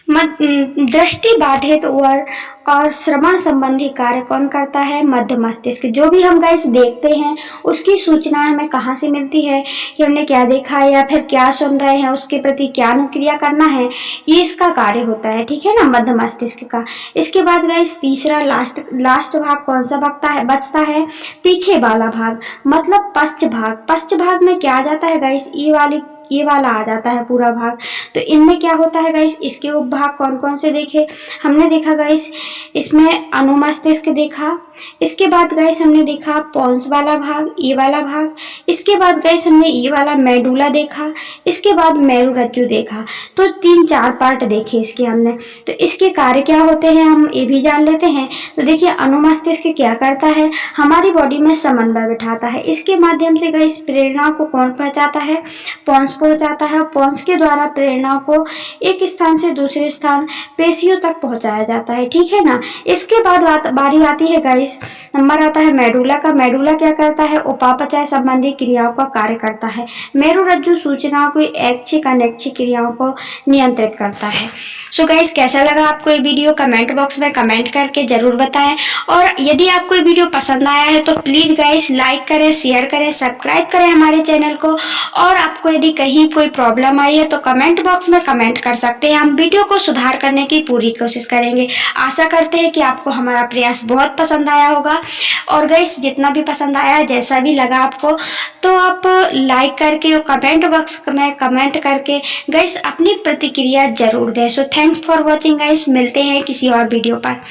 दृष्टि बाधित और श्रवण संबंधी कार्य कौन करता है, मध्य मस्तिष्क। जो भी हम गाइस देखते हैं उसकी सूचनाएं हमें कहाँ से मिलती है कि हमने क्या देखा है या फिर क्या सुन रहे हैं, उसके प्रति क्या अनुक्रिया करना है, ये इसका कार्य होता है, ठीक है ना, मध्य मस्तिष्क का। इसके बाद गाइस तीसरा लास्ट भाग कौन सा बचता है, पीछे वाला भाग, मतलब पश्च भाग। पश्च भाग में क्या आ जाता है गाइस, ये वाला आ जाता है पूरा भाग। तो इनमें क्या होता है गाइस, इसके उपभाग कौन कौन से देखे, हमने देखा गाइस इसमें अनुमस्तिष्क देखा। इसके बाद गाइस हमने देखा पोन्स वाला भाग, ये वाला भाग। इसके बाद गाइस हमने ये वाला मेडुला देखा। इसके बाद मेरुरज्जु देखा। तो 3-4 पार्ट देखे इसके हमने। तो इसके कार्य क्या होते हैं हम ये भी जान लेते हैं। तो देखिए अनुमस्तिष्क क्या करता है, हमारी बॉडी में समन्वय बिठाता है। इसके माध्यम से गाइस प्रेरणा को कौन पहुंचाता है, पोन्स पहुंचाता है। पोन्स के द्वारा प्रेरणा को एक स्थान से दूसरे स्थान पेशियों तक पहुंचाया जाता है, ठीक है ना। इसके बाद बारी आती है गाइस, नंबर आता है मेडुला का। मेडुला क्या करता है, उपापचय संबंधी क्रियाओं का कार्य करता है। मेरुरज्जु सूचनाओं को ऐच्छिक अनैच्छिक क्रियाओं को नियंत्रित करता है। सो गाइस कैसा लगा आपको ये वीडियो, कमेंट बॉक्स में कमेंट करके जरूर बताएं। और यदि आपको ये वीडियो पसंद आया है तो प्लीज गाइस लाइक करें, शेयर करें, सब्सक्राइब करें हमारे चैनल को। और आपको यदि कहीं कोई प्रॉब्लम आई है तो कमेंट बॉक्स में कमेंट कर सकते हैं, हम वीडियो को सुधार करने की पूरी कोशिश करेंगे। आशा करते हैं कि आपको हमारा प्रयास बहुत पसंद आया होगा। और गाइस जितना भी पसंद आया, जैसा भी लगा आपको, तो आप लाइक करके और कमेंट बॉक्स में कमेंट करके गाइस अपनी प्रतिक्रिया जरूर दें। So thanks for watching guys, मिलते हैं किसी और वीडियो पर।